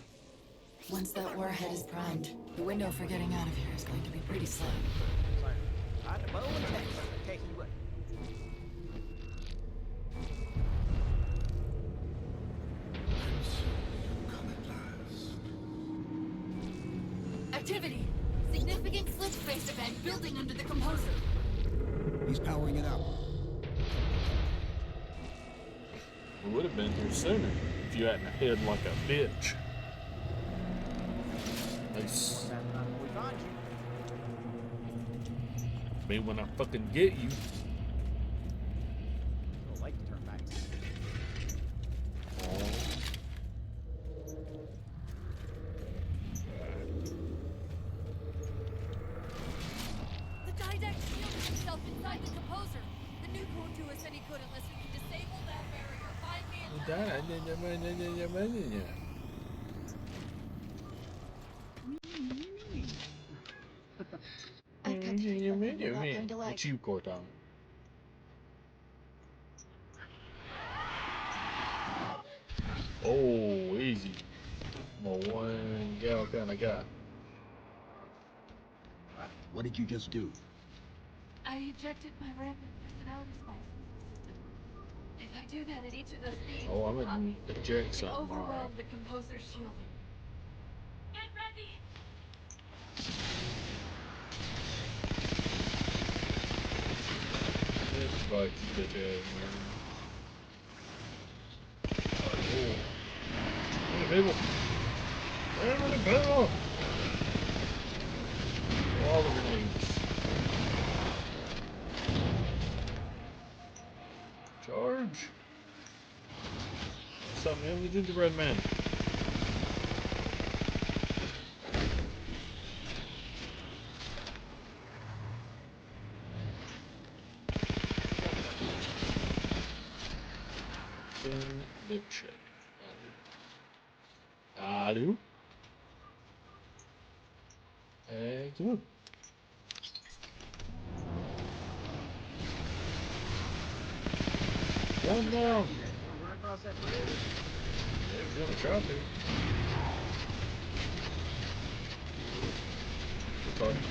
Speaker 6: once that warhead is primed, the window for getting out of here is going to be pretty slim.
Speaker 2: Sorry. Hide the bow and take you what?
Speaker 11: Come at last.
Speaker 6: Activity! Significant slip space event building under the composer.
Speaker 3: He's powering it up.
Speaker 1: We would have been here sooner if you hadn't hid like a bitch. Nice.
Speaker 2: That's not what we find you.
Speaker 1: Me when I fucking get you.
Speaker 2: I'd like to turn back.
Speaker 1: Oh.
Speaker 6: The Didact shielded himself inside the composer. The nuke won't do us any good unless we can disable that barrier. Find me and
Speaker 1: It's you, Cortana. Oh, easy. I'm a one gal kind of guy.
Speaker 3: What did you just do?
Speaker 6: I ejected my random personality spice. If I do that at each of those things,
Speaker 1: Oh, I'm gonna eject something.
Speaker 6: overwhelm
Speaker 1: Alright.
Speaker 6: the composer's shielding. Get ready!
Speaker 1: It's like bitch ass, man. Oh. people. How many people? All the grenades. Charge. Something in the gingerbread man. Dipshit. I do. Hey, come on. Run down.
Speaker 2: Run across that bridge.
Speaker 1: Yeah, we're gonna try to. Retarded.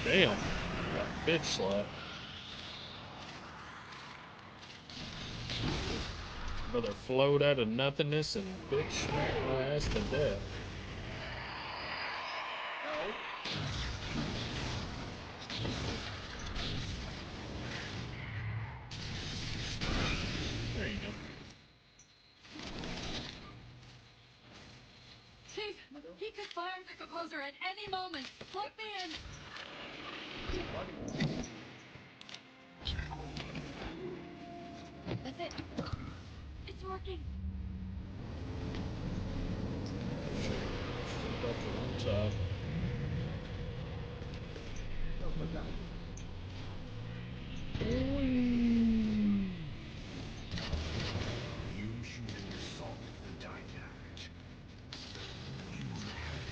Speaker 1: Damn. Got bitch slapped. Brother flowed out of nothingness and bitch smacked my ass to death. There you go.
Speaker 6: Chief, he could fire the composer at any moment. Plug me in. That's it. It's working.
Speaker 1: Shit. Stood up to one top.
Speaker 11: You humans assault the didact. You will have it.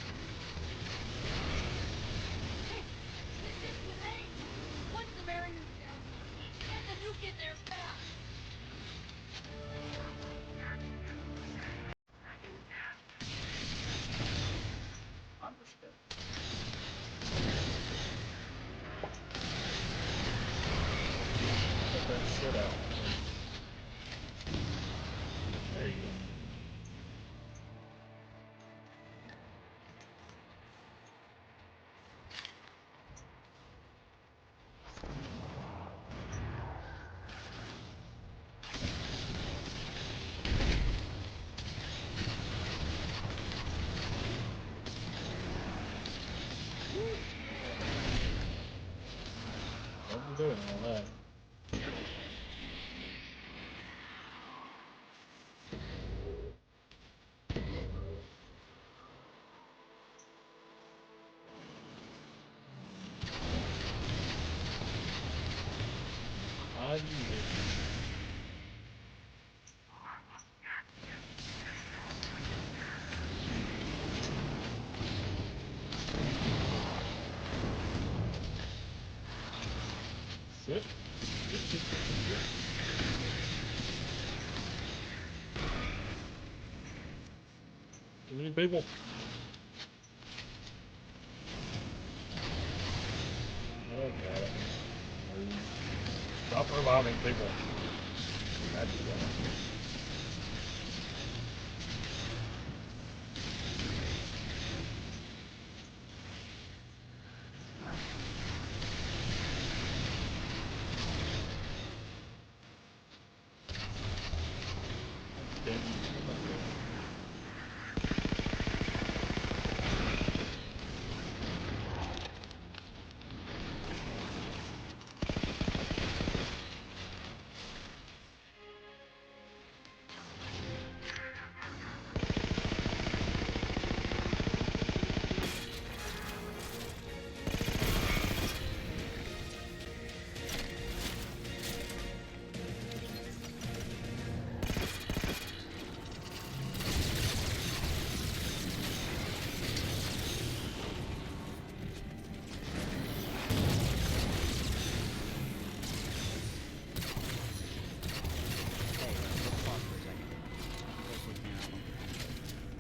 Speaker 6: Chief, this is the thing. Once the barrier's down, get the nuke in there fast.
Speaker 1: Understood. Get that shit out. There you go. What are we doing all that? I need it. Shit. Shit. Too many people. Oh, got it. Stop reviving people. That's it. Damn.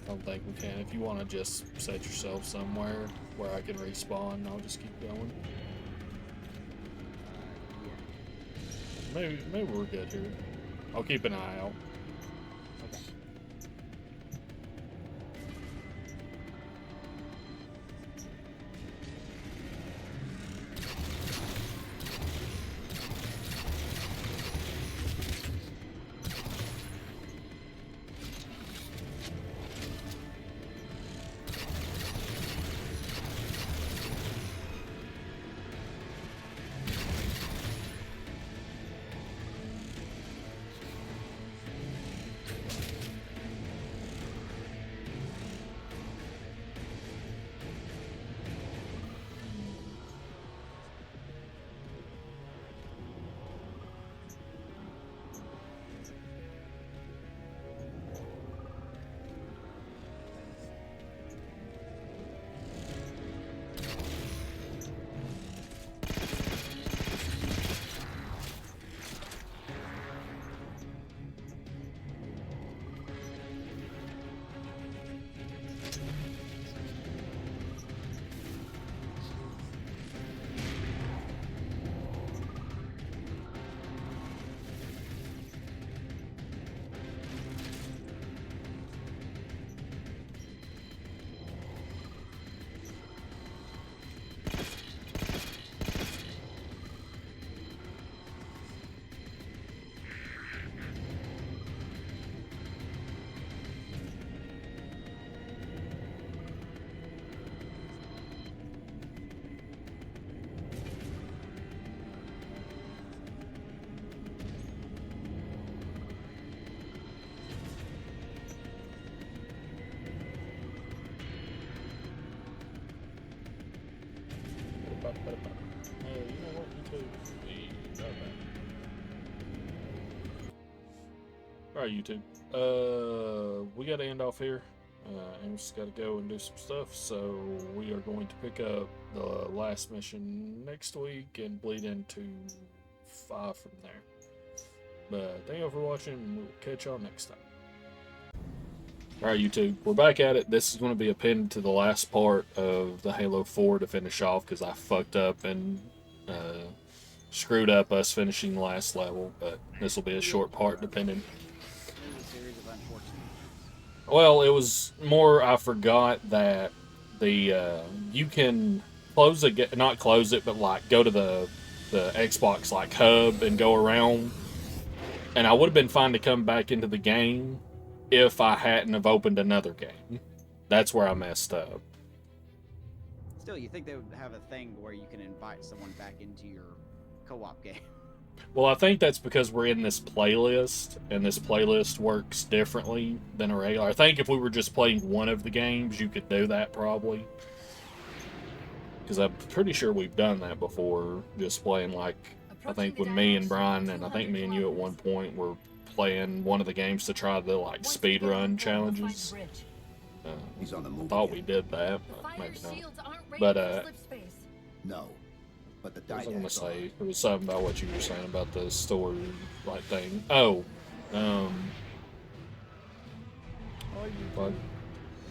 Speaker 1: I don't think we can. If you want to just set yourself somewhere where I can respawn, I'll just keep going. Maybe we're good here. I'll keep an eye out.
Speaker 2: Okay.
Speaker 1: Alright, YouTube. We gotta end off here. Amber's gotta go and do some stuff, so we are going to pick up the last mission next week and bleed into 5 from there. But thank you all for watching, and we'll catch y'all next time. Alright, YouTube, we're back at it. This is going to be appended to the last part of the Halo 4 to finish off, because I fucked up and screwed up us finishing the last level, but this will be a short part depending. Well, it was more I forgot that the you can close it, not close it, but like go to the Xbox like hub and go around, and I would have been fine to come back into the game if I hadn't have opened another game. That's where I messed up.
Speaker 2: Still, you think they would have a thing where you can invite someone back into your co-op game?
Speaker 1: Well, I think that's because we're in this playlist, and this playlist works differently than a regular. I think if we were just playing one of the games, you could do that probably. Because I'm pretty sure we've done that before, just playing like, I think with me and Brian, and I think me and you at one point were playing one of the games to try the like speed run challenges.
Speaker 3: He's on the move.
Speaker 1: I thought we did that, but maybe not. But
Speaker 3: no. But the
Speaker 1: what was I gonna say? It was something about what you were saying about the store like thing. Oh,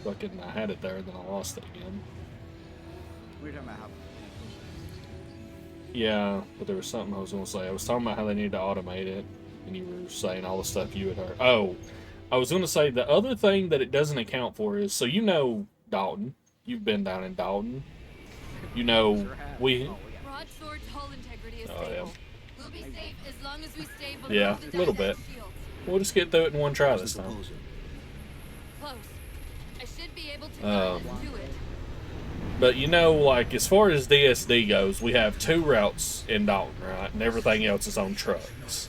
Speaker 1: fucking I had it there and then I lost it again.
Speaker 2: We were talking about how.
Speaker 1: Yeah, but there was something I was gonna say. I was talking about how they need to automate it, and you were saying all the stuff you had heard. Oh, I was gonna say the other thing that it doesn't account for is, so you know Dalton. You've been down in Dalton. You know we.
Speaker 6: Broadsword's hull integrity is
Speaker 1: Oh,
Speaker 6: stable. We'll be safe as long as we stay below
Speaker 1: Yeah,
Speaker 6: the
Speaker 1: a little bit.
Speaker 6: shield.
Speaker 1: We'll just get through it in one try this time.
Speaker 6: Close. I should be able to do it.
Speaker 1: But you know, like as far as DSD goes, we have 2 routes in Dalton, right? And everything else is on trucks.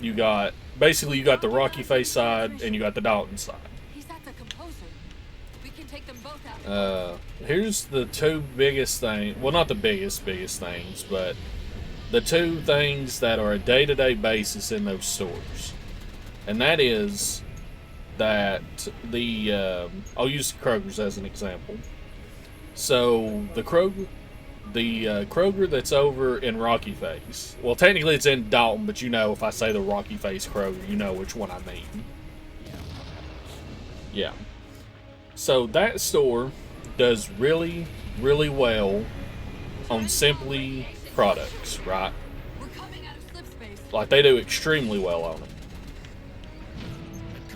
Speaker 1: You got basically you got the Rocky Face side and you got the Dalton side.
Speaker 6: He's at the composer. We can take them both out.
Speaker 1: Here's the 2 biggest things. Well, not the biggest things, but the 2 things that are a day-to-day basis in those stores. And that is that the I'll use Kroger's as an example. So the Kroger that's over in Rocky Face. Well, technically it's in Dalton, but you know if I say the Rocky Face Kroger, you know which one I mean. Yeah. So that store does really, really well on Simply products, right? Like they do extremely well on it.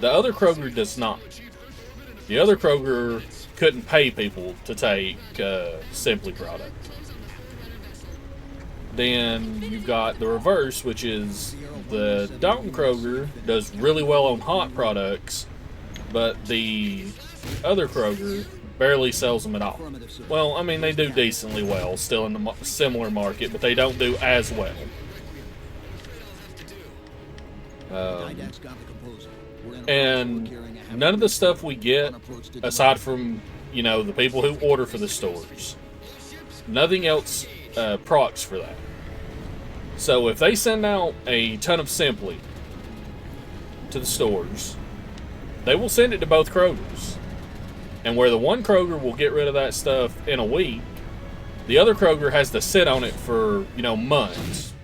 Speaker 1: The other Kroger does not. The other Kroger couldn't pay people to take Simply product. Then you've got the reverse, which is the Dalton Kroger does really well on hot products, but the other Kroger barely sells them at all. Well, I mean, they do decently well, still in the similar market, but they don't do as well. And none of the stuff we get, aside from, you know, the people who order for the stores, nothing else procs for that. So if they send out a ton of Simply to the stores, they will send it to both Krogers. And where the one Kroger will get rid of that stuff in a week, the other Kroger has to sit on it for, you know, months.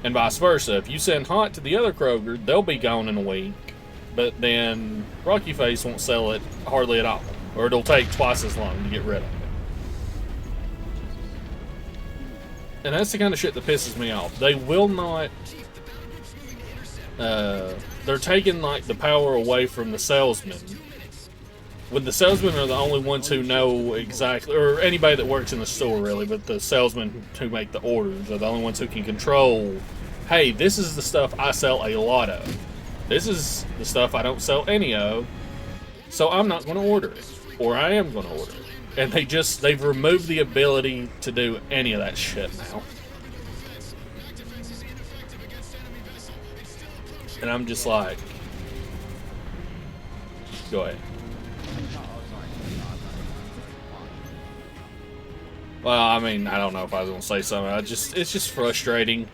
Speaker 1: And vice versa. If you send hot to the other Kroger, they'll be gone in a week. But then Rocky Face won't sell it hardly at all. Or it'll take twice as long to get rid of it. And that's the kind of shit that pisses me off. They will not... they're taking, like, the power away from the salesman. When the salesmen are the only ones who know exactly... Or anybody that works in the store, really. But the salesmen who make the orders are the only ones who can control... Hey, this is the stuff I sell a lot of. This is the stuff I don't sell any of. So I'm not going to order it. Or I am going to order it. And they've removed the ability to do any of that shit now. And I'm just like... Go ahead. Well, I mean, I don't know if I was gonna say something. It's just frustrating.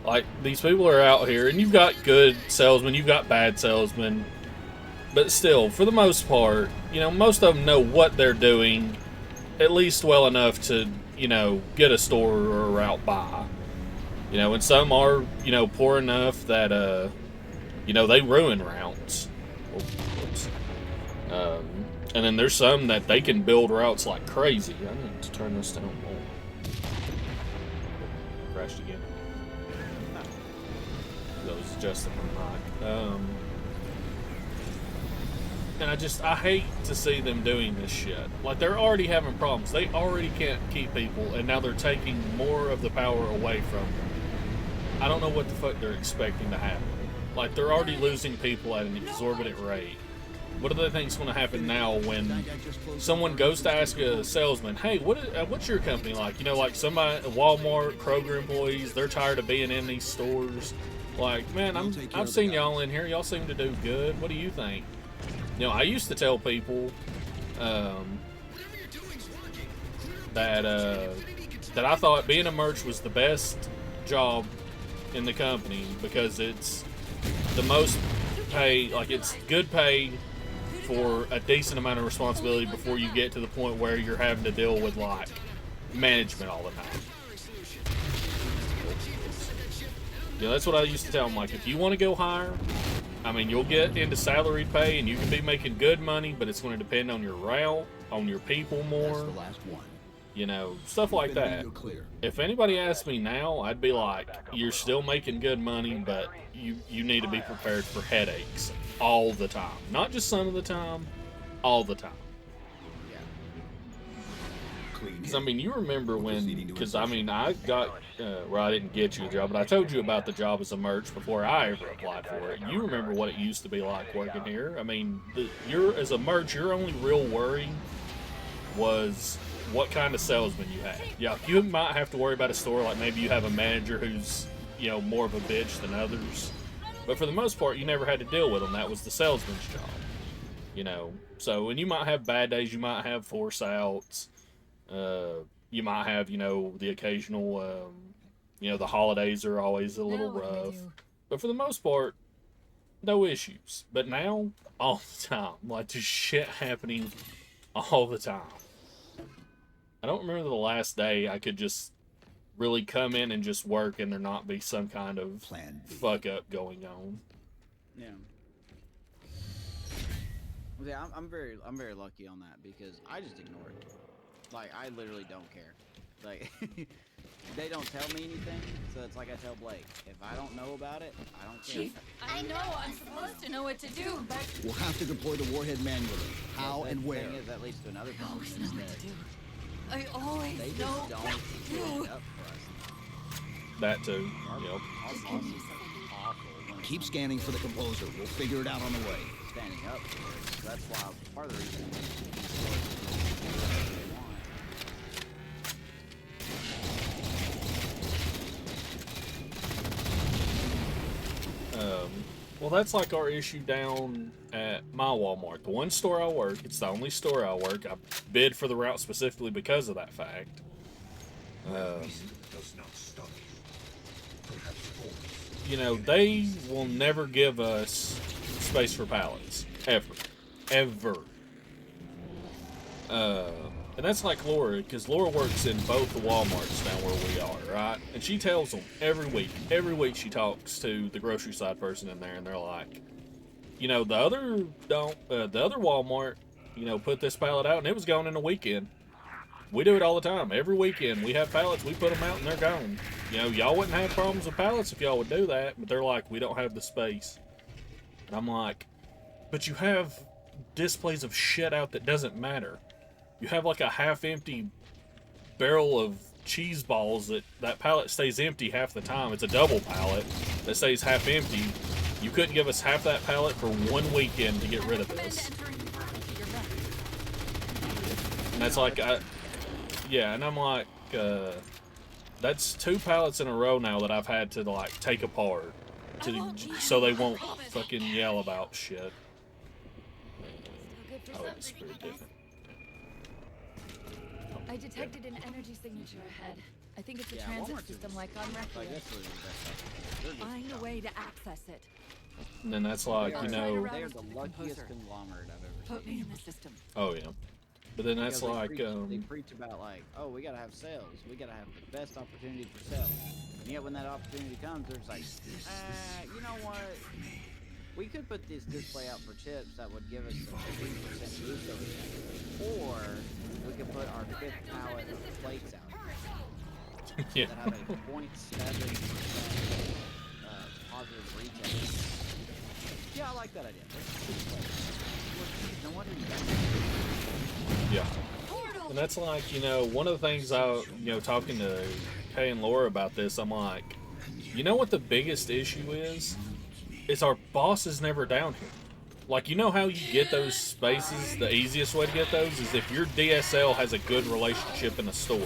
Speaker 1: Like, these people are out here, and you've got good salesmen, you've got bad salesmen, but still, for the most part, you know, most of them know what they're doing, at least well enough to, you know, get a store or a route by. You know, and some are, you know, poor enough that, you know, they ruin routes. Oops. And then there's some that they can build routes like crazy. I need to turn this down more. Crashed again. That was adjusting my mic. And I hate to see them doing this shit. Like, they're already having problems. They already can't keep people, and now they're taking more of the power away from them. I don't know what the fuck they're expecting to happen. Like, they're already losing people at an exorbitant rate. What do they think is going to happen now when someone goes to ask a salesman, hey, what's your company like? You know, like somebody, Walmart, Kroger employees, they're tired of being in these stores. Like, man, I've seen y'all in here. Y'all seem to do good. What do you think? You know, I used to tell people that I thought being a merch was the best job in the company because it's the most pay, like it's good pay for a decent amount of responsibility before you get to the point where you're having to deal with like management all the time. You know, that's what I used to tell them. Like, if you want to go higher, I mean, you'll get into salaried pay and you can be making good money, but it's going to depend on your route, on your people more.
Speaker 3: That's the last one.
Speaker 1: You know, stuff like that. If anybody asked me now, I'd be like, you're still making good money, but you need to be prepared for headaches all the time. Not just some of the time, all the time. Because, I mean, you remember when, because, I mean, I got, well, I didn't get you a job, but I told you about the job as a merch before I ever applied for it. You remember what it used to be like working here. I mean, as a merch, your only real worry was what kind of salesman you had. Yeah, you might have to worry about a store, like maybe you have a manager who's, you know, more of a bitch than others. But for the most part, you never had to deal with them. That was the salesman's job. You know, so, and you might have bad days, you might have force outs. You might have, you know, the occasional, you know, the holidays are always a little rough. But for the most part, no issues. But now, all the time. Like, just shit happening all the time. I don't remember the last day I could just really come in and just work and there not be some kind of fuck up going on.
Speaker 2: Yeah. Yeah, I'm very lucky on that because I just ignore it. Like, I literally don't care. Like, they don't tell me anything, so it's like I tell Blake. If I don't know about it, I don't care.
Speaker 6: Chief, I know I'm supposed to know what to do, but
Speaker 3: We'll have to deploy the warhead manually. How and where?
Speaker 2: The thing is, that leads to another problem.
Speaker 6: always know what to do. I always
Speaker 2: They just
Speaker 6: know
Speaker 2: don't
Speaker 6: what to
Speaker 2: stand
Speaker 6: do.
Speaker 2: up for us.
Speaker 1: That too.
Speaker 2: Our,
Speaker 1: Yep.
Speaker 2: our boss is awful when it
Speaker 3: Keep
Speaker 2: comes
Speaker 3: scanning for the composer. We'll figure it out on the way.
Speaker 2: to standing up for it. So that's why part of the reason
Speaker 1: Well, that's like our issue down at my Walmart. The one store I work, it's the only store I work. I bid for the route specifically because of that fact. You know, they will never give us space for pallets. Ever. Ever. And that's like Laura, because Laura works in both the Walmarts down where we are, right? And she tells them every week she talks to the grocery side person in there, and they're like, you know, the other Walmart, you know, put this pallet out, and it was gone in a weekend. We do it all the time. Every weekend, we have pallets, we put them out, and they're gone. You know, y'all wouldn't have problems with pallets if y'all would do that, but they're like, we don't have the space. And I'm like, but you have displays of shit out that doesn't matter. You have like a half-empty barrel of cheese balls that pallet stays empty half the time. It's a double pallet that stays half empty. You couldn't give us half that pallet for one weekend to get rid of this. And that's like, yeah, and I'm like, that's 2 pallets in a row now that I've had to like take apart so they won't fucking yell about shit. Oh, it's pretty different.
Speaker 6: I detected an energy signature ahead. I think it's a
Speaker 2: Yeah,
Speaker 6: transit
Speaker 2: Walmart's
Speaker 6: system like on
Speaker 2: like
Speaker 6: Requiem.
Speaker 2: this was the best. They're just
Speaker 6: Find a way to access it.
Speaker 1: And then that's like, you know...
Speaker 2: They're the luckiest conglomerate I've ever
Speaker 6: Put
Speaker 2: seen.
Speaker 6: me in the system.
Speaker 1: Oh, yeah. But then that's
Speaker 2: Because
Speaker 1: like,
Speaker 2: they preach about like, oh, we gotta have sales. We gotta have the best opportunity for sales. And yet when that opportunity comes, they're just like, you know what? We could put this display out for chips that would give us a 3% boost over there. Or we could put our 5th pallet of plates out.
Speaker 1: Yeah.
Speaker 2: That have a 0.7% positive retail. Yeah, I like that idea. No wonder you guys.
Speaker 1: Yeah. And that's like, you know, one of the things talking to Kay and Laura about this, I'm like, you know what the biggest issue is? It's our boss is never down here. Like, you know how you get those spaces? The easiest way to get those is if your DSL has a good relationship in the store.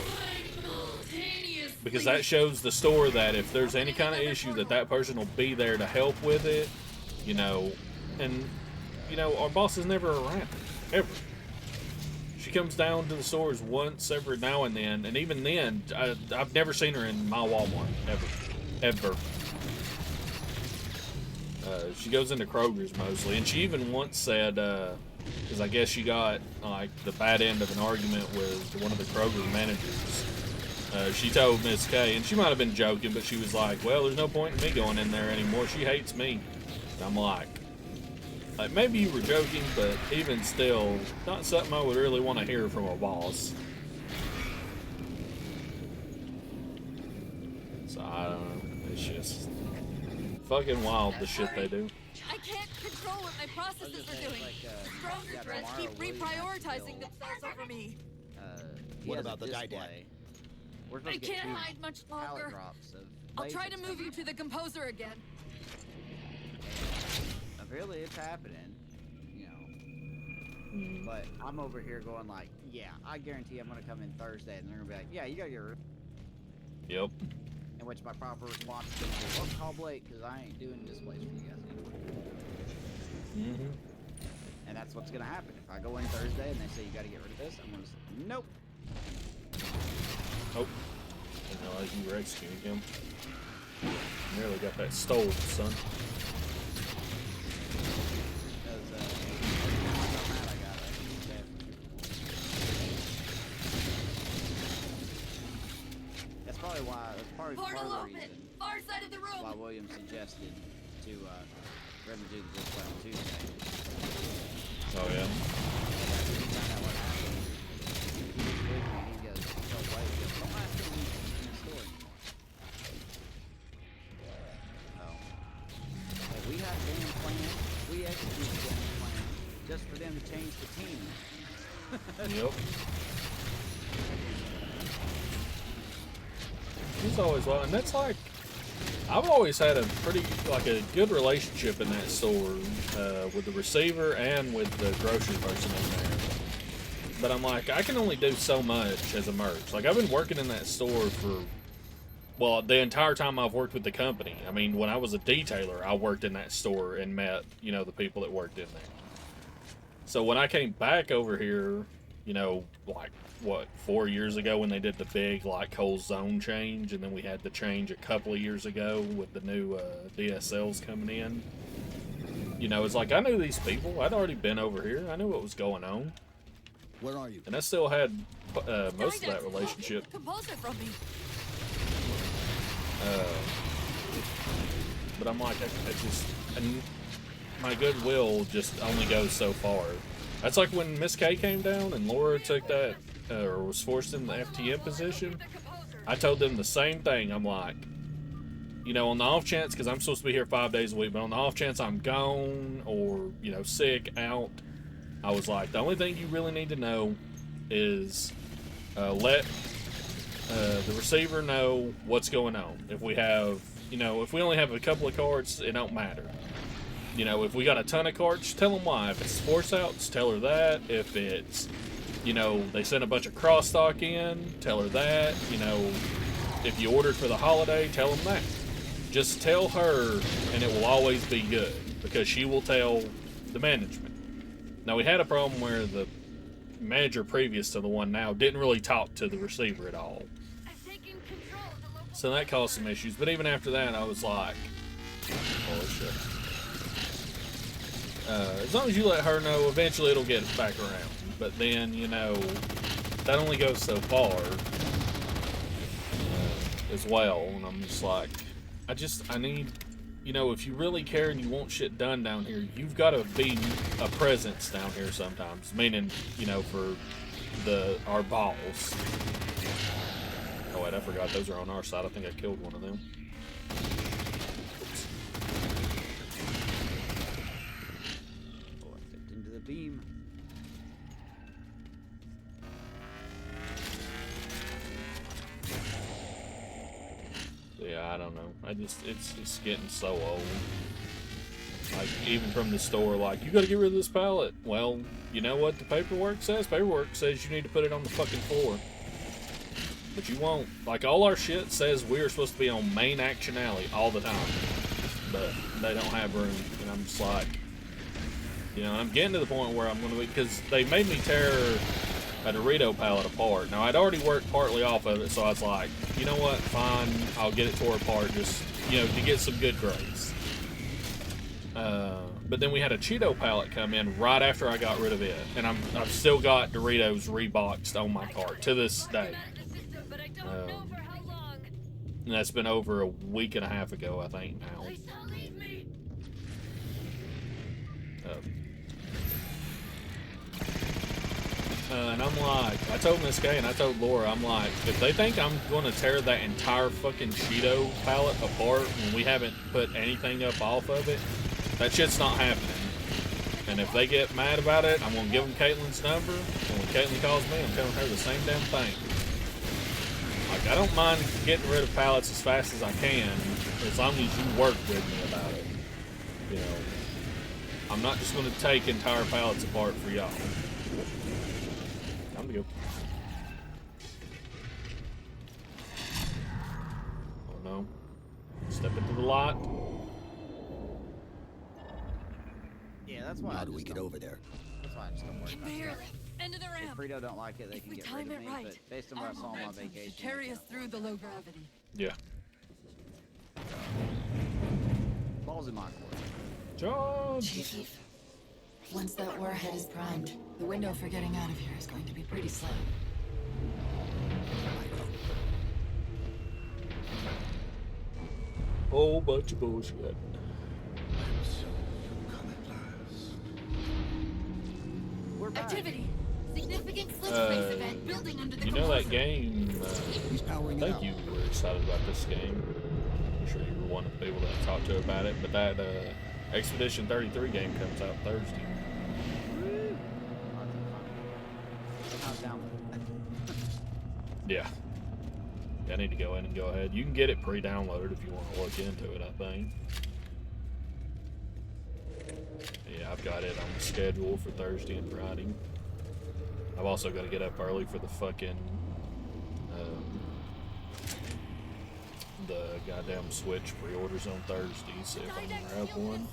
Speaker 1: Because that shows the store that if there's any kind of issue, that person will be there to help with it, you know. And, you know, our boss is never around, ever. She comes down to the stores once every now and then, and even then, I've never seen her in my Walmart, ever. She goes into Kroger's mostly, and she even once said, because I guess she got like the bad end of an argument with one of the Kroger managers. She told Miss K, and she might have been joking, but she was like, well, there's no point in me going in there anymore. She hates me. And I'm like, maybe you were joking, but even still, not something I would really want to hear from a boss. So, I don't know. It's just fucking wild, the shit they do.
Speaker 6: I can't control what my processes are doing. Stronger threats keep reprioritizing themselves over me.
Speaker 5: What about the didact?
Speaker 6: I can't hide much longer. I'll try to move you to the composer again.
Speaker 2: Apparently it's happening, you know. But I'm over here going like, yeah, I guarantee I'm gonna come in Thursday, and they're gonna be like, yeah, you got your.
Speaker 1: Yep.
Speaker 2: In which my proper response is gonna be, well, call Blake, because I ain't doing displays for you guys anymore. And that's what's gonna happen. If I go in Thursday and they say you gotta get rid of this, I'm gonna say, nope.
Speaker 1: Oh. Didn't realize you were executing him. Nearly got that stole, son. That's probably part of the reason
Speaker 6: Far side of the room.
Speaker 2: why William suggested to for him to do the display on Tuesday.
Speaker 1: Oh yeah.
Speaker 2: We have a game plan. We execute the game plan just for them to change the team.
Speaker 1: Yep. He's always well, and that's like, I've always had a a good relationship in that store with the receiver and with the grocery person in there. But I'm like, I can only do so much as a merch. Like, I've been working in that store for, well, the entire time I've worked with the company. I mean, when I was a detailer, I worked in that store and met, you know, the people that worked in there. So when I came back over here, you know, like, what, 4 years ago when they did the big, like, whole zone change, and then we had the change a couple of years ago with the new DSLs coming in. You know, it's like, I knew these people. I'd already been over here. I knew what was going on.
Speaker 3: Where are you?
Speaker 1: And I still had most of that relationship.
Speaker 6: Composer from me.
Speaker 1: But I'm like, my goodwill just only goes so far. That's like when Miss K came down and Laura took that, or was forced in the FTM position. I told them the same thing. I'm like, you know, on the off chance, because I'm supposed to be here 5 days a week, but on the off chance I'm gone or, you know, sick, out, I was like, the only thing you really need to know is let the receiver know what's going on. If we have, you know, if we only have a couple of carts, it don't matter. You know, if we got a ton of carts, tell them why. If it's force outs, tell her that. If it's, you know, they sent a bunch of cross stock in, tell her that. You know, if you ordered for the holiday, tell them that. Just tell her, and it will always be good, because she will tell the management. Now, we had a problem where the manager previous to the one now didn't really talk to the receiver at all. So that caused some issues. But even after that, I was like, holy shit. As long as you let her know, eventually it'll get back around. But then, you know, that only goes so far as well. And I'm just like, I need, you know, if you really care and you want shit done down here, you've got to be a presence down here sometimes. Meaning, you know, for our balls. Oh wait, I forgot those are on our side. I think I killed one of them. Oops.
Speaker 2: Oh, I stepped into the beam.
Speaker 1: Yeah, I don't know. It's getting so old. Like, even from the store, like, you gotta get rid of this pallet. Well, you know what the paperwork says? Paperwork says you need to put it on the fucking floor. But you won't. Like, all our shit says we are supposed to be on main action alley all the time. But they don't have room. And I'm just like, you know, I'm getting to the point where I'm going to be, because they made me tear a Dorito pallet apart. Now, I'd already worked partly off of it, so I was like, you know what, fine, I'll get it tore apart, just, you know, to get some good grades. But then we had a Cheeto pallet come in right after I got rid of it. And I've still got Doritos reboxed on my cart to this day. And that's been over a week and a half ago, I think, now. And I'm like, I told Miss Kay and I told Laura, I'm like, if they think I'm going to tear that entire fucking Cheeto pallet apart when we haven't put anything up off of it, that shit's not happening. And if they get mad about it, I'm going to give them Caitlin's number. And when Caitlin calls me, I'm telling her the same damn thing. Like, I don't mind getting rid of pallets as fast as I can, as long as you work with me about it. You know, I'm not just going to take entire pallets apart for y'all. Time to go. Oh no. Step into the lot.
Speaker 2: Yeah, that's why.
Speaker 3: How do we get over there?
Speaker 2: That's why I just don't worry about it.
Speaker 6: End of the ramp.
Speaker 2: If Frito don't like it, they
Speaker 6: If
Speaker 2: can
Speaker 6: we
Speaker 2: get
Speaker 6: time
Speaker 2: rid of
Speaker 6: it
Speaker 2: me,
Speaker 6: right,
Speaker 2: but based on what I saw on my vacation,
Speaker 6: carry us through the low gravity.
Speaker 1: Yeah.
Speaker 2: Balls in my court.
Speaker 1: John!
Speaker 6: Chief, once that warhead is primed, the window for getting out of here is going to be pretty slim.
Speaker 1: Whole bunch of bullshit.
Speaker 6: Activity! Significant slip space event building under the
Speaker 1: You know that game, I think you were excited about this game. I'm sure you were one of the people that I talked to about it, but that Expedition 33 game comes out Thursday. Yeah. I need to go in and go ahead. You can get it pre-downloaded if you want to look into it, I think. Yeah, I've got it on the schedule for Thursday and Friday. I've also got to get up early for the fucking the goddamn Switch pre-orders on Thursday, so if I'm gonna grab one.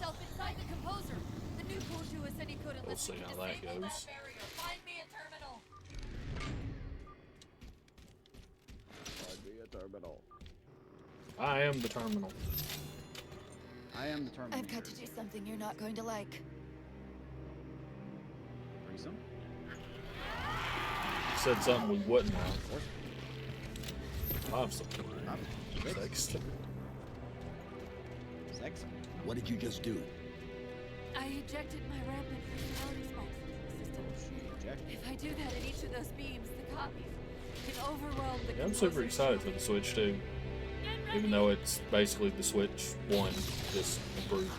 Speaker 1: We'll see how that goes. I am the terminal.
Speaker 2: I am the terminal.
Speaker 6: I've got to do something you're not going to like.
Speaker 2: Threesome?
Speaker 1: Said something we wouldn't have. I'll have some sex.
Speaker 2: Sex?
Speaker 3: What did you just do?
Speaker 6: I ejected my rampant personality spikes into the system. If I do that at each of those beams, the copies can overwhelm the.
Speaker 1: Yeah, I'm super excited for the Switch too. Even though it's basically the Switch 1, just improved.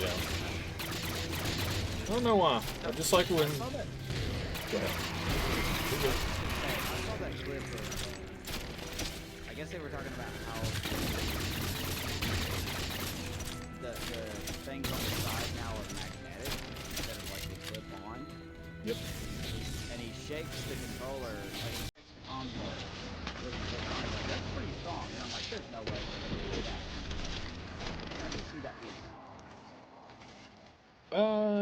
Speaker 1: Yeah. I don't know why. I just like when.
Speaker 2: Go ahead. Hey, I saw that clip of, I guess they were talking about how the things on the side now are magnetic instead of like they clip on.
Speaker 1: Yep.
Speaker 2: And he shakes the controller, like he shakes the console with the clip on. Like, that's pretty strong. And I'm like, there's no way they're gonna do that. I can see that being.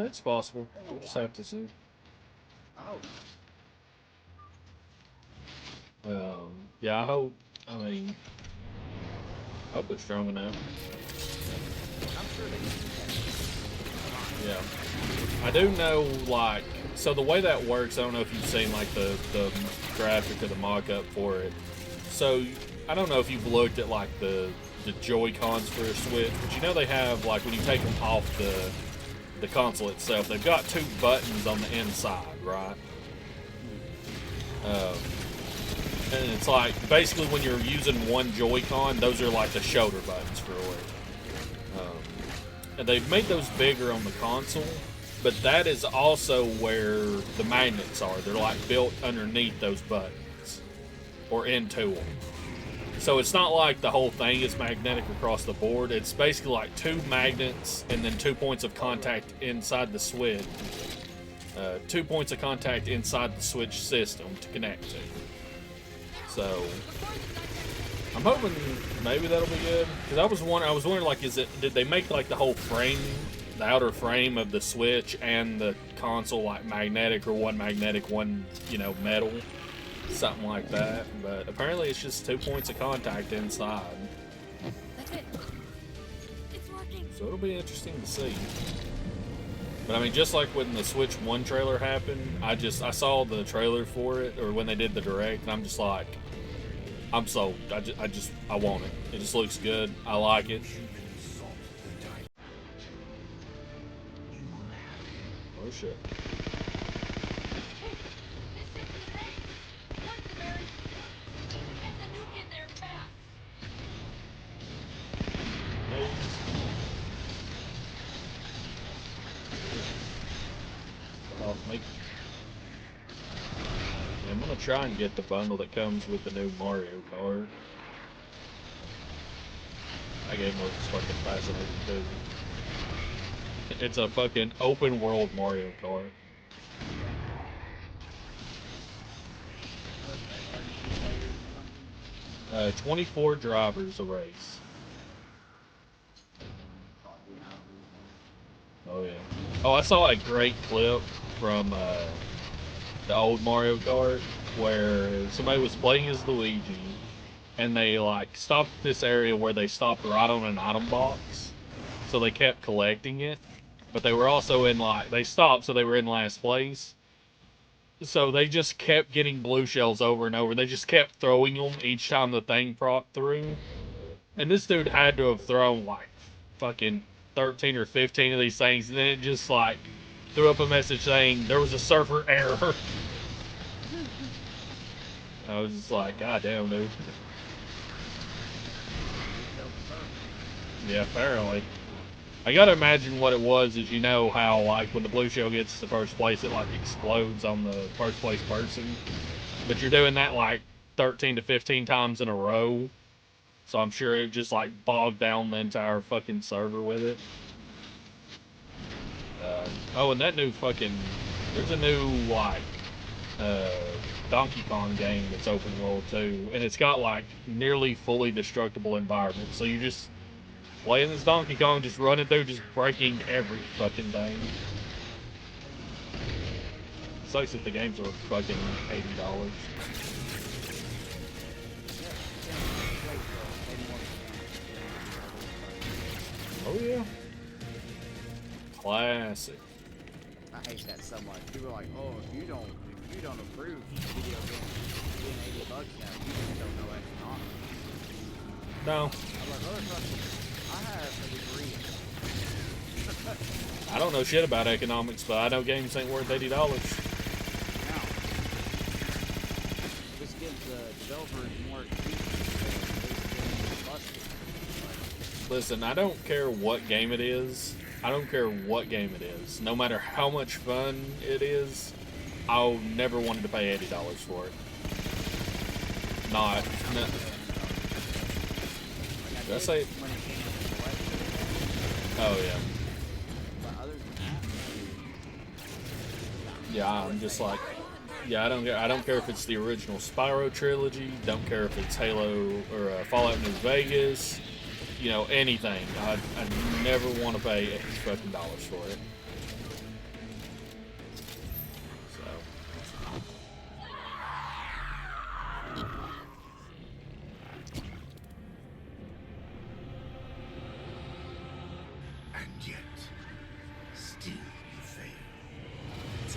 Speaker 1: It's possible. We'll just have to see. Yeah, I hope. I mean, I hope it's strong enough.
Speaker 2: I'm sure they can.
Speaker 1: Yeah. I do know, like, so the way that works, I don't know if you've seen, like, the graphic or the mock-up for it. So, I don't know if you've looked at, like, the Joy-Cons for a Switch, but you know they have, like, when you take them off the console itself, they've got 2 buttons on the inside, right? And it's like, basically when you're using one Joy-Con, those are like the shoulder buttons for it. And they've made those bigger on the console, but that is also where the magnets are. They're like built underneath those buttons, or into them. So it's not like the whole thing is magnetic across the board. It's basically like 2 magnets and then 2 points of contact inside the Switch. 2 points of contact inside the Switch system to connect to. So I'm hoping maybe that'll be good. Because I was wondering, like, did they make like the whole frame, the outer frame of the Switch and the console like magnetic, or one magnetic, one, you know, metal, something like that? But apparently it's just 2 points of contact inside.
Speaker 13: That's it. It's working.
Speaker 1: So it'll be interesting to see. But I mean, just like when the Switch 1 trailer happened, I saw the trailer for it, or when they did the direct, and I'm just like, I'm sold. I want it. It just looks good. I like it. Oh shit. I'm gonna try and get the bundle that comes with the new Mario Kart. That game looks fucking fascinating too. It's a fucking open world Mario Kart. Uh, 24 drivers a race. Oh yeah. Oh, I saw a great clip from the old Mario Kart where somebody was playing as Luigi, and they like stopped this area where they stopped right on an item box, so they kept collecting it, but they were also in like, they stopped so they were in last place, so they just kept getting blue shells over and over. They just kept throwing them each time the thing propped through, and this dude had to have thrown like fucking 13 or 15 of these things, and then it just like threw up a message saying there was a server error. I was just like, God damn, dude. Yeah, apparently. I gotta imagine what it was is, you know how, like, when the blue shell gets to first place, it, like, explodes on the first place person. But you're doing that, like, 13 to 15 times in a row. So I'm sure it just, like, bogged down the entire fucking server with it. Oh, and that new fucking... There's a new, like, Donkey Kong game that's open world too, and it's got like nearly fully destructible environments. So you just playing this Donkey Kong, just running through, just breaking every fucking thing. Sucks that the games are fucking $80. Oh yeah, classic.
Speaker 2: I hate that so much. People are like, oh, if you don't approve video games being $80 now, you just don't know economics.
Speaker 1: No.
Speaker 2: I'm like, motherfucker, I have a degree.
Speaker 1: I don't know shit about economics, but I know games ain't worth $80.
Speaker 2: Now, this gives the developers more excuses.
Speaker 1: Listen, I don't care what game it is. I don't care what game it is. No matter how much fun it is, I'll never wanted to pay $80 for it. Not. No. Did I say? Oh yeah. Yeah, I'm just like, yeah, I don't care if it's the original Spyro trilogy. Don't care if it's Halo or Fallout New Vegas. You know, anything. I never want to pay $80 for it.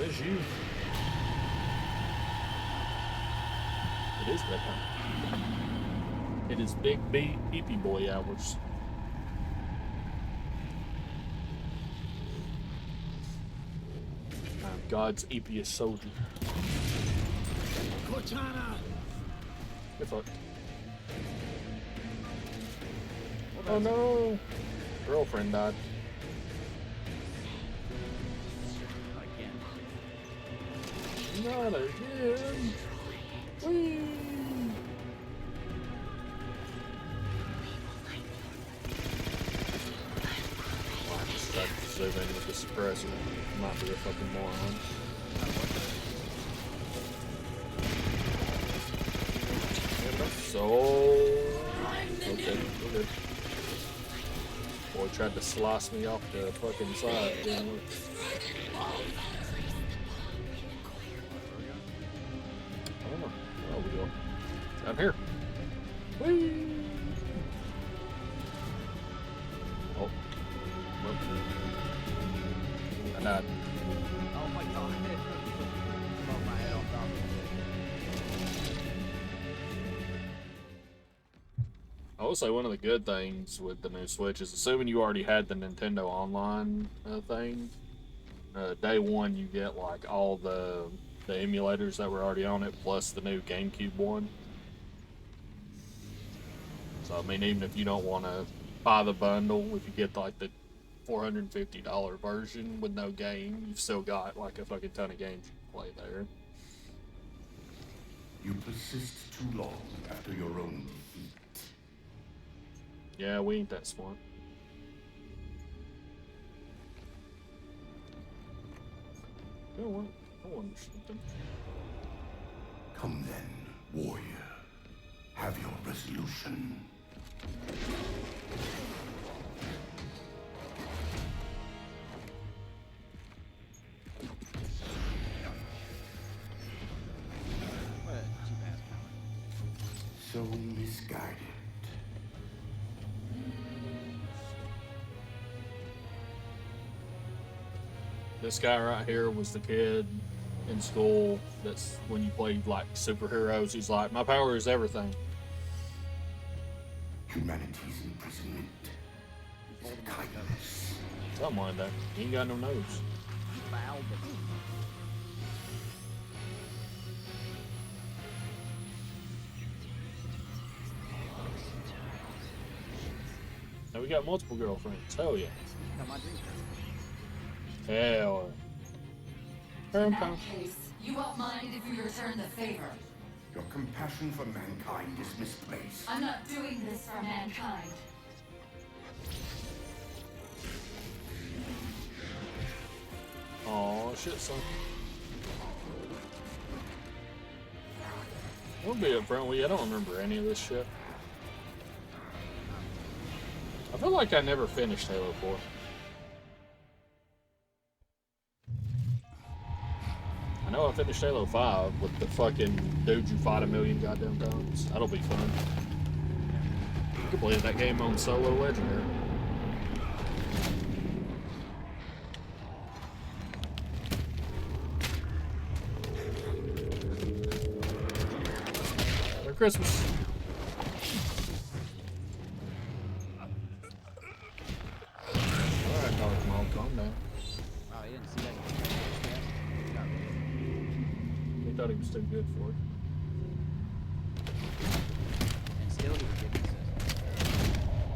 Speaker 1: Says you. It is bedtime. It is big beepy boy hours. I'm God's eepiest soldier.
Speaker 7: Cortana!
Speaker 1: Good fuck. Oh no! Girlfriend died. Not again. Whee! Tried to zoom in with the suppressor. Might be a fucking moron. So okay, we're good. Boy tried to slice me off the fucking side. Didn't work. Oh, there we go. Down here. Whee! Oh. Nope. I died.
Speaker 2: Oh my god. Above my head on top of it.
Speaker 1: I will say one of the good things with the new Switch is, assuming you already had the Nintendo Online thing, day one you get like all the emulators that were already on it, plus the new GameCube one. So I mean, even if you don't want to buy the bundle, if you get like the $450 version with no game, you've still got like a fucking ton of games you can play there.
Speaker 11: You persist too long after your own defeat.
Speaker 1: Yeah, we ain't that smart. You know what? I wonder something.
Speaker 11: Come then, warrior. Have your resolution.
Speaker 2: What a cheap ass power.
Speaker 11: So misguided.
Speaker 1: This guy right here was the kid in school that's when you played like superheroes, he's like, my power is everything.
Speaker 11: Humanity's imprisonment is kindness.
Speaker 1: Something like that. He ain't got no nose.
Speaker 2: Bowed them.
Speaker 1: Now we got multiple girlfriends. Hell yeah.
Speaker 2: Got my dream.
Speaker 1: Hell.
Speaker 6: In that case, you won't mind if we return the favor.
Speaker 11: Your compassion for mankind is misplaced.
Speaker 6: I'm not doing this for mankind.
Speaker 1: Aw, shit, son. I'll be upfront with you, I don't remember any of this shit. I feel like I never finished Halo 4. I know I finished Halo 5 with the fucking dude you fight a million goddamn times. That'll be fun. You can play that game on solo legendary. Merry Christmas. Alright, dog, come on, calm down.
Speaker 2: Wow, you didn't see that.
Speaker 1: He thought he was too good for it.
Speaker 2: And still he was getting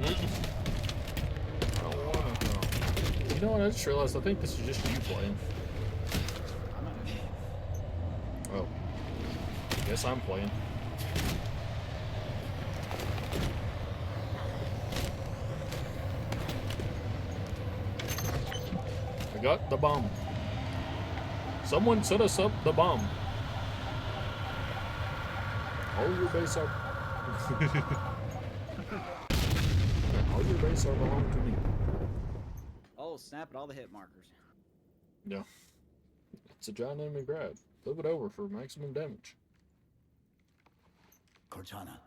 Speaker 2: this.
Speaker 1: I don't wanna go. You know what, I just realized I think this is just you playing. Oh. Guess I'm playing. I got the bomb. Someone set us up the bomb. All your base are... All your base are belong to me.
Speaker 2: Oh, snap at all the hit markers.
Speaker 1: Yeah. It's a giant enemy grab. Flip it over for maximum damage.
Speaker 3: Cortana.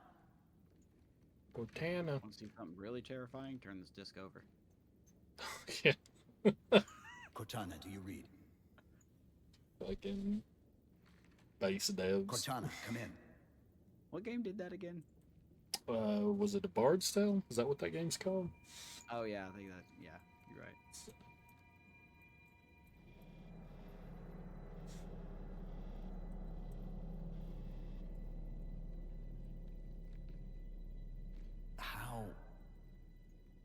Speaker 1: Cortana.
Speaker 2: Want to see something really terrifying? Turn this disc over.
Speaker 1: Yeah.
Speaker 3: Cortana, do you read?
Speaker 1: fucking base devs.
Speaker 3: Cortana, come in.
Speaker 2: What game did that again?
Speaker 1: Was it the Bard's Tale? Is that what that game's called?
Speaker 2: Oh yeah, I think that. Yeah, you're right.
Speaker 3: How?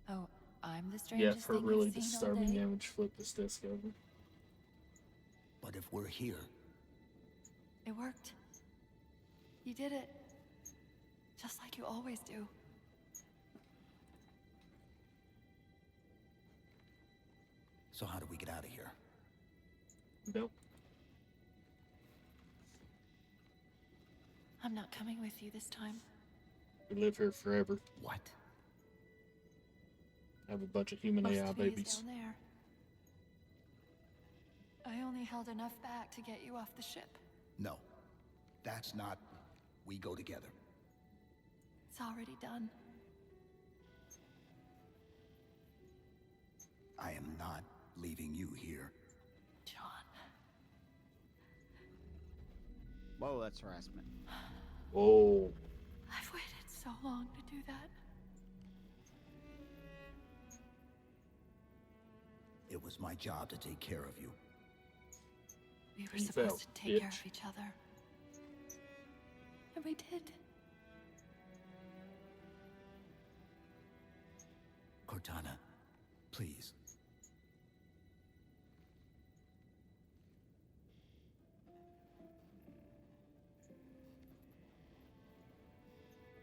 Speaker 6: Oh, I'm the
Speaker 1: Yeah,
Speaker 6: strangest
Speaker 1: for
Speaker 6: thing
Speaker 1: really
Speaker 6: you've seen all
Speaker 1: disturbing
Speaker 6: day.
Speaker 1: damage, flip this disc over.
Speaker 3: But if we're here,
Speaker 6: It worked. You did it. Just like you always do.
Speaker 3: so how do we get out of here?
Speaker 1: Nope.
Speaker 6: I'm not coming with you this time.
Speaker 1: We live here forever.
Speaker 3: What?
Speaker 1: Have a bunch of human
Speaker 6: Most
Speaker 1: AI
Speaker 6: of me is
Speaker 1: babies.
Speaker 6: down there. I only held enough back to get you off the ship.
Speaker 3: No. That's not... We go together.
Speaker 6: It's already done.
Speaker 3: I am not leaving you here.
Speaker 6: John.
Speaker 2: Whoa, that's harassment.
Speaker 1: Oh.
Speaker 6: I've waited so long to do that.
Speaker 3: It was my job to take care of you.
Speaker 6: We were
Speaker 1: You
Speaker 6: supposed
Speaker 1: felt
Speaker 6: to take care
Speaker 1: bitch.
Speaker 6: of each other. And we did.
Speaker 3: Cortana, please.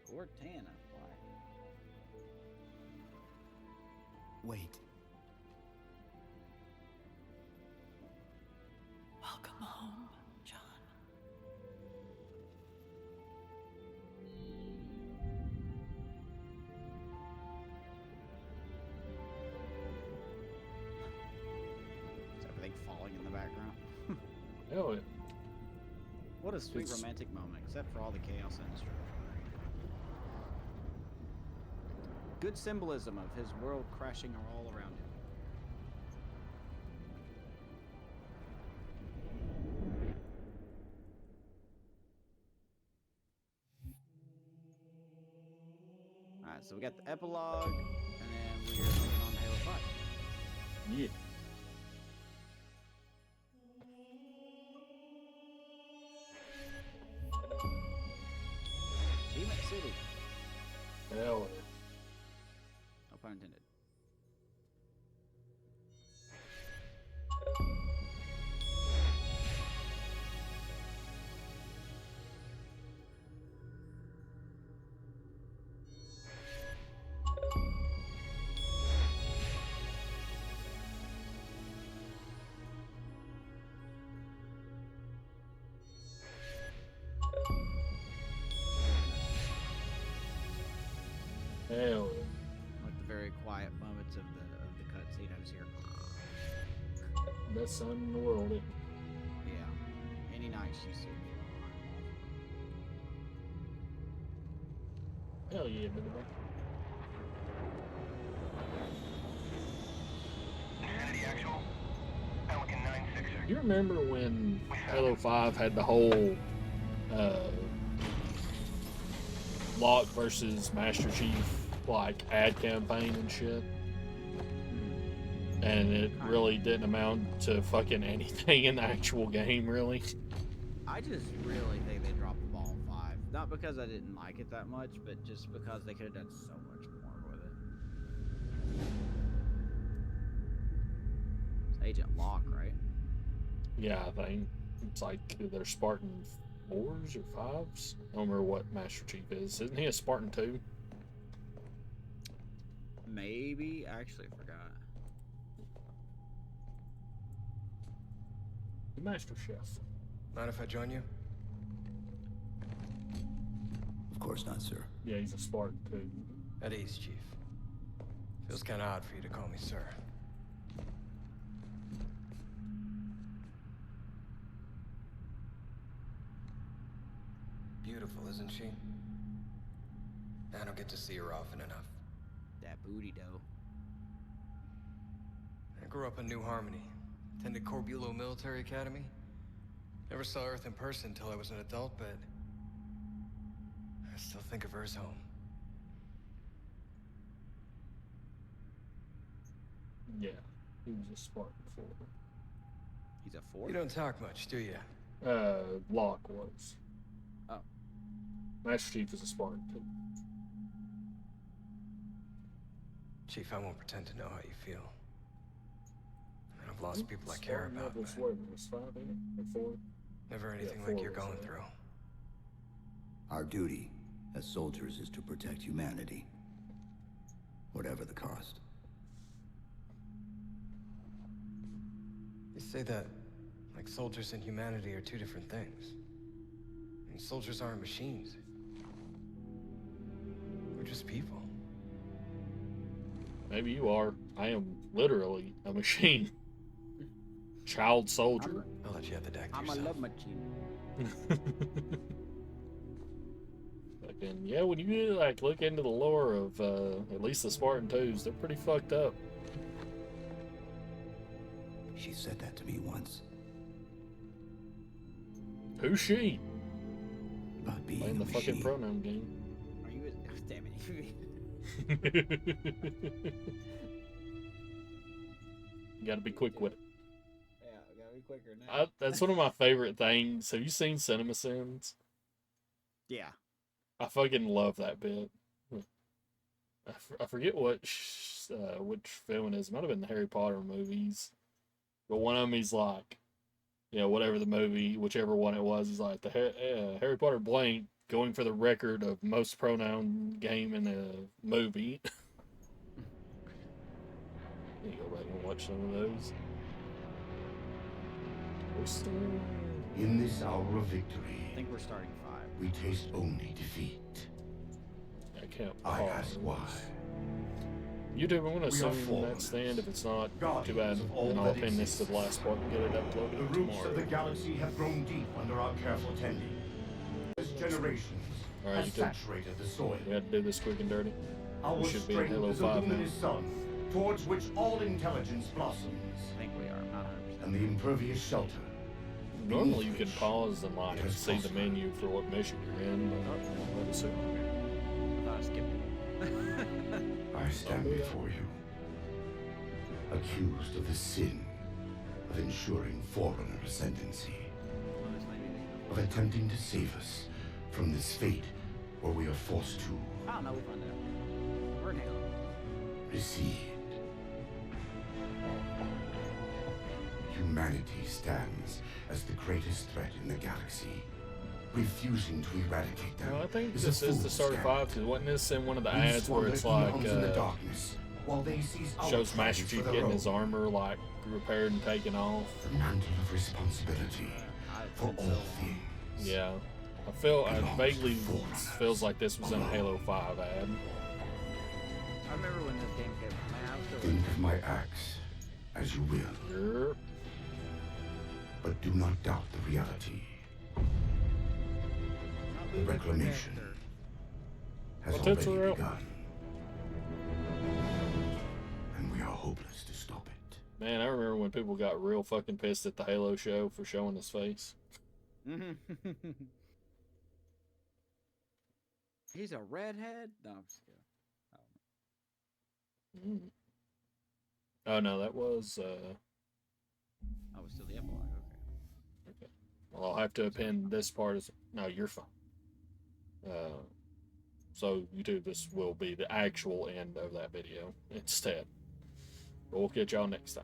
Speaker 2: Cortana, why?
Speaker 3: Wait.
Speaker 6: Welcome home, John.
Speaker 2: Is everything falling in the background?
Speaker 1: Hell yeah.
Speaker 2: What a sweet
Speaker 1: It's-
Speaker 2: romantic moment, except for all the chaos and destruction. Good symbolism of his world crashing all around him. Alright, so we got the epilogue, and then we are moving on to Halo 5.
Speaker 1: Yeah.
Speaker 2: Achievement City.
Speaker 1: Hell yeah.
Speaker 2: No pun intended.
Speaker 1: Hell yeah.
Speaker 2: Like the very quiet moments of the cutscene I was here.
Speaker 1: Best son in the world. Isn't it?
Speaker 2: Yeah. Any night she's here.
Speaker 1: Hell yeah, baby.
Speaker 9: Infinity actual. Pelican 9-6er.
Speaker 1: You remember when Halo 5 had the whole Locke versus Master Chief like ad campaign and shit? And it really didn't amount to fucking anything in the actual game, really.
Speaker 2: I just really think they dropped the ball in 5. Not because I didn't like it that much, but just because they could have done so much more with it. It's Agent Locke, right?
Speaker 1: Yeah, I think it's like they're Spartan 4s or 5s. I don't remember what Master Chief is. Isn't he a Spartan 2?
Speaker 2: Maybe. I actually forgot.
Speaker 1: The Master Chef.
Speaker 14: Mind if I join you?
Speaker 3: Of course not, sir.
Speaker 1: Yeah, he's a Spartan 2.
Speaker 14: At ease, Chief. Feels kinda odd for you to call me sir. Beautiful, isn't she? I don't get to see her often enough.
Speaker 2: That booty dough.
Speaker 14: I grew up in New Harmony. Attended Corbulo Military Academy. Never saw Earth in person until I was an adult, but I still think of her as home.
Speaker 1: Yeah, he was a Spartan before.
Speaker 2: He's a 4?
Speaker 14: You don't talk much, do you?
Speaker 1: Locke was.
Speaker 2: Oh.
Speaker 1: Master Chief is a Spartan too.
Speaker 14: Chief, I won't pretend to know how you feel. I've lost people I care about, but
Speaker 1: Was 5 in it? Or 4?
Speaker 14: never anything
Speaker 1: Yeah,
Speaker 14: like
Speaker 1: 4
Speaker 14: you're
Speaker 1: was
Speaker 14: going
Speaker 1: it.
Speaker 14: through.
Speaker 3: Our duty as soldiers is to protect humanity, whatever the cost.
Speaker 14: They say that, like, soldiers and humanity are two different things. I mean, soldiers aren't machines. We're just people.
Speaker 1: Maybe you are. I am literally a machine. Child soldier.
Speaker 14: I'll let you have the deck to
Speaker 2: I'm a
Speaker 14: yourself.
Speaker 2: love machine.
Speaker 1: Fucking yeah, when you like look into the lore of at least the Spartan 2s, they're pretty fucked up.
Speaker 3: She said that to me once.
Speaker 1: Who's she?
Speaker 3: About being
Speaker 1: Playing
Speaker 3: a
Speaker 1: the fucking
Speaker 3: machine.
Speaker 1: pronoun game.
Speaker 2: Are you? Damn it!
Speaker 1: You gotta be quick with it.
Speaker 2: Yeah, we gotta be quicker now.
Speaker 1: That's one of my favorite things. Have you seen CinemaSins?
Speaker 2: Yeah.
Speaker 1: I fucking love that bit. I forget which film it is. It might have been the Harry Potter movies. But one of them he's like, whatever the movie, whichever one it was, he's like, the Harry Potter blank going for the record of most pronoun game in a movie. You go back and watch some of those.
Speaker 11: In this hour of victory,
Speaker 2: I think we're starting 5.
Speaker 11: we taste only defeat.
Speaker 1: I can't
Speaker 11: I
Speaker 1: pause.
Speaker 11: ask why.
Speaker 1: YouTube, I'm going to
Speaker 11: We are
Speaker 1: assume
Speaker 11: foreigners,
Speaker 1: that stand. If it's not, too
Speaker 11: guardians
Speaker 1: bad.
Speaker 11: of all
Speaker 1: And I'll
Speaker 11: that
Speaker 1: pin this to the
Speaker 11: exists.
Speaker 1: last part and get it uploaded
Speaker 11: The roots
Speaker 1: tomorrow.
Speaker 11: of the galaxy have grown deep under our careful tending. As generations
Speaker 1: All right,
Speaker 11: have
Speaker 1: YouTube.
Speaker 11: saturated the soil,
Speaker 1: We had to do this quick and dirty.
Speaker 11: our
Speaker 1: We should be in
Speaker 11: strength
Speaker 1: Halo
Speaker 11: is a
Speaker 1: 5 now.
Speaker 11: luminous sun, towards which all intelligence blossoms,
Speaker 2: I think we are. Not 100%.
Speaker 11: and the impervious shelter.
Speaker 1: Normally you can pause and like
Speaker 11: Yes,
Speaker 1: see the
Speaker 11: possible.
Speaker 1: menu for what mission you're in, but let us see.
Speaker 2: I thought I skipped it.
Speaker 11: I stand before you, accused of the sin of ensuring Forerunner ascendancy, of attempting to save us from this fate where we are forced to
Speaker 2: I don't know. We'll find out. We're in Halo.
Speaker 11: recede. Humanity stands as the greatest threat in the galaxy. Refusing to eradicate them
Speaker 1: Well, I think
Speaker 11: is
Speaker 1: this
Speaker 11: a
Speaker 1: is the
Speaker 11: fool's
Speaker 1: start of
Speaker 11: scam.
Speaker 1: 5 because wasn't this in one of the
Speaker 11: We
Speaker 1: ads where it's
Speaker 11: squander
Speaker 1: like
Speaker 11: eons in the darkness, while they seize our
Speaker 1: shows
Speaker 11: triumph
Speaker 1: Master
Speaker 11: for
Speaker 1: Chief
Speaker 11: their
Speaker 1: getting
Speaker 11: own.
Speaker 1: his armor like repaired and taken off?
Speaker 11: The mantle of responsibility for all things.
Speaker 1: Yeah, I vaguely feels like this was in a Halo 5 ad.
Speaker 2: I remember when this game came out. Man, I was still.
Speaker 11: Think of my acts as you will,
Speaker 1: Yep.
Speaker 11: but do not doubt the reality. The reclamation has
Speaker 1: Well, tits
Speaker 11: already
Speaker 1: are out.
Speaker 11: begun, and we are hopeless to stop it.
Speaker 1: Man, I remember when people got real fucking pissed at the Halo show for showing his face.
Speaker 2: He's a redhead? No, I'm just kidding.
Speaker 1: Mm. Oh no, that was
Speaker 2: Oh, it's still the epilogue. Okay.
Speaker 1: well, I'll have to append this part as no, you're fine. So YouTube, this will be the actual end of that video instead. But we'll catch y'all next time.